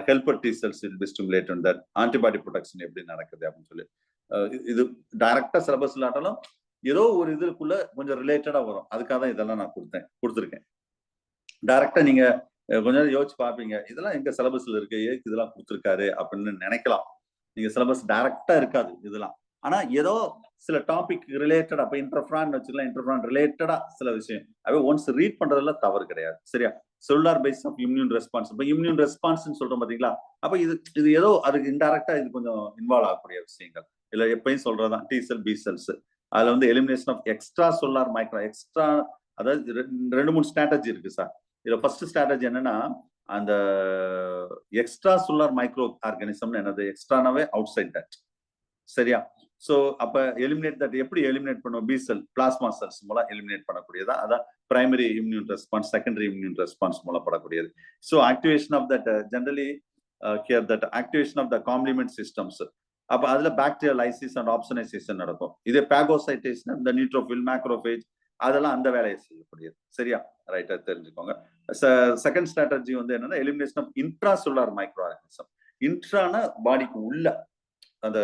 Helper T cells will be stimulate and that antibody production எப்படி நடக்குது அப்படின்னு சொல்லி இது டைரக்டா சிலபஸ் இல்லாட்டாலும் ஏதோ ஒரு இதுக்குள்ள கொஞ்சம் ரிலேட்டடா வரும். அதுக்காக தான் இதெல்லாம் நான் கொடுத்துருக்கேன். டைரக்டா நீங்க கொஞ்சம் யோசிச்சு பார்ப்பீங்க, இதெல்லாம் எங்க சிலபஸ்ல இருக்கு, ஏக்கு இதெல்லாம் கொடுத்துருக்காரு அப்படின்னு நினைக்கலாம். நீங்க சிலபஸ் டைரக்டா இருக்காது இதெல்லாம், ஆனா ஏதோ சில டாபிக் ரிலேட்டடா, அப்ப இன்டர்ஃப்ரான் வச்சுக்கலாம், இன்டர்ஃப்ரான் ரிலேட்டடா சில விஷயம் அவே ஒன்ஸ் ரீட் பண்றதுல தவறு கிடையாது. சரியா? Cellular phase of immune response. இப்ப இம்யூன் ரெஸ்பான்ஸ் சொல்றோம் பாத்தீங்களா, அப்ப இது ஏதோ அதுக்கு இன்டைரக்டா இது கொஞ்சம் இன்வால்வ் ஆகக்கூடிய விஷயங்கள். இல்ல எப்பயும் சொல்றதுதான் டி செல் பி செல்ஸ். அதுல வந்து elimination of extra cellular micro extra, அதாவது 2-3 ஸ்ட்ராட்டஜி இருக்கு சார். இதுல ஃபர்ஸ்ட் ஸ்ட்ராட்டஜி என்னன்னா, அந்த எக்ஸ்ட்ரா செல்லுலார் மைக்ரோ ஆர்கானிசம் என்னது, எக்ஸ்ட்ரானாவே அவுட் சைட் தட். சரியா? சோ அப்ப எலிமினேட் தட் எப்படி எலிமினேட் பண்ணுவோம், பி செல் பிளாஸ்மா செல்ஸ் மூலம் எலிமினேட் பண்ணக்கூடியதா, அதான் primary immune response, secondary immune response மூலம் படக்கூடியது. So activation of that generally care that activation of the complement systems. அப்ப அதுல பாக்டீரியல் லைசிஸ் அண்ட் ஆப்சனைசேஷன் நடக்கும். இதே பாகோசைட்டேஷன், இந்த நியூட்ரோஃபில் மேக்ரோஃபேஜ் அதெல்லாம் அந்த வேலையை செய்யக்கூடியது. சரியா? ரைட்டா தெரிஞ்சுக்கோங்க. செகண்ட் ஸ்ட்ராட்டஜி வந்து என்னன்னா elimination of intracellular microorganism. இன்ட்ரான பாடிக்கு உள்ள அந்த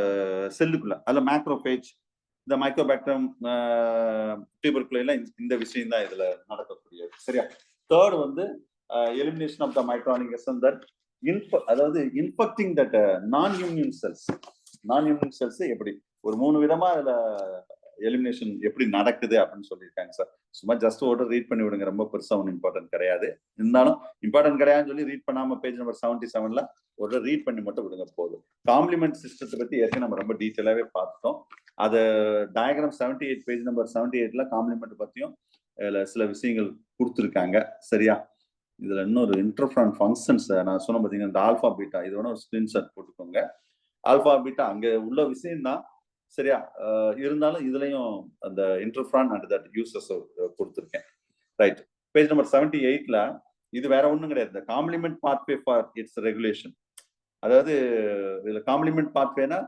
செல்லுக்குள்ள அதுல மேக்ரோபேஜ், இந்த மைக்ரோபாக்டீரியம், டியூபர்குலைல இந்த விஷயம் தான் இதுல நடக்கக்கூடியது. சரியா? தேர்ட் வந்து elimination of the micro organism that அதாவது infecting that non immune cells. Non immune cells எப்படி ஒரு 3 விதமா அதுல எலிமினேஷன் எப்படி நடக்குது அப்படின்னு சொல்லியிருக்காங்க சார். சும்மா ஜஸ்ட் ஓட ரீட் பண்ணி விடுங்க, ரொம்ப பெருசா ஒன்றும் இம்பார்ட்டன்ட் கிடையாது. இருந்தாலும் இம்பார்ட்டன்ட் கிடையாதுன்னு சொல்லி ரீட் பண்ணாம பேஜ் நம்பர் 77ல ஒரு ரீட் பண்ணி மட்டும் விடுங்க போதும். காம்ப்ளிமெண்ட் சிஸ்டத்தை பத்தி ஏற்கனவே நம்ம ரொம்ப டீட்டெயிலாவே பார்த்துட்டோம். அது டயக்ராம் 78 பேஜ் நம்பர் 78ல காம்ப்ளிமெண்ட் பத்தியும் சில விஷயங்கள் கொடுத்துருக்காங்க. சரியா? இதுல இன்னொரு இன்டர்ஃபரன்ட் ஃபங்க்ஷன்ஸ் நான் சொன்ன பார்த்தீங்கன்னா இந்த ஆல்பா பீட்டா, இது வேணா ஒரு ஸ்கிரீன்ஷாட் போட்டுக்கோங்க. ஆல்பா பீட்டா அங்க உள்ள விஷயம் தான். சரியா? இருந்தாலும் இதுலயும் அந்த இன்டர்ஃபரான் அண்ட் தட் யூசஸ் கொடுத்துருக்கேன். ரைட். பேஜ் நம்பர் 78ல இது வேற ஒண்ணும் கிடையாது. இந்த complement pathway for its regulation. அதாவது இதுல காம்ப்ளிமெண்ட் பாத்வேனா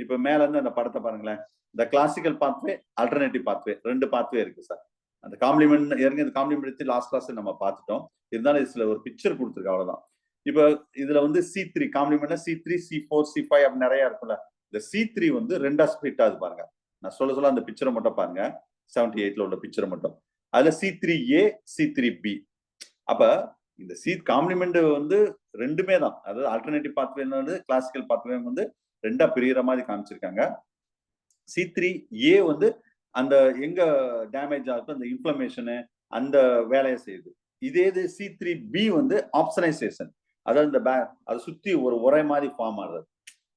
இப்ப மேல இருந்து அந்த படத்தை பாருங்களேன். இந்த classical pathway, alternative pathway, 2 pathway இருக்கு சார். அந்த காம்ப்ளிமெண்ட் ஏற்கனவே இந்த காம்ப்ளிமெண்ட் லாஸ்ட் கிளாஸ் நம்ம பார்த்துட்டோம். இருந்தாலும் இதுல ஒரு பிக்சர் கொடுத்துருக்கு, அவ்வளவுதான். இப்ப இதுல வந்து C3 காம்ப்ளிமெண்ட்ல C3, C4, C5 அப்படி நிறைய இருக்கும்ல. இந்த C3 வந்து 2ஆ ஸ்பிளிட் ஆகுது பாருங்க. நான் சொல்ல அந்த பிக்சரை மட்டும் பாருங்க. 78ல உள்ள பிக்சரை மட்டும். அதுல C3A, C3B. அப்ப இந்த காம்ப்ளிமெண்ட் வந்து ரெண்டுமே தான். அதாவது ஆல்டர்னேட்டிவ் பாத்வே வந்து கிளாசிக்கல் பாத்வே வந்து 2ஆ பிரிகிற மாதிரி காமிச்சிருக்காங்க. C3A வந்து அந்த எங்க டேமேஜ் ஆகுது அந்த இன்ஃப்ளமேஷனு அந்த வேலையை செய்யுது. இதே இது C3B வந்து ஆப்சனைசேஷன், அதாவது இந்த அதை சுத்தி ஒரு உரை மாதிரி ஃபார்ம் ஆகுறது,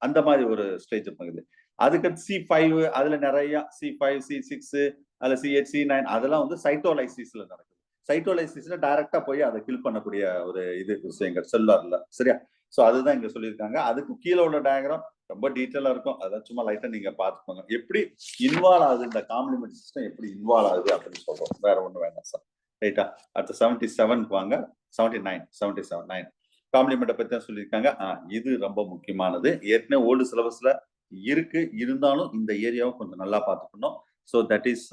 அந்த மாதிரி ஒரு ஸ்டேஜ் பண்ணுது. அதுக்கு C5 அதுல நிறைய C5, C6, அதுல C8, C9 அதெல்லாம் வந்து சைட்டோலைசிஸ்ல நடக்குது. சைட்டோலைசிஸ்ல டைரக்டா போய் அதை கில் பண்ணக்கூடிய ஒரு இது விஷயங்கள் செல்லுலார்ல. சரியா? சோ அதுதான் இங்க சொல்லியிருக்காங்க. அதுக்கு கீழே உள்ள டயக்ராம் ரொம்ப டீட்டெயிலா இருக்கும். அதான் சும்மா லைட்டா நீங்க பாத்துக்கோங்க. எப்படி இன்வால்வ் ஆகுது இந்த காம்ப்ளிமெண்ட் சிஸ்டம், எப்படி இன்வால்வ் ஆகுது அப்படின்னு சொல்றோம். வேற ஒண்ணும் வேண்டாம் சார். ரைட்டா? அடுத்த 77க்கு வாங்க. 79 காம்ப்ளிமெண்ட்டை பத்தி தான் சொல்லியிருக்காங்க. இது ரொம்ப முக்கியமானது. ஏற்கனவே ஓல்டு சிலபஸ்ல இருக்கு, இருந்தாலும் இந்த ஏரியாவை கொஞ்சம் நல்லா பார்த்துக்கணும். So that is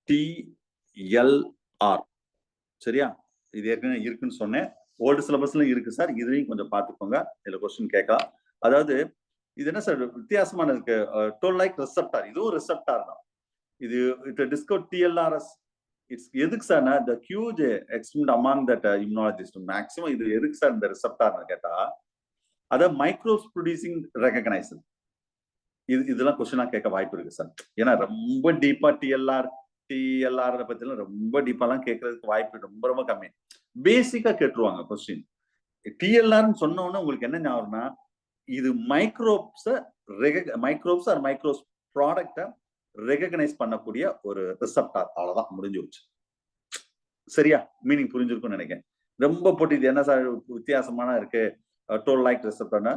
TLR. சரியா? இது ஏற்கனவே இருக்குன்னு சொன்னேன். ஓல்டு சிலபஸ்ல இருக்கு சார். இதுலையும் கொஞ்சம் பார்த்துக்கோங்க. இதுல கொஸ்டின் கேட்கலாம். அதாவது இது என்ன சார் வித்தியாசமான இருக்கு. டோல் லைக் ரிசெப்டார், இதுவும் ரிசெப்டார் தான். இது டிஸ்கோ TLRS. இட்ஸ் எதுக்கு சார்னா the huge extent among that immunologist maximum இது எதுக்கு சார் இந்த ரிசெப்டார்னு கேட்டா அத மைக்ரோப்ஸ் ப்ரொடியூசிங் ரெகக்னைசர். இதெல்லாம் கொஸ்டினா கேட்க வாய்ப்பு இருக்கு சார். ஏன்னா ரொம்ப டீப்பா TLR பத்திலாம் ரொம்ப டீப்பாலாம் கேட்கறதுக்கு வாய்ப்பு ரொம்ப ரொம்ப கம்மி. பேசிக்கா கேட்டுருவாங்க கொஸ்டின். TLRன்னு சொன்ன உடனே உங்களுக்கு என்ன ஞாபகம்னா இது மைக்ரோப்ஸ் ஆர் மைக்ரோஸ் ப்ராடக்ட ரெகக்னைஸ் பண்ணக்கூடிய ஒரு ரிசெப்டார். அவ்வளவுதான், முடிஞ்சு வச்சு. சரியா? மீனிங் புரிஞ்சிருக்கும்னு நினைக்கிறேன். ரொம்ப போட்டு இது என்ன சார் வித்தியாசமான இருக்கு டோல் லைக் ரிசெப்டார்னா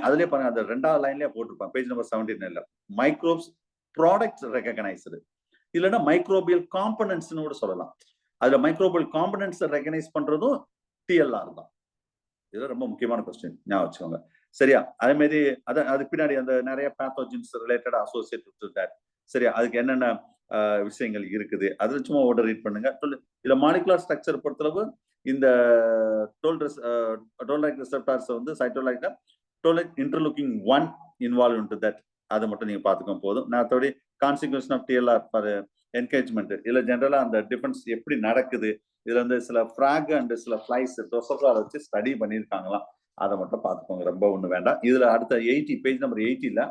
அதுலயே பாருங்க, அந்த 2வது லைன்லயே போட்டிருப்பாங்க பேஜ் நம்பர் 79ல மைக்ரோப்ஸ் ப்ராடக்ட் ரெகக்னைஸ்டு, இல்லைன்னா மைக்ரோபியல் காம்பனன்ட்ஸ்னு கூட சொல்லலாம். அதுல மைக்ரோபியல் காம்பனன்ட்ஸ் ரெகனைஸ் பண்றதும் TLR தான். இது ரொம்ப முக்கியமான கொஸ்டின், ஞாபகம் வச்சுக்கோங்க. சரியா? அதே மாதிரி அதுக்கு பின்னாடி அந்த நிறைய பேத்தோஜன்ஸ் ரிலேட்டட் அசோசியேட்டட். சரியா? அதுக்கு என்னென்ன விஷயங்கள் இருக்குது அது சும்மா ஓட ரீட் பண்ணுங்க. இதுல மாலிகுலர் ஸ்ட்ரக்சர் பொறுத்தளவு இந்த டோல் லைக் ரிசெப்டார்ஸ் வந்து cytokine toll like interleukin 1 involve into that. அதை மட்டும் நீங்க பாத்துக்கோங்க போதும். நான் அதோட consequence of TLR for engagement இதுல ஜெனரலா அந்த டிஃபரன்ஸ் எப்படி நடக்குது, இதுல வந்து சில ஃபிராக் அண்ட் சில ஃபிளைஸ் டொசோப்ளார் வச்சு ஸ்டடி பண்ணியிருக்காங்களாம். அதை மட்டும் பாத்துக்கோங்க, ரொம்ப ஒண்ணு வேண்டாம். இதுல அடுத்த 80 பேஜ் நம்பர் 80ல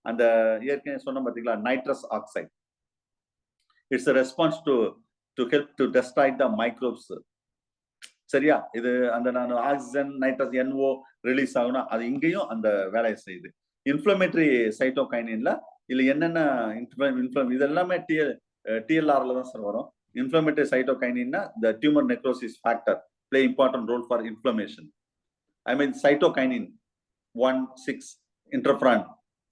அந்த ஏற்கனவே சொன்ன பாத்தீங்களா nitrous oxide. It's a response to help to destroy the microbes. சரியா? இது அந்த நான் ஆக்சிஜன் நைட்ரஸ் NO ரிலீஸ் ஆகுனா அது இங்கேயும் அந்த வேலையை செய்யுது. இன்ஃப்ளமேட்டரி சைட்டோகைனின்ல இல்ல என்னென்ன இது எல்லாமே TLRல தான் சார் வரும். இன்ஃப்ளமேட்டரி சைட்டோகைனின்னா the tumor necrosis factor play important role for inflammation. I mean cytokinin 1, 6, interferon,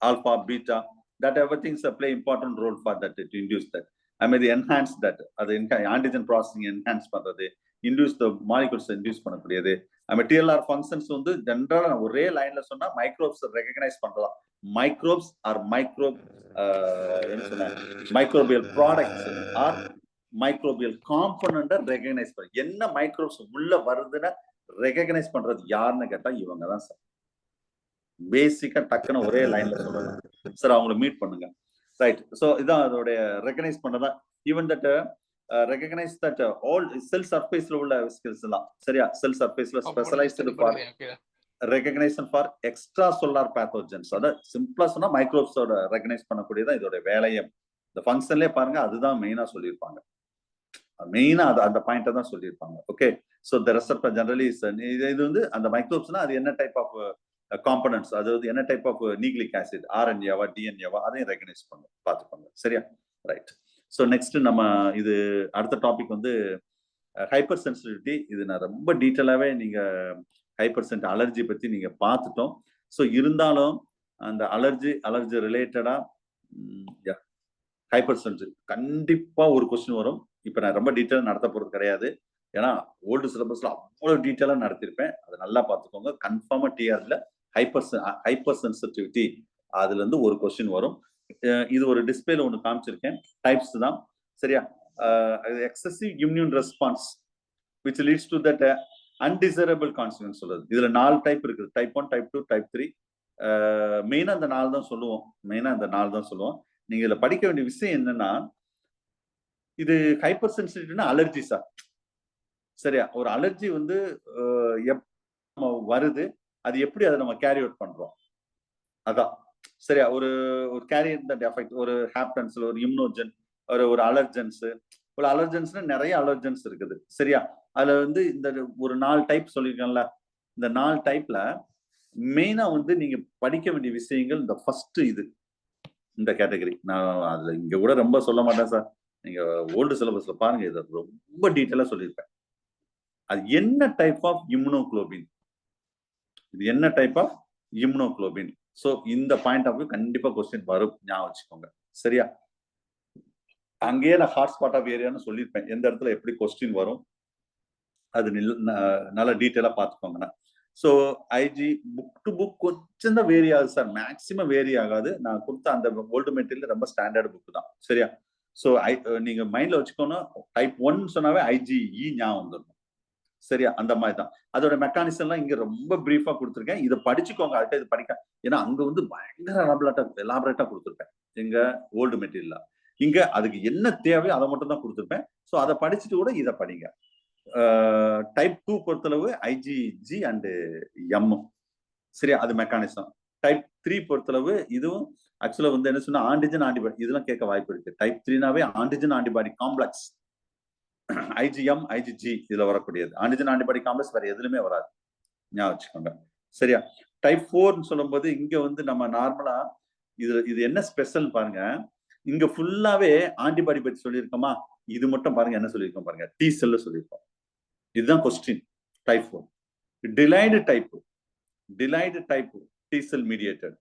alpha, beta, that everything play important role for that to induce that. I mean enhance that. அது antigen processing enhance பண்றது, induce the molecules induce பண்ணக்கூடியது. I mean TLR functions வந்து ஜெனரலா ஒரே லைன்ல சொன்னா மைக்ரோப்ஸ் ரெகக்னைஸ் பண்ணலாம். Microbes or microbial products or microbial காம்பனண்ட்டை ரெகக்னைஸ் பண்ண, என்ன மைக்ரோப்ஸ் உள்ள வருதுன்னு ரெகக்னைஸ் பண்றது யாருன்னு கேட்டா இவங்க தான் சார். பேசிக்கா டக்குன்னு ஒரே லைன்ல சொல்லலாம் சார், அவங்கள மீட் பண்ணுங்க. ரைட். ஸோ இதான் அதோடைய ரெகனைஸ் பண்ணதான். Even that recognise that all cell சர்ஃபேஸ்ல உள்ள ஸ்கில்ஸ் எல்லாம் சரியா, செல் சர்ஃபேஸ்ல specialised for recognition for extracellular pathogens. அத சிம்பிளா சொன்னா மைக்ரோப்ஸோட ரெகனைஸ் பண்ணக்கூடியதான் இதோட வேலையே. இந்த ஃபங்க்ஷன்லயே பாருங்க, அதுதான் மெயினா சொல்லியிருப்பாங்க. மெயினா அந்த பாயிண்ட்டை தான் சொல்லியிருப்பாங்க. ஓகே. ஸோ த ரெசப்டர் ஜெனரலி இது வந்து அந்த மைக்ரோப்ஸ்னா அது என்ன டைப் ஆஃப் காம்பனன்ட்ஸ், அதாவது என்ன டைப் ஆஃப் நியூக்ளிக் ஆசிட், ஆர்என்ஏவா டிஎன்ஏவா, அதையும் ரெகனைஸ் பண்ண பார்த்துப்பாங்க. சரியா, ரைட். ஸோ நெக்ஸ்ட் நம்ம இது அடுத்த டாபிக் வந்து ஹைப்பர் சென்சிட்டிவிட்டி. இது நான் ரொம்ப டீட்டெயிலாகவே நீங்க ஹைப்பர் சென்ட் அலர்ஜி பத்தி நீங்க பார்த்துட்டோம். ஸோ இருந்தாலும் அந்த அலர்ஜி ரிலேட்டடா ஹைப்பர் சென்சிட்டிவ் கண்டிப்பா ஒரு கொஸ்டின் வரும். இப்போ நான் ரொம்ப டீட்டெயில் நடத்த போறது கிடையாது, ஏன்னா ஓல்டு சிலபஸ்ல அவ்வளவு டீட்டெயிலா நடத்திருப்பேன். அதை நல்லா பார்த்துக்கோங்க. கன்ஃபார்மா டிஆர்ல ஹைப்பர் சென்சிட்டிவிட்டி அதுல இருந்து ஒரு கொஸ்டின் வரும். இது ஒரு டிஸ்பிளேல ஒன்று காமிச்சிருக்கேன், டைப்ஸ் தான். சரியா, excessive immune response which leads to that undesirable consequence சொல்றது. இதுல 4 டைப் இருக்குது, டைப் 1, டைப் 2, டைப் 3. மெயினா அந்த 4 தான் சொல்லுவோம். நீங்க இதுல படிக்க வேண்டிய விஷயம் என்னன்னா, இது ஹைப்பர் சென்சிட்டிவ்னா அலர்ஜி சார். சரியா, ஒரு அலர்ஜி வந்து வருது, அது எப்படி அதை நம்ம கேரி அவுட் பண்றோம் அதான். சரியா, ஒரு கேரியர் தட் எஃபெக்ட், ஒரு ஹாப்டன்ஸ்ல ஒரு இம்யூனோஜன், ஒரு அலர்ஜன்ஸ்னா நிறைய அலர்ஜன்ஸ் இருக்குது. சரியா, அதுல வந்து இந்த ஒரு 4 டைப் சொல்லியிருக்கேன்ல, இந்த 4 டைப்ல மெயினா வந்து நீங்க படிக்க வேண்டிய விஷயங்கள் இந்த ஃபர்ஸ்ட் இது, இந்த கேட்டகரி. நான் அதுல இங்க கூட ரொம்ப சொல்ல மாட்டேன் சார், நீங்க ஓல்டு சிலபஸ்ல பாருங்க, இதை ரொம்ப டீட்டெயிலா சொல்லியிருப்பேன். அது என்ன டைப் ஆஃப் இம்யூனோகுளோபின், இது என்ன டைப் ஆஃப் இம்யூனோகுளோபின். சோ இந்த பாயிண்ட் ஆஃப் வியூ கண்டிப்பா கொஸ்டின் வரும், ஞாபகம் வச்சுக்கோங்க. சரியா, அங்கேயே நான் ஹாட்ஸ்பாட் ஆஃப் ஏரியான்னு சொல்லியிருப்பேன், எந்த இடத்துல எப்படி கொஸ்டின் வரும் அது நல்லா டீட்டெயிலா பார்த்துக்கோங்கண்ணா. So IG book to book கொஞ்சம் தான் வேரி ஆகுது சார், மேக்சிமம் வேரி ஆகாது. நான் கொடுத்த அந்த ஓல்டு மெட்டீரியல் ரொம்ப ஸ்டாண்டர்ட் புக் தான். சரியா, ஸோ நீங்க மைண்ட்ல வச்சுக்கோன்னா டைப் 1 சொன்னாவே ஐஜிஇ ஞாபகம் வந்துடும். சரியா, அந்த மாதிரி தான் அதோட மெக்கானிசம் எல்லாம் இங்க ரொம்ப பிரீஃபா கொடுத்துருக்கேன். இதை படிச்சுக்கோங்க, அடுத்த இது படிக்க. ஏன்னா அங்க வந்து பயங்கர எலாபரேட்டா கொடுத்துருப்பேன் எங்க ஓல்டு மெட்டீரியல். இங்க அதுக்கு என்ன தேவையோ அதை மட்டும் தான் கொடுத்துருப்பேன். ஸோ அதை படிச்சுட்டு கூட இதை படிங்க. டைப் 2 பொறுத்தளவு ஐஜிஜி அண்ட் எம். சரியா, அது மெக்கானிசம். டைப் 3 பொறுத்தளவு இதுவும் ஆக்சுவலா வந்து என்ன சொன்னா ஆன்டிஜன் ஆன்டிபாடி, இதெல்லாம் கேட்க வாய்ப்பு இருக்கு. டைப் 3நாவே antigen antibody complex, IgM IgG இதுல வரக்கூடியது. ஆன்டிஜன் ஆன்டிபாடி காம்ப்ளெக்ஸ் வேற எதுலுமே வராது, ஞாபகம் வச்சுக்கோங்க. சரியா, டைப் 4 சொல்லும் போது இங்க வந்து நம்ம நார்மலா இது என்ன ஸ்பெஷல் பாருங்க, இங்க ஃபுல்லாவே ஆன்டிபாடி பத்தி சொல்லியிருக்கோமா, இது மட்டும் பாருங்க என்ன சொல்லியிருக்கோம் பாருங்க, டி செல்ல சொல்லியிருக்கோம். இதுதான் question. Type 4 delayed type D sell mediated,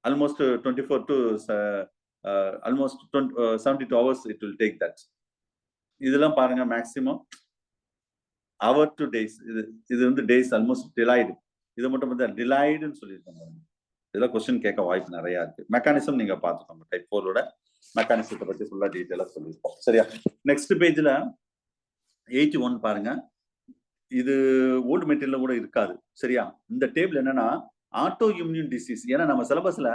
almost 24 to almost 72 hours it will take that. இதெல்லாம் பாருங்க மேக்ஸிமம் ஹவர் டு டேஸ். இது வந்து டேஸ் ஆல்மோஸ்ட் டிலைடு. இதை மட்டும் வந்து டிலைடுன்னு சொல்லியிருக்காங்க. இதெல்லாம் கொஸ்டின் கேட்க வாய்ப்பு நிறைய இருக்கு. மெக்கானிசம் நீங்க பார்த்துக்கோங்க, டைப் 4ஓட மெக்கானிசத்தை பத்தி ஃபுல்லா டீட்டெயிலா சொல்லியிருக்கோம். சரியா, நெக்ஸ்ட் பேஜ்ல 81 பாருங்க, இது ஓல்டு மெட்டீரியல் கூட இருக்காது. சரியா, இந்த டேபிள் என்னன்னா ஆட்டோ இம்யூன் டிசீஸ். ஏன்னா நம்ம சிலபஸ்ல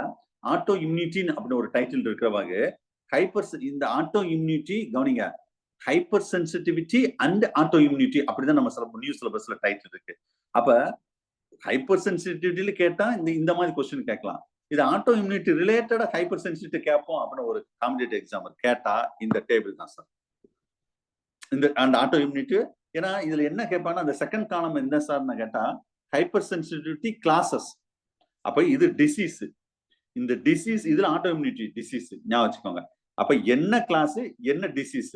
ஆட்டோ இம்யூனிட்டின்னு அப்படின்னு ஒரு டைட்டில் இருக்கிறவாங்க, இந்த ஆட்டோ இம்யூனிட்டி கவனிங்க, hyper sensitivity and auto immunity அப்படிதான் நம்ம நியூ சிலபஸ்ல டைட்டில் இருக்கு. அப்ப ஹைப்பர் சென்சிட்டிவிட்டில கேட்டா இந்த மாதிரி கொஸ்டின் கேட்கலாம். இது ஆட்டோ இம்யூனிட்டி ரிலேட்டடா ஹைப்பர் சென்சிட்டிவிட்டி கேட்போம் அப்படின்னு ஒரு காம்படிட்டிவ் எக்ஸாம் கேட்டா இந்த டேபிள் தான் சார், இந்த அந்த ஆட்டோ இம்யூனிட்டி. ஏன்னா இதுல என்ன கேட்பாங்கன்னா அந்த செகண்ட் காலம் என்ன சார்னு கேட்டா ஹைப்பர் சென்சிட்டிவிட்டி கிளாஸஸ். அப்ப இது டிசீஸ், இந்த டிசீஸ் இதுல ஆட்டோ இம்யூனிட்டி டிசீஸ் ஞாபகம் வச்சுக்கோங்க. அப்ப என்ன கிளாஸ் என்ன டிசீஸ்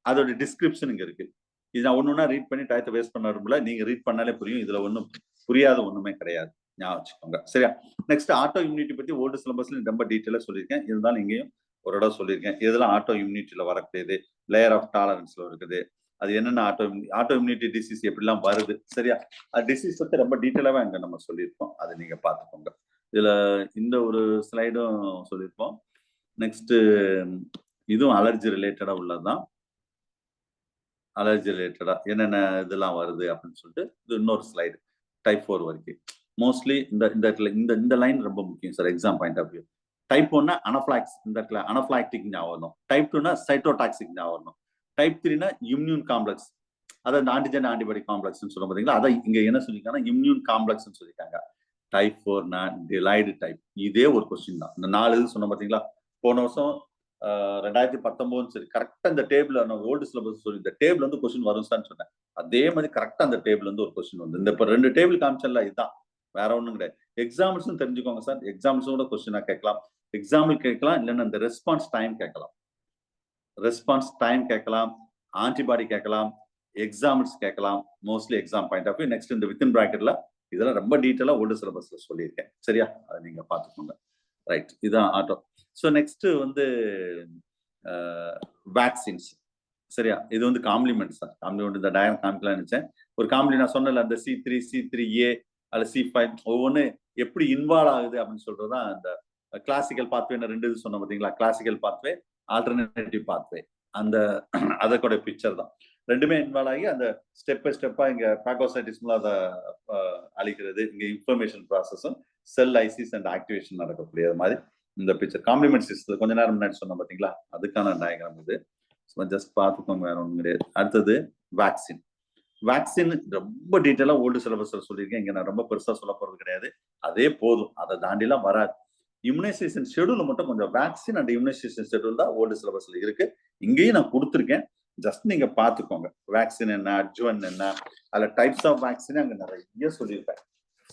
அதோட டிஸ்கிரிப்ஷன் இங்க இருக்கு. இது நான் ஒன்னொன்னா ரீட் பண்ணி டயத்தை வேஸ்ட் பண்ண, நீங்க ரீட் பண்ணாலே புரியும். இதுல ஒன்றும் புரியாத ஒண்ணுமே கிடையாது, ஞாபகம் வச்சுக்கோங்க. சரியா, நெக்ஸ்ட் ஆட்டோ இம்யூனிட்டி பத்தி ஓல்டு சிலபஸ்ல ரொம்ப டீட்டெயிலா சொல்லியிருக்கேன், இருந்தாலும் இங்கேயும் ஒரு இடம் சொல்லியிருக்கேன். இதெல்லாம் ஆட்டோ இம்யூனிட்டியில வரக்கூடியது, லேயர் ஆஃப் டாலரன்ஸ்ல இருக்குது. அது என்னென்ன ஆட்டோ இம்யூனிட்டி டிசீஸ் எப்படிலாம் வருது. சரியா, டிசீஸ் பத்தி ரொம்ப டீட்டெயிலாவே அங்க நம்ம சொல்லியிருக்கோம், அதை நீங்க பார்த்துக்கோங்க. இதுல இந்த ஒரு ஸ்லைடும் சொல்லியிருப்போம். நெக்ஸ்ட் இதுவும் அலர்ஜி ரிலேட்டடா உள்ளதுதான். அலர்ஜி ரிலேட்டடா என்னென்ன இதெல்லாம் வருது அப்படின்னு சொல்லிட்டு இது இன்னொரு ஸ்லைடு டைப் 4 வரைக்கும். மோஸ்ட்லி இந்த லைன் ரொம்ப முக்கியம் sir exam point of view. Type 1 anaphylaxis இந்த இடத்துல அனஃபிளாக்டிக் ஞாபகம் வரணும். டைப் 2 சைட்டோடாக்சிக் ஞாபகம் வரணும். டைப் 3 இம்யூன் காம்ப்ளெக்ஸ், அதாவது இந்த ஆன்டிஜன் ஆன்டிபாடி காம்ப்ளெக்ஸ் சொல்ல பாத்தீங்களா, அதை இங்க என்ன சொல்லிருக்காங்கன்னா இம்யூன் காம்ப்ளெக்ஸ் சொல்லியிருக்காங்க. Type 4 delayed type. இதே ஒரு கொஸ்டின் தான். இந்த 4 இது சொன்ன பாத்தீங்களா, போன வருஷம் 2019 சரி கரெக்டா இந்த டேபிள் நான் ஓல்டு சிலபஸ் சொல்லி இந்த டேபிள் வந்து கொஸ்டின் வரும் சார்னு சொன்னேன். அதே மாதிரி கரெக்டா அந்த டேபிள் வந்து ஒரு கொஸ்டின் வந்து இந்த இப்ப 2 டேபிள் காமிச்சல இதுதான், வேற ஒண்ணும் கிடையாது. எக்ஸாம்பிள்ஸும் தெரிஞ்சுக்கோங்க சார். எக்ஸாம்பிள்ஸும் கூட கொஸ்டினா கேட்கலாம், எக்ஸாம்பிள் கேட்கலாம், இல்லைன்னா இந்த ரெஸ்பான்ஸ் டைம் கேட்கலாம். ரெஸ்பான்ஸ் டைம் கேட்கலாம், ஆன்டிபாடி கேட்கலாம், எக்ஸாம்பிள்ஸ் கேட்கலாம். Mostly exam point of view. Next இந்த வித்தின் பிராக்கெட்ல இதெல்லாம் ரொம்ப டீட்டெயிலா ஓல்டு சிலபஸ்ல சொல்லியிருக்கேன். சரியா, அதை நீங்க பாத்துக்கோங்க. ரைட், இதுதான் ஆட்டோ. ஸோ நெக்ஸ்ட் வந்து வேக்சின்ஸ். சரியா, இது வந்து காம்ப்ளிமெண்ட் சார். காம்ப்ளிமெண்ட் இந்த டயக்ராம் காமிக்கலாம் நினைச்சேன். ஒரு காம்ப்ளிமெண்ட் நான் சொன்னல அந்த C3 C3A அல்ல C5 ஒவ்வொன்று எப்படி இன்வால்வ் ஆகுது அப்படின்னு சொல்றதுதான் அந்த கிளாசிக்கல் பாத்வே. 2 இது சொன்ன பார்த்தீங்களா, கிளாசிக்கல் பாத்வே, ஆல்டர்னேட்டிவ் பாத்வே. அந்த அதோட பிக்சர் தான். ரெண்டுமே இன்வால்வ் ஆகி அந்த ஸ்டெப் பை ஸ்டெப்பா இங்க பாகோசைட்டிஸ்ல அதை அழிக்கிறது, இங்க இன்ஃபர்மேஷன் ப்ராசஸும் செல் லைசிஸ் அண்ட் ஆக்டிவேஷன் நடக்கக்கூடிய மாதிரி இந்த பிக்சர். காம்ப்ளிமெண்ட் சிஸ்டம் கொஞ்ச நேரம் முன்னாடி சொன்ன பார்த்தீங்களா, அதுக்கான டயக்ராம் இது. ஜஸ்ட் பார்த்துக்கோங்க, வேற ஒன்றும் கிடையாது. அடுத்தது வேக்சின். வேக்சின் ரொம்ப டீட்டெயிலா ஓல்டு சிலபஸ்ல சொல்லியிருக்கேன். இங்க நான் ரொம்ப பெருசா சொல்ல போறது கிடையாது, அதே போதும். அதை தாண்டிலாம் வராது. இம்யூனைசேஷன் ஷெடியூல் மட்டும் கொஞ்சம் வேக்சின் அண்ட் இம்யூனைசேஷன் ஷெடியூல் தான் ஓல்டு சிலபஸ்ல இருக்கு. இங்கேயும் நான் கொடுத்துருக்கேன், ஜஸ்ட் நீங்க பாத்துக்கோங்க. வேக்சின் என்ன, அட்ஜுவன் என்ன, அதுல டைப்ஸ் ஆஃப் வேக்சின் அங்க நிறைய சொல்லியிருப்பேன்.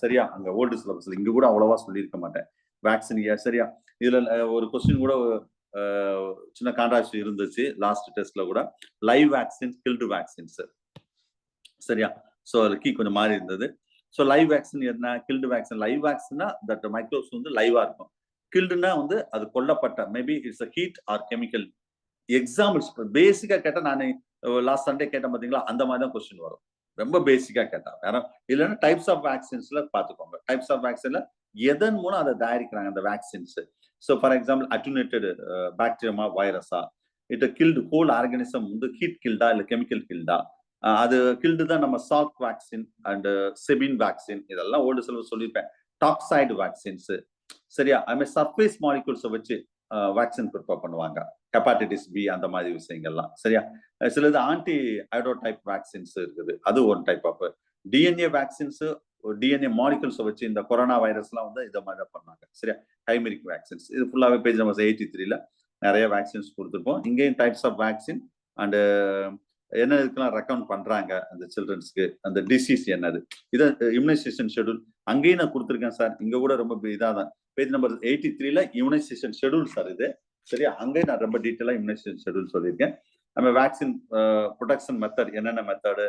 சரியா, அங்க ஓல்டு சிலபஸ்ல இங்க கூட அவ்வளவா சொல்லியிருக்க மாட்டேன். வேக்சின் சரியா. இதுல ஒரு கொஸ்டின் கூட சின்ன கான்ட்ராக்ட் இருந்துச்சு லாஸ்ட் டெஸ்ட்ல கூட, லைவ் வேக்சின் கில்டு வேக்சின்ஸ். சரியா, சோ அது கீ கொஞ்சம் மாறி இருந்தது. ஸோ லைவ் வேக்சின் என்ன, கில்டு வேக்சின். லைவ் வேக்சின்னா தட் மைக்ரோப்ஸ் வந்து லைவா இருக்கும். கில்டுனா வந்து அது கொல்லப்பட்ட, maybe it's heat or chemical. Examples பேசிக்கா கேட்டா, நான் லாஸ்ட் சண்டே கேட்டேன் பாத்தீங்களா, அந்த மாதிரி தான் கொஸ்டின் வரும். ரொம்ப பேசிக்கா கேட்டா. வேற இல்லைன்னா டைப்ஸ் ஆஃப் வேக்சின்ஸ்ல பாத்துக்கோங்க. டைப்ஸ் ஆஃப் வேக்சின்ல எதன் மூலம் அதை தயாரிக்கிறாங்க அந்த vaccines. So for example attenuated bacteria வைரஸா, இட் கில்டு ஹோல் ஆர்கானிசம் வந்து ஹீட் கில்டா இல்ல கெமிக்கல் கில்டா. அது கில்டு தான் நம்ம Salk vaccine and Sabin vaccine, இதெல்லாம் ஓல்டு சிலபஸ் சொல்லியிருப்பேன். Toxoid vaccines. சரியா, அதுமாதிரி சர்ஃபேஸ் மாலிகூல்ஸை வச்சு வேக்சின் ப்ரிப்பேர் பண்ணுவாங்க. ஹெப்பாட்டிட்டிஸ் பி அந்த மாதிரி விஷயங்கள்லாம். சரியா, சிலது ஆன்டி ஐடோடைப் வேக்சின்ஸ் இருக்குது, அது ஒரு type of. DNA vaccines, DNA மாலிகூல்ஸை வச்சு இந்த கொரோனா வைரஸ்லாம் வந்து இதை மாதிரி பண்ணாங்க. சரியா, கைமெரிக் வேக்சின்ஸ். இது ஃபுல்லாவே பேஜ் நம்பர் 83ல நிறைய வேக்சின்ஸ் கொடுத்துருப்போம். இங்கேயும் டைப்ஸ் ஆஃப் வேக்சின் அண்ட் என்ன இதுக்கெல்லாம் ரெக்கமெண்ட் பண்றாங்க அந்த சில்ட்ரன்ஸ்க்கு, அந்த டிசீஸ் என்னது, இதை இம்யூனைசேஷன் ஷெடியூல் அங்கேயும் நான் கொடுத்துருக்கேன் சார். இங்க கூட ரொம்ப இதாக தான் பேஜ் நம்பர் 83ல இம்யூனைசேஷன் ஷெடியூல் சார் இது. சரியா, அங்கேயும் நான் ரொம்ப டீட்டெயிலா இம்யூனைசேஷன் ஷெடியூல் சொல்லியிருக்கேன். நம்ம வேக்சின் ப்ரொடக்ஷன் மெத்தட், என்னென்ன மெத்தடு,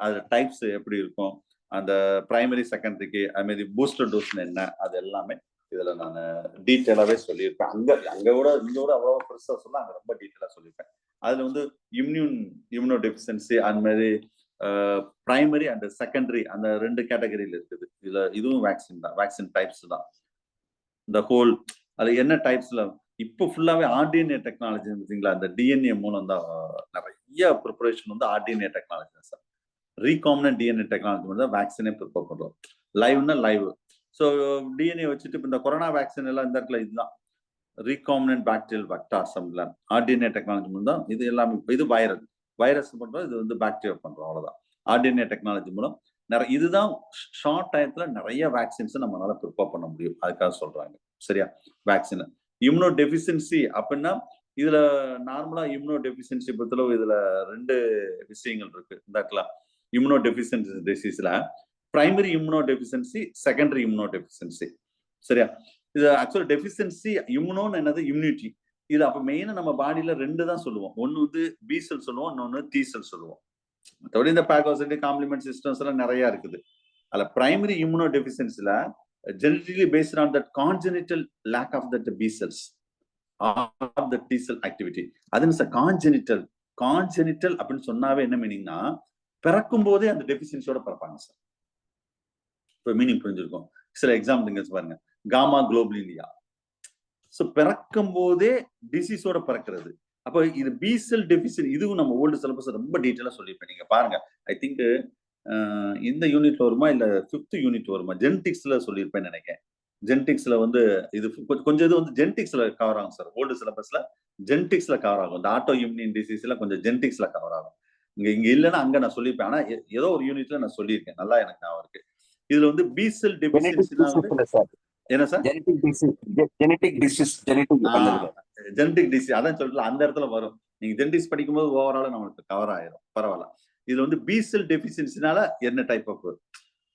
அது டைப்ஸ் எப்படி இருக்கும், அந்த பிரைமரி செகண்டரிக்கு அதுமாதிரி பூஸ்டர் டோஸ் என்ன, அது எல்லாமே இதுல நான் டீட்டெயிலாவே சொல்லியிருப்பேன். அங்க கூட இங்க கூட அவ்வளவு பெருசா சொல்ல, அங்க ரொம்ப டீட்டெயிலா சொல்லியிருப்பேன். அதுல வந்து இம்யூனோ டெஃபிஷியன்சி அந்த மாதிரி பிரைமரி அண்ட் செகண்டரி அந்த 2 கேட்டகரியில இருக்குது. இதுல இதுவும் வேக்சின் தான், வேக்சின் டைப்ஸ் தான். இந்த ஹோல் அது என்ன டைப்ஸ்ல இப்போ ஃபுல்லாவே ஆர்டிஎன்ஏ டெக்னாலஜி பார்த்தீங்களா, அந்த டிஎன்ஏ மூலம் தான் நிறைய ப்ரிப்பரேஷன் வந்து ஆர்டிஎன்ஏ டெக்னாலஜி தான் சார். ரீகாம்பினன்ட் டிஎன்ஏ டெக்னாலஜி வந்து தான் வேக்சினே ப்ரிப்பேர் பண்றோம். லைவ்னா லைவ். ஸோ டிஎன்ஏ வச்சுட்டு இப்போ இந்த கொரோனா வேக்சின் எல்லாம் இந்த இடத்துல இதுதான் recombinant bacterial vector assembler rDNA technology மூலம் தான் இது எல்லாமே. இது வைரஸ் பண்றோம், இது வந்து பாக்டீரியா பண்றோம், அவ்வளவுதான். ஆர்டிஎன்ஏ டெக்னாலஜி மூலம் நிறைய, இதுதான் ஷார்ட் டயத்துல நிறைய வேக்சின்ஸ் நம்மளால ப்ரிப்பேர் பண்ண முடியும், அதுக்காக சொல்றாங்க. சரியா, வேக்சின். இம்யூனோ டெஃபிஷியன்சி அப்படின்னா இதுல நார்மலா இம்யூனோ டெஃபிஷியன்சி பொறுத்தளவு இதுல 2 விஷயங்கள் இருக்கு. இந்த இம்யூனோ டெஃபிஷியன்சி டிசீஸ்ல primary immunodeficiency, secondary immunodeficiency. சரியா, இது ஆக்சுவலா டெஃபிஷியன்சி இம்யூனோன்னு என்னது, இம்யூனிட்டி. இது அப்ப மெயினா நம்ம பாடியில 2 தான் சொல்லுவோம். ஒன்னு வந்து பி செல் சொல்லுவோம், இன்னொன்னு டி செல் சொல்லுவோம். மற்றபடி இந்த பாகோசைட் காம்ப்ளிமெண்ட் சிஸ்டம்ஸ் எல்லாம் நிறைய இருக்குது. அதுல பிரைமரி இம்யூனோ டெஃபிஷியன்சில genetically based on that congenital lack of that B cells or the T cell activity. அது கான்ஜெனிட்டல் அப்படின்னு சொன்னாவே என்ன மீனிங்னா, பிறக்கும் போதே அந்த டெஃபிஷியன்சியோட பிறப்பாங்க சார். இப்போ மீனிங் புரிஞ்சிருக்கும். சில எக்ஸாம்பிள் பாருங்க, காமா குளோபுலினியா. ஸோ பிறக்கும் போதே டிசீஸோட பிறக்கிறது. அப்போ இது பி செல் டெபிசிட், இதுவும் நம்ம ஓல்டு சிலபஸ் ரொம்ப டீட்டெயிலா சொல்லியிருப்பேன். நீங்க பாருங்க. ஐ திங்க் இந்த யூனிட்ல வருமா இல்ல 5th யூனிட் வருமா, ஜெனடிக்ஸ்ல சொல்லியிருப்பேன்னு நினைக்கிறேன். ஜெனடிக்ஸ்ல வந்து இது கொஞ்சம் இது வந்து ஜெனடிக்ஸ்ல கவர் ஆகும் சார். ஓல்டு சிலபஸ்ல ஜெனடிக்ஸ்ல கவர் ஆகும். இந்த ஆட்டோ இம்யூன் டிசீஸ்ல கொஞ்சம் ஜெனடிக்ஸ்ல கவர் ஆகும். இங்க இல்லைன்னா அங்க நான் சொல்லியிருப்பேன். ஆனா ஏதோ ஒரு யூனிட்ல நான் சொல்லியிருக்கேன். நல்லா எனக்கு ஞாபகம் இருக்கு. இதுல வந்து பி செல் டெபிசியன்சினா வந்து என்ன sir, genetic disease genetic disease அதான் சொல்றேன், அந்த இடத்துல வரும். நீங்க ஜெனடிக்ஸ் படிக்கும்போது ஓவரால நம்மளுக்கு கவர் ஆயிரும். பரவாயில்ல. இதுல வந்து பி செல் டெபிசியன்சினால என்ன டைப் ஆஃப்,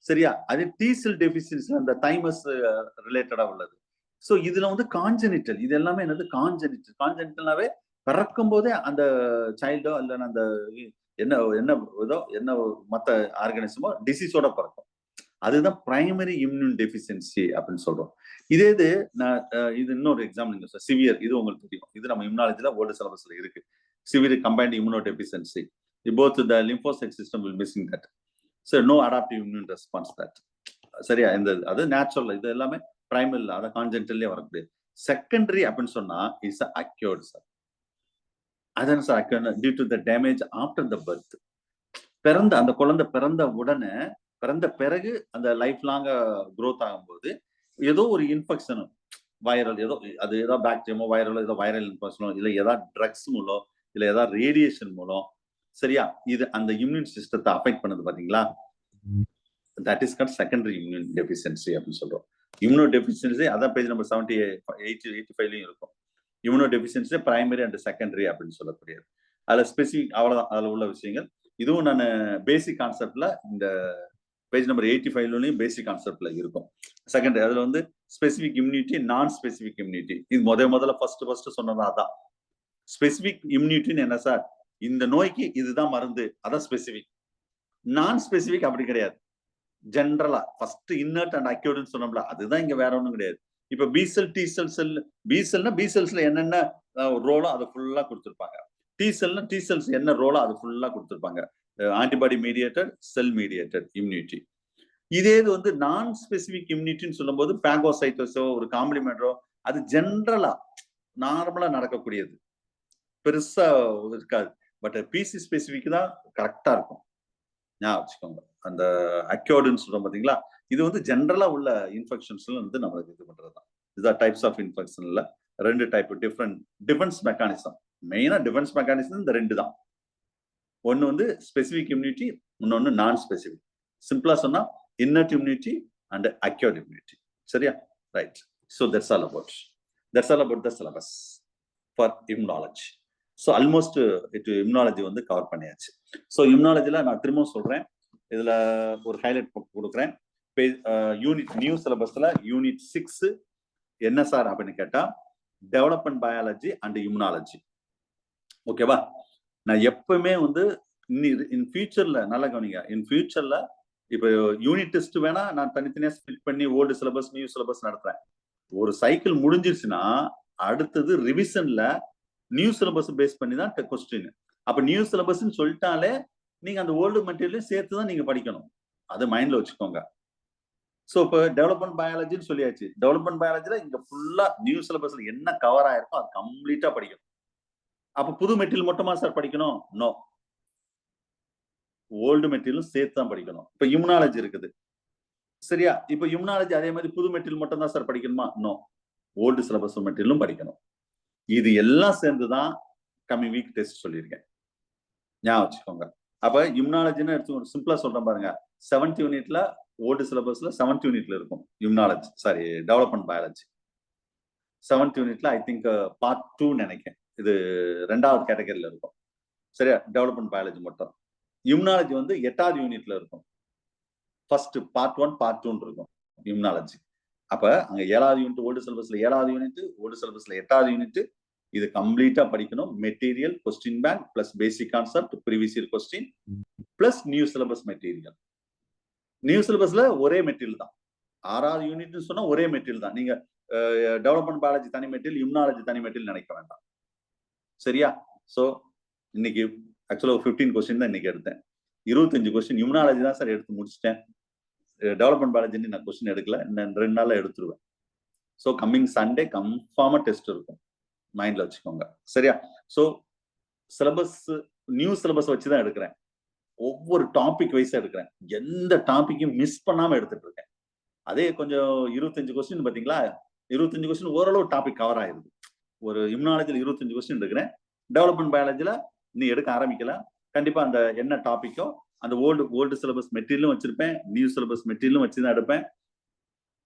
சரியா, அது டி செல் டெபிசியன்சி அந்த தைமஸ் ரிலேட்டடா உள்ளது. சோ இதுல வந்து கான்ஜெனிட்டல், இது எல்லாமே என்னது கான்ஜெனிட்டல். கான்ஜெனிட்டல்னாவே பிறக்கும் போதே அந்த சைல்டோ அல்ல அந்த என்ன என்ன இதோ என்ன மத்த ஆர்கானிசமோ டிசீஸோட பிறக்கும். அதுதான் பிரைமரி இம்யூன் டெபிசியன்சி அப்படின்னு சொல்றோம். இதே இது நான் இது இன்னொரு எக்ஸாம்பிள் சார், சிவியர், இது உங்களுக்கு தெரியும். இது நம்ம இம்யூனாலஜில ஓல்டு சிலபஸ்ல இருக்கு. Severe combined immuno deficiency, both the lymphocyte system will missing that, so no adaptive immune response that, சரியா. இந்த அது நேச்சுரல், இது எல்லாமே பிரைமரி, அத கான்ஜெனிட்டல்லே வரக்கூடிய. செகண்டரி அப்படின்னு சொன்னா இஸ் அக்யூர்ட் சார். அதான் sir occurred due to the damage after the birth. பிறந்த அந்த குழந்தை பிறந்த உடனே, பிறந்த பிறகு அந்த லைஃப் லாங்க க்ரோத் ஆகும்போது ஏதோ ஒரு இன்ஃபெக்ஷன், வைரல் ஏதோ, அது ஏதோ பாக்டீரியமோ வைரலோ, ஏதோ வைரல் இன்ஃபெக்ஷனோ, இல்லை ஏதாவது ட்ரக்ஸ் மூலம், இல்லை ஏதாவது ரேடியேஷன் மூலம், சரியா, இது அந்த இம்யூன் சிஸ்டத்தை அஃபெக்ட் பண்ணுது பாத்தீங்களா, that is called secondary immune deficiency அப்படின்னு சொல்றோம். இம்யூனோ டெபிசியன்சி அதான் பேஜ் நம்பர் 85 இருக்கும். Immuno deficiency primary and secondary அப்படின்னு சொல்லக்கூடியது. அதுல ஸ்பெசிபிக் அவ்வளவுதான் அதுல உள்ள விஷயங்கள். இதுவும் நான் பேசிக் கான்செப்ட்ல இந்த பேஜ் நம்பர் 85லயும் பேசிக் கான்செப்ட்ல இருக்கும். செகண்டரி அதுல வந்து ஸ்பெசிபிக் இம்யூனிட்டி, நான் ஸ்பெசிபிக் இம்யூனிட்டி, இது முதல்ல ஃபர்ஸ்ட் சொன்னதா அதான். ஸ்பெசிபிக் இம்யூனிட்டின்னு என்ன சார், இந்த நோய்க்கு இதுதான் மருந்து, அதான் ஸ்பெசிபிக். நான் ஸ்பெசிபிக் அப்படி கிடையாது. ஜென்ரலா ஃபர்ஸ்ட் இன்னர்ட் அண்ட் அக்யூர்ட்னு சொன்னோம்ல, அதுதான் இங்க வேற ஒண்ணும் கிடையாது. இப்ப B cell, T cell, B செல்னா B செல்ஸ்ல என்னென்ன ரோலோ அதை ஃபுல்லா கொடுத்துருப்பாங்க. டி செல்னா டி செல்ஸ் என்ன ரோலோ அது ஃபுல்லா கொடுத்துருப்பாங்க. ஆன்டிபாடி மீடியேட்டட், செல் மீடியேட்டட் இம்யூனிட்டி. இதே இது வந்து நான் ஸ்பெசிபிக் இம்யூனிட்டின்னு சொல்லும் போது பாகோசைட்டோஸோ ஒரு காம்ப்ளிமெண்டோ, அது ஜென்ரலா நார்மலா நடக்கக்கூடியது, பெருசா இருக்காது. பட் பிசி ஸ்பெசிபிக் தான் கரெக்டா இருக்கும், ஞாபகம் வச்சுக்கோங்க. அந்த அக்யூர்டுன்னு சொல்றோம் பாத்தீங்களா, இது வந்து ஜென்ரலா உள்ள இன்ஃபெக்ஷன்ஸ்ல வந்து நம்மளுக்கு இது பண்றதுதான். இதுதான் டைப்ஸ் ஆஃப் இன்ஃபெக்ஷன்ல 2 டைப் டிஃபரெண்ட் டிஃபென்ஸ் மெக்கானிசம். மெயினா டிஃபென்ஸ் மெக்கானிசம் இந்த 2 தான். ஒன்னு வந்து ஸ்பெசிபிக் இம்யூனிட்டி, இன்னொன்னு நான் ஸ்பெசிபிக். சிம்பிளா சொன்னா innate immunity and acquired immunity. சரியா, right. So that's all about the syllabus for immunology. So almost immunology வந்து கவர் பண்ணியாச்சு. ஸோ இம்யூனாலஜில நான் திரும்பவும் சொல்றேன், இதுல ஒரு ஹைலைட் கொடுக்குறேன். யூனிட் நியூ சிலபஸ்ல யூனிட் 6 என்ன சார் அப்படின்னு கேட்டா, டெவலப்மெண்ட் பயாலஜி அண்ட் இம்யூனாலஜி. ஓகேவா. நான் எப்பவுமே வந்து இன் ஃபியூச்சர்ல நல்லா கவனிங்க, இன் ஃபியூச்சர்ல இப்போ யூனிட் டெஸ்ட் வேணா நான் தனித்தனியா ஸ்பிளிட் பண்ணி ஓல்டு சிலபஸ் நியூ சிலபஸ் நடத்துறேன். ஒரு சைக்கிள் முடிஞ்சிருச்சுன்னா அடுத்தது ரிவிஷன்ல நியூ சிலபஸ் பேஸ் பண்ணி தான் கொஸ்டின். அப்ப நியூ சிலபஸ்ன்னு சொல்லிட்டாலே நீங்க அந்த ஓல்டு மெட்டீரியலையும் சேர்த்து தான் நீங்க படிக்கணும், அது மைண்ட்ல வச்சுக்கோங்க. ஸோ இப்போ டெவலப்மெண்ட் பயாலஜின்னு சொல்லியாச்சு. டெவலப்மெண்ட் பயாலஜில இங்க ஃபுல்லா நியூ சிலபஸ்ல என்ன கவர் ஆயிருக்கோ அது கம்ப்ளீட்டா படிக்கணும். அப்ப புது மெட்டீரியல் மட்டுமா சார் படிக்கணும்? நோ, ஓல்டு மெட்டீரியலும் சேர்த்து தான் படிக்கணும். இப்ப இம்யூனாலஜி இருக்குது, சரியா. இப்ப இம்யூனாலஜி அதே மாதிரி புது மெட்டீரியல் மட்டும் தான் சார் படிக்கணுமா? நோ, ஓல்டு சிலபஸ் மெட்டீரியலும் படிக்கணும். இது எல்லாம் சேர்ந்துதான் கம்மிங் வீக் டெஸ்ட் சொல்லியிருக்கேன், ஞாபகம் வச்சுக்கோங்க. அப்ப இம்யூனாலஜின்னு எடுத்து சிம்பிளா சொல்றேன் பாருங்க. 7th யூனிட்ல ஓல்டு சிலபஸ்ல 7th யூனிட்ல இருக்கும் immunology, sorry development biology. 7th யூனிட்ல ஐ திங்க் பார்ட் 2 நினைக்கிறேன், இது 2வது கேட்டகரியில இருக்கும், சரியா. டெவலப்மெண்ட் பயாலஜி மட்டும். இம்யூனாலஜி வந்து 8வது யூனிட்ல இருக்கும். ஃபர்ஸ்ட் பார்ட் 1 பார்ட் 2 இருக்கும் இம்யூனாலஜி. அப்ப அங்க 7வது யூனிட் ஓல்டு சிலபஸ்ல 7வது யூனிட், ஓல்டு சிலபஸ்ல 8வது யூனிட். இது கம்ப்ளீட்டா படிக்கணும். Material, question bank plus basic concept, previous year question plus new syllabus material. New சிலபஸ்ல ஒரே மெட்டீரியல் தான். 6வது யூனிட்னு சொன்னா ஒரே மெட்டீரியல் தான். நீங்க டெவலப்மெண்ட் பயாலஜி தனி மெட்டீரியல், இம்யூனாலஜி தனி மெட்டீரியல் நினைக்க வேண்டாம், சரியா. சோ இன்னைக்கு ஆக்சுவலா 15 கொஸ்டின் தான் இன்னைக்கு எடுத்தேன். 25 கொஸ்டின் இம்யூனாலஜி தான் சார் எடுத்து முடிச்சிட்டேன். டெவலப்மெண்ட் பயாலஜி நான் கொஸ்டின் எடுக்கல, இன்னும் 2 நாள்ல எடுத்துருவேன். ஸோ கம்மிங் சண்டே கன்ஃபார்மா டெஸ்ட் இருக்கும், மைண்ட்ல வச்சுக்கோங்க. சரியா? ஸோ சிலபஸ் நியூ சிலபஸ் வச்சுதான் எடுக்கிறேன். ஒவ்வொரு டாபிக் வைஸா எடுக்கிறேன். எந்த டாபிக்கும் மிஸ் பண்ணாம எடுத்துட்டு இருக்கேன். அதே கொஞ்சம் 25 கொஸ்டின் பாத்தீங்களா? 25 கொஸ்டின் ஓரளவு டாபிக் கவர் ஆயிருது. ஒரு இம்யூனாலஜில 25 கொஸ்டின் எடுக்கிறேன். டெவலப்மெண்ட் பயாலஜில நீ எடுக்க ஆரம்பிக்கல. கண்டிப்பா அந்த என்ன டாபிக்கோ அந்த ஓல்டு சிலபஸ் மெட்டீரியலும் வச்சிருப்பேன். நியூ சிலபஸ் மெட்டீரியலும் வச்சுதான் எடுப்பேன்.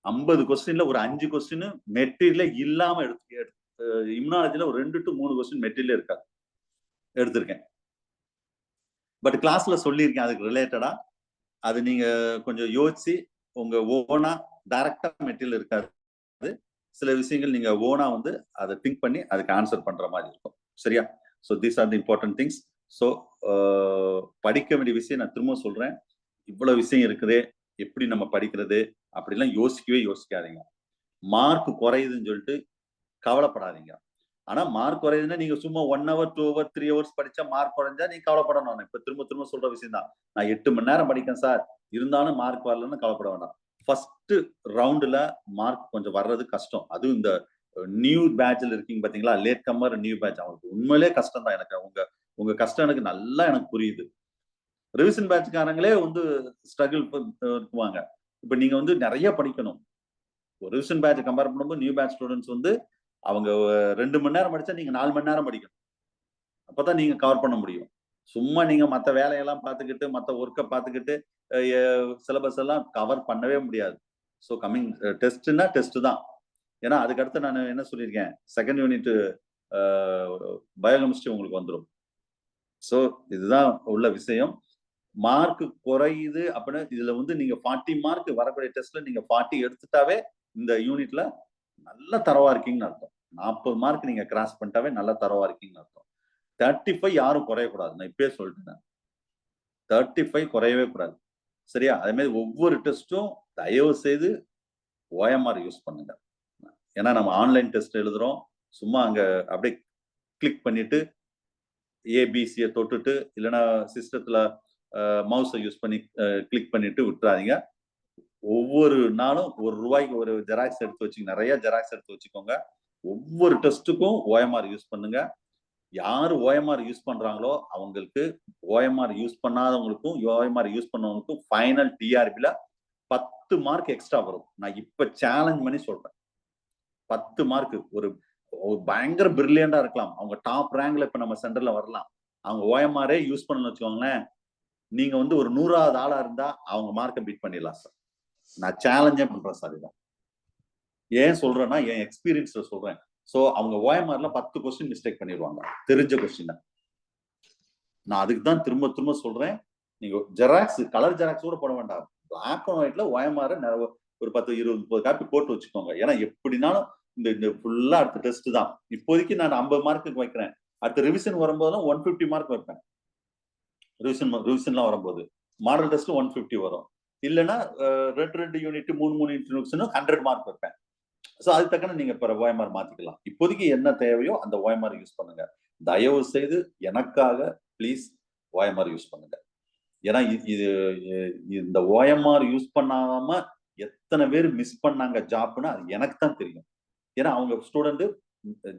50 கொஸ்டின்ல ஒரு 5 கொஸ்டின் மெட்டீரியலே இல்லாம இம்யூனாலஜில ஒரு 2 to 3 கொஸ்டின் மெட்டீரியலே இருக்காது. எடுத்திருக்கேன். பட் கிளாஸ்ல சொல்லியிருக்கேன் அதுக்கு ரிலேட்டடா. அது நீங்க கொஞ்சம் யோசிச்சு உங்க ஓனா டைரக்டா மெட்டீரியல் இருக்காது. சில விஷயங்கள் நீங்க ஓனா வந்து அதை திங்க் பண்ணி அதுக்கு ஆன்சர் பண்ற மாதிரி இருக்கும். சரியா? So these are the important things. So படிக்க வேண்டிய விஷயம் நான் திரும்ப சொல்றேன். இவ்வளவு விஷயம் இருக்குது, எப்படி நம்ம படிக்கிறது அப்படிலாம் யோசிக்காதீங்க. மார்க் குறையுதுன்னு சொல்லிட்டு கவலைப்படாதீங்க. ஆனா மார்க் குறையுதுன்னா நீங்க சும்மா 1 hour 2 hour 3 hours படிச்சா மார்க் குறைஞ்சா நீங்க கவலைப்படணும். இப்ப திரும்ப சொல்ற விஷயம் தான். நான் 8 மணி நேரம் படிக்கேன் சார், இருந்தாலும் மார்க் வரலன்னு கவலைப்பட வேண்டாம். ஃபர்ஸ்ட் ரவுண்ட்ல மார்க் கொஞ்சம் வர்றது கஷ்டம். அதுவும் இந்த நியூ பேட்ச்ல இருக்கீங்க பாத்தீங்களா, லேட் கம்மர் நியூ பேட்ச், அவங்களுக்கு உண்மையிலே கஷ்டம் தான். எனக்கு உங்க கஷ்டம் எனக்கு நல்லா புரியுது. ரிவிஷன் பேட்ச்காரங்களே வந்து ஸ்ட்ரகிள் இருக்குவாங்க. இப்ப நீங்க வந்து நிறைய படிக்கணும். ரிவிஷன் பேட்ச் கம்பேர் பண்ணும்போது நியூ பேட்ச் ஸ்டூடெண்ட்ஸ் வந்து அவங்க 2 மணி நேரம் படிச்சா நீங்க 4 மணி நேரம் படிக்கணும். அப்பதான் நீங்க கவர் பண்ண முடியும். சும்மா நீங்க மத்த வேலையெல்லாம் பார்த்துக்கிட்டு மத்த ஒர்க்கை பார்த்துக்கிட்டு சிலபஸ் எல்லாம் கவர் பண்ணவே முடியாது. ஸோ கம்மிங் டெஸ்ட்னா டெஸ்ட் தான். ஏன்னா அதுக்கடுத்து நான் என்ன சொல்லியிருக்கேன், செகண்ட் யூனிட் பயோகெமிஸ்ட்ரி உங்களுக்கு வந்துடும். ஸோ இதுதான் உள்ள விஷயம். மார்க் குறையுது அப்படின்னா இதுல வந்து நீங்க 40 மார்க் வரக்கூடிய டெஸ்ட்ல நீங்க 40 எடுத்துட்டாவே இந்த யூனிட்ல நல்ல தரவா இருக்கீங்கன்னு அர்த்தம். 40 மார்க் நீங்க கிராஸ் பண்ணிட்டாவே நல்ல தரவா இருக்கீங்கன்னு அர்த்தம். 35 யாரும் குறையக்கூடாது. நான் இப்பயே சொல்லிட்டேன். 35 குறையவே கூடாது. சரியா? அதே மாதிரி ஒவ்வொரு டெஸ்ட்டும் தயவு செய்து OMR யூஸ் பண்ணுங்க. ஏன்னா நம்ம ஆன்லைன் டெஸ்ட் எழுதுறோம். சும்மா அங்க அப்படியே கிளிக் பண்ணிட்டு ஏபிசியை தொட்டுட்டு இல்லைன்னா சிஸ்டத்துல மவுஸை யூஸ் பண்ணி கிளிக் பண்ணிட்டு விட்டுறாதீங்க. ஒவ்வொரு நாளும் ₹1 ஒரு ஜெராக்ஸ் எடுத்து வச்சுங்க. நிறைய ஜெராக்ஸ் எடுத்து வச்சுக்கோங்க. ஒவ்வொரு டெஸ்ட்டுக்கும் OMR யூஸ் பண்ணுங்க. யாரு OMR யூஸ் பண்றாங்களோ அவங்களுக்கு, OMR யூஸ் பண்ணாதவங்களுக்கும் OMR யூஸ் பண்ணவங்களுக்கும் ஃபைனல் டிஆர்பில 10 மார்க் எக்ஸ்ட்ரா வரும். நான் இப்ப சேலஞ்ச் பண்ணி சொல்றேன். 10 மார்க். ஒரு பயங்கர பிரில்லியண்டா இருக்கலாம், அவங்க டாப் ரேங்க்ல இப்ப நம்ம சென்டர்ல வரலாம். அவங்க OMR யூஸ் பண்ணணும்னு வச்சுக்கோங்களேன், நீங்க வந்து ஒரு 100வது ஆளா இருந்தா அவங்க மார்க்கை பீட் பண்ணிடலாம் சார். நான் சேலஞ்சே பண்றேன் சார். இதான் ஏன் சொல்றேன்னா என் எக்ஸ்பீரியன்ஸ்ல சொல்றேன். சோ அவங்க OMRல 10 கொஸ்டின் மிஸ்டேக் பண்ணிடுவாங்க, தெரிஞ்ச கொஸ்டின். நான் அதுக்கு தான் திரும்ப சொல்றேன், நீங்க ஜெராக்ஸ் கலர் ஜெராக்ஸ் கூட போட வேண்டாம், பிளாக் அண்ட் ஒயிட்ல OMR ஒரு 10 20 30 காப்பி போட்டு வச்சுக்கோங்க. ஏன்னா எப்படினாலும் இந்த ஃபுல்லா அடுத்த டெஸ்ட் தான். இப்போதைக்கு நான் 50 மார்க்குக்கு வைக்கிறேன். அடுத்த ரிவிஷன் வரும்போதெல்லாம் 150 மார்க் வைப்பேன். ரிவிஷன்லாம் வரும்போது மாடல் டெஸ்ட் 150 வரும். இல்லைன்னா 2 யூனிட் 3 யூனிட் 100 மார்க் வைப்பேன். ஸோ அதுக்கு தக்கன நீங்க இப்ப OMR மாத்திக்கலாம். இப்போதைக்கு என்ன தேவையோ அந்த OMR யூஸ் பண்ணுங்க. தயவு செய்து எனக்காக ப்ளீஸ் OMR யூஸ் பண்ணுங்க. ஏன்னா இது இந்த OMR யூஸ் பண்ணாம எத்தனை பேர் மிஸ் பண்ணாங்க ஜாப்னு அது எனக்கு தான் தெரியும். ஏன்னா அவங்க ஸ்டூடெண்ட்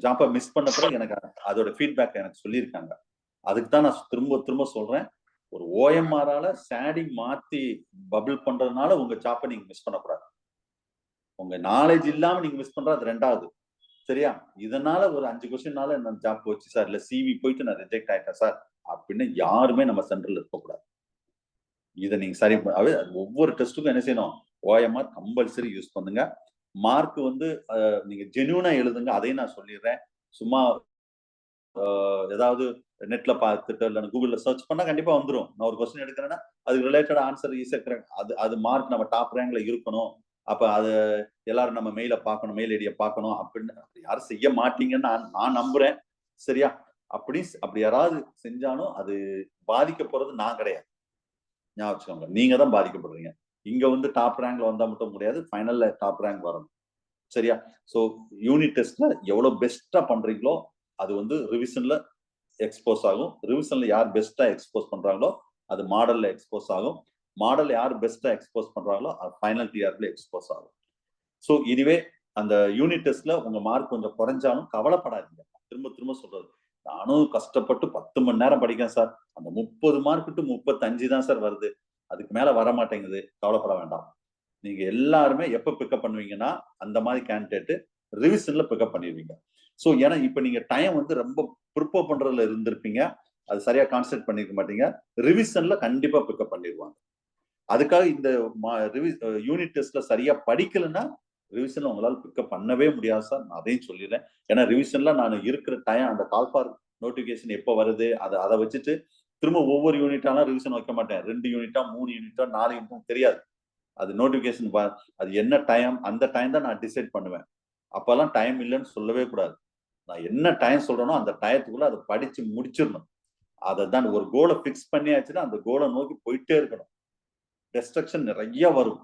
ஜாப்பை மிஸ் பண்ண பிறகு எனக்கு அதோட ஃபீட்பேக் எனக்கு சொல்லியிருக்காங்க. அதுக்கு தான் நான் திரும்ப சொல்றேன், ஒரு OMR-ஆல ஷேடிங் மாத்தி பபிள் பண்றதுனால உங்க ஜாப்பை நீங்க மிஸ் பண்ணக்கூடாது. உங்க நாலேஜ் இல்லாம நீங்க மிஸ் பண்றது ரெண்டாவது. சரியா? இதனால ஒரு 5 கொஸ்டின்னால நான் ஜாப் போச்சு சார், இல்ல சிவி போயிட்டு நான் ரிஜெக்ட் ஆயிட்டேன் சார் அப்படின்னு யாருமே நம்ம சென்டர்ல இருக்கக்கூடாது. இதை நீங்க சரி ஒவ்வொரு டெஸ்ட்டுக்கும் என்ன செய்யணும், OMR கம்பல்சரி யூஸ் பண்ணுங்க. மார்க் வந்து நீங்க ஜென்யூனா எழுதுங்க, அதையும் நான் சொல்லிடுறேன். சும்மா ஏதாவது நெட்ல பார்த்துட்டு இல்ல கூகுள்ல சர்ச் பண்ணா கண்டிப்பா வந்துடும். நான் ஒரு கொஸ்டின் எடுக்கிறேன்னா அதுக்கு ரிலேட்டட் ஆன்சர் ஈஸியா அது மார்க் நம்ம டாப் ரேங்க்ல இருக்கணும். அப்ப அது எல்லாரும் நம்ம மெயில பார்க்கணும், மெயில் ஐடியை பார்க்கணும் அப்படின்னு யாரும் செய்ய மாட்டீங்கன்னு நான் நம்புறேன். சரியா? அப்படி யாராவது செஞ்சாலும் அது பாதிக்க போறது நான் கிடையாது. ஞாபகம் வச்சுக்கோங்க, நீங்க தான் பாதிக்கப்படுறீங்க. இங்க வந்து டாப் ரேங்க்ல வந்தா மட்டும் முடியாது, ஃபைனல்ல டாப் ரேங்க் வரணும். சரியா? சோ யூனிட் டெஸ்ட்ல எவ்வளவு பெஸ்டா பண்றீங்களோ அது வந்து ரிவிஷன்ல எக்ஸ்போஸ் ஆகும். ரிவிஷன்ல யார் பெஸ்டா எக்ஸ்போஸ் பண்றாங்களோ அது மாடல்ல எக்ஸ்போஸ் ஆகும். மாடல் யார் பெஸ்டா எக்ஸ்போஸ் பண்றாங்களோ அது ஃபைனல் டிஆர்பில எக்ஸ்போஸ் ஆகும். ஸோ இதுவே அந்த யூனிட் டெஸ்ட்ல உங்க மார்க் கொஞ்சம் குறைஞ்சாலும் கவலைப்படாதீங்க. திரும்ப சொல்றது. நானும் கஷ்டப்பட்டு 10 மணி நேரம் படிக்கிறேன் சார். அந்த 30 மார்க் டு 35 தான் சார் வருது. அதுக்கு மேல வர மாட்டேங்குது. கவலைப்பட வேண்டாம். நீங்க எல்லாருமே எப்ப பிக்கப் பண்ணுவீங்கன்னா, அந்த மாதிரி கேண்டிடேட் ரிவிஷன்ல பிக்கப் பண்ணிடுவீங்க. சோ ஏன்னா இப்ப நீங்க டைம் வந்து ரொம்ப ப்ரிப்பேர் பண்றதுல இருந்திருப்பீங்க. அது சரியா கான்சென்ட்ரேட் பண்ணிருக்க மாட்டீங்க. ரிவிஷன்ல கண்டிப்பா பிக்கப் பண்ணிடுவாங்க. அதுக்காக இந்த யூனிட் டெஸ்ட்ல சரியா படிக்கலன்னா ரிவிஷன்ல உங்களால பிக்கப் பண்ணவே முடியாது சார். நான் அதையும் சொல்லிடுறேன். ஏன்னா ரிவிஷன்ல நான் இருக்கிற டைம் அந்த கால் ஃபார் நோட்டிபிகேஷன் எப்ப வருது அதை வச்சுட்டு திரும்ப ஒவ்வொரு யூனிட்டாலாம் ரிவிஷன் வைக்க மாட்டேன். 2 யூனிட்டா 3 யூனிட்டா 4 யூனிட்டா தெரியாது. அது நோட்டிபிகேஷன் அது என்ன டைம் அந்த டைம் தான் நான் டிசைட் பண்ணுவேன். அப்பெல்லாம் டைம் இல்லைன்னு சொல்லவே கூடாது. நான் என்ன டைம் சொல்றேனோ அந்த டயத்துக்குள்ள அதை படிச்சு முடிச்சிடணும். அதை தான் ஒரு கோலை பிக்ஸ் பண்ணியாச்சுன்னா அந்த கோலை நோக்கி போயிட்டே இருக்கணும். டிஸ்ட்ரக்ஷன் நிறைய வரும்.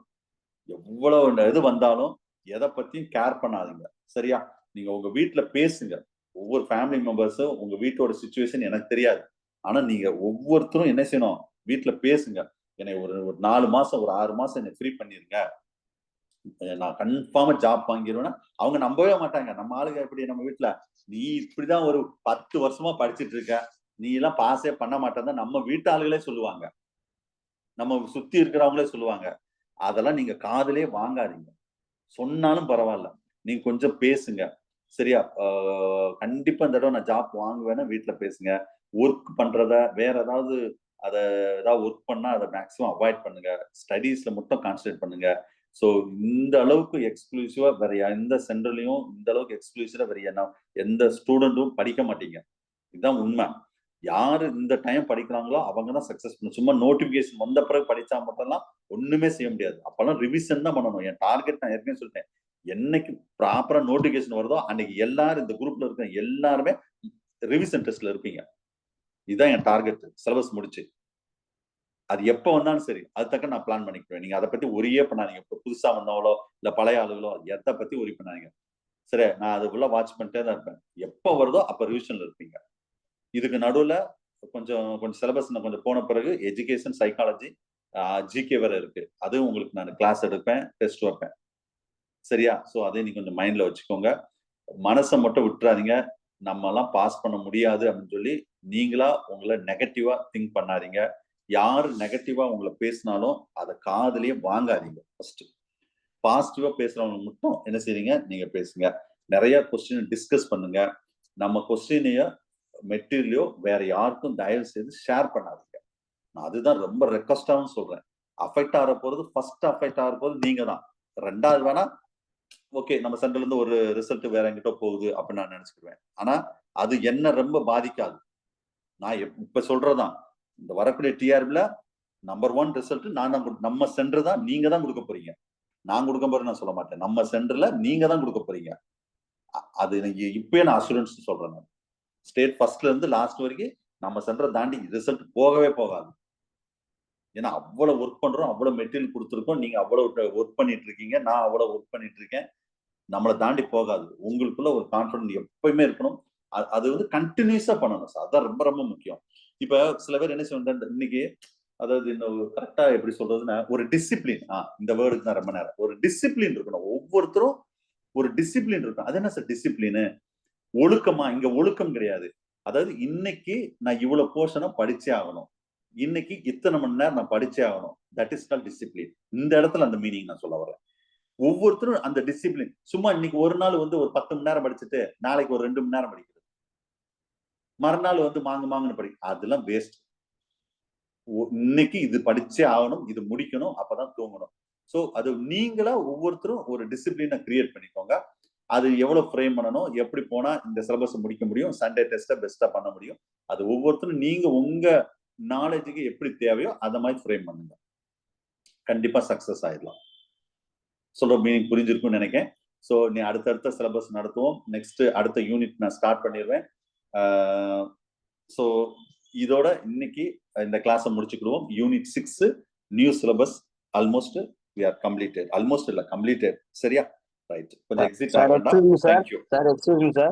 எவ்வளவு இது வந்தாலும் எதை பத்தியும் கேர் பண்ணாதீங்க. சரியா? நீங்க உங்க வீட்டுல பேசுங்க. ஒவ்வொரு ஃபேமிலி மெம்பர்ஸும் உங்க வீட்டோட சிச்சுவேஷன் எனக்கு தெரியாது. ஆனா நீங்க ஒவ்வொருத்தரும் என்ன செய்யணும்? வீட்டுல பேசுங்க. என்னை ஒரு 4 மாசம் ஒரு 6 மாசம் என்னை ஃப்ரீ பண்ணிருங்க. நான் கன்ஃபார்மா ஜாப் வாங்கிடுவேன்னா அவங்க நம்பவே மாட்டாங்க. நம்ம ஆளுங்க எப்படி நம்ம வீட்டுல நீ இப்படிதான் ஒரு 10 வருஷமா படிச்சுட்டு இருக்க, நீ எல்லாம் பாஸே பண்ண மாட்டேன்னு நம்ம வீட்டு ஆளுகளே சொல்லுவாங்க. நம்ம சுத்தி இருக்கிறவங்களே சொல்லுவாங்க. அதெல்லாம் நீங்க காதுலயே வாங்காதீங்க. சொன்னாலும் பரவாயில்ல, நீங்க கொஞ்சம் பேசுங்க. சரியா? கண்டிப்பா இந்த தடவை நான் ஜாப் வாங்குவேன்னா வீட்டுல பேசுங்க. ஒர்க் பண்றத வேற ஏதாவது ஏதாவது ஒர்க் பண்ணா அதை மேக்ஸிமம் அவாய்ட் பண்ணுங்க. ஸ்டடீஸ்ல மட்டும் கான்சென்ட்ரேட் பண்ணுங்க. ஸோ இந்த அளவுக்கு எக்ஸ்க்ளூசிவா வேற எந்த சென்டர்லயும் இந்த அளவுக்கு எக்ஸ்க்ளூசிவா வேற எந்த ஸ்டூடெண்ட்டும் படிக்க மாட்டீங்க. இதுதான் உண்மை. யாரு இந்த டைம் படிக்கிறாங்களோ அவங்க தான் சக்சஸ் பண்ணணும். சும்மா நோட்டிபிகேஷன் வந்த பிறகு படிச்சா மட்டும்லாம் ஒண்ணுமே செய்ய முடியாது. அப்பெல்லாம் ரிவிஷன் தான் பண்ணணும். என் டார்கெட் நான் ஏற்கனவே சொல்லிட்டேன். என்னைக்கு ப்ராப்பரா நோட்டிபிகேஷன் வருதோ அன்னைக்கு எல்லாரும் இந்த குரூப்ல இருக்க எல்லாருமே ரிவிஷன் டெஸ்ட்ல இருப்பீங்க. இதுதான் என் டார்கெட். சிலபஸ் முடிச்சு அது எப்ப வந்தாலும் சரி அது தக்க நான் பிளான் பண்ணிக்குவேன். நீங்க அதை பத்தி ஒரே பண்ணாதீங்க. இப்ப புதுசா வந்தவங்களோ இல்ல பழைய ஆளுகளோ எதை பத்தி ஒரே பண்ணாதீங்க. சரி, நான் அதுக்குள்ள வாட்ச் பண்ணிட்டே தான் இருப்பேன். எப்ப வருதோ அப்ப ரிவிஷன்ல இருப்பீங்க. இதுக்கு நடுவுல கொஞ்சம் சிலபஸ் கொஞ்சம் போன பிறகு எஜுகேஷன், சைக்காலஜி, ஜிகே வேற இருக்கு. அதுவும் உங்களுக்கு நான் கிளாஸ் எடுப்பேன், டெஸ்ட் வைப்பேன். சரியா? சோ அதை நீங்க கொஞ்சம் மைண்ட்ல வச்சுக்கோங்க. மனசை மட்டும் விட்டுறாதீங்க. நம்ம எல்லாம் பாஸ் பண்ண முடியாது அப்படின்னு சொல்லி நீங்களா உங்களை நெகட்டிவா திங்க் பண்ணாதீங்க. யாரு நெகட்டிவா உங்களை பேசினாலும் அதை காதுலயே வாங்காதீங்க. ஃபர்ஸ்ட் பாசிட்டிவா பேசுறவங்க மட்டும் என்ன செய்றீங்க? நீங்க பேசுங்க. நிறைய கொஸ்டின் டிஸ்கஸ் பண்ணுங்க. நம்ம கொஸ்டினையோ மெட்டீரியலோ வேற யாருக்கும் தயவு செய்து ஷேர் பண்ணாதீங்க. நான் அதுதான் ரொம்ப ரெக்வஸ்டாவும் சொல்றேன். அஃபெக்ட் ஆகிற போறது ஃபர்ஸ்ட் அஃபெக்ட் ஆகிற போது நீங்க தான். 2வது வேணா ஓகே நம்ம சென்டர்ல இருந்து ஒரு ரிசல்ட் வேற எங்கிட்ட போகுது அப்படின்னு நான் நினைச்சுக்குவேன். ஆனா அது என்ன ரொம்ப பாதிக்காது. நான் இப்ப சொல்றதான் இந்த வரக்கூடிய டிஆர்பில நம்பர் 1 ரிசல்ட் நான் தான் நம்ம சென்டர் தான் நீங்க தான் கொடுக்க போறீங்க. நான் கொடுக்க போறேன்னு நான் சொல்ல மாட்டேன். நம்ம சென்டர்ல நீங்க தான் கொடுக்க போறீங்க. அது இப்பயே நான் அசூரன்ஸ் சொல்றேன். நான் ஸ்டேட் ஃபர்ஸ்ட்ல இருந்து லாஸ்ட் வரைக்கும் நம்ம சென்டரை தாண்டி ரிசல்ட் போகவே போகாது. ஏன்னா அவ்வளவு ஒர்க் பண்றோம், அவ்வளவு மெட்டீரியல் கொடுத்துருக்கோம். நீங்க அவ்வளவு ஒர்க் பண்ணிட்டு இருக்கீங்க, நான் அவ்வளவு ஒர்க் பண்ணிட்டு இருக்கேன். நம்மளை தாண்டி போகாது. உங்களுக்குள்ள ஒரு கான்பிடன்ஸ் எப்பயுமே இருக்கணும். அது வந்து கண்டினியூஸா பண்ணணும் சார். அதான் ரொம்ப ரொம்ப முக்கியம். இப்ப சில பேர் என்ன செய்வாங்க இன்னைக்கு, அதாவது இன்னும் கரெக்டா எப்படி சொல்றதுன்னா ஒரு டிசிப்ளின். இந்த வேர்டுக்கு தான் ரொம்ப நேரம். ஒரு டிசிப்ளின் இருக்கணும். ஒவ்வொருத்தரும் ஒரு டிசிப்ளின் இருக்கும். அது என்ன சார் டிசிப்ளின்? ஒழுக்கமா? இங்க ஒழுக்கம் கிடையாது. அதாவது இன்னைக்கு நான் இவ்வளவு போர்ஷனை படிச்சே ஆகணும், இன்னைக்கு இத்தனை மணி நேரம் நான் படிச்சே ஆகணும். That is call discipline. இந்த இடத்துல அந்த மீனிங் நான் சொல்ல வரேன். ஒவ்வொருத்தரும் அந்த டிசிப்ளின். சும்மா இன்னைக்கு ஒரு நாள் வந்து ஒரு 10 மணி நேரம் படிச்சுட்டு நாளைக்கு ஒரு 2 மணி நேரம் படிக்கிறது, மறுநாள் வந்து மாங்குன்னு படி, அதெல்லாம் வேஸ்ட். இன்னைக்கு இது படிச்சே ஆகணும், இது முடிக்கணும், அப்பதான் தூங்கணும். சோ அது நீங்களா ஒவ்வொருத்தரும் ஒரு டிசிப்ளினை கிரியேட் பண்ணிக்கோங்க. அது எவ்வளவு ஃப்ரேம் பண்ணணும், எப்படி போனா இந்த சிலபஸ் முடிக்க முடியும், சண்டே டெஸ்ட்டை பெஸ்டா பண்ண முடியும், அது ஒவ்வொருத்தரும் நீங்க உங்க நாலேஜுக்கு எப்படி தேவையோ அந்த மாதிரி ஃப்ரேம் பண்ணுங்க. கண்டிப்பா சக்சஸ் ஆயிடலாம். சொல்ற மீனிங் புரிஞ்சிருக்கும்னு நினைக்கிறேன். ஸோ நீ அடுத்தடுத்த சிலபஸ் நடத்துவோம். நெக்ஸ்ட் அடுத்த யூனிட் நான் ஸ்டார்ட் பண்ணிடுவேன். ஸோ இதோட இன்னைக்கு இந்த கிளாஸை முடிச்சுக்கிடுவோம். Unit 6 new syllabus almost we are completed. Almost இல்ல, கம்ப்ளீட்டட். சரியா? ரைட். கொஞ்சம் எக்ஸிட் ஆக வேண்டாம். Thank you. Sir, excuse me, sir.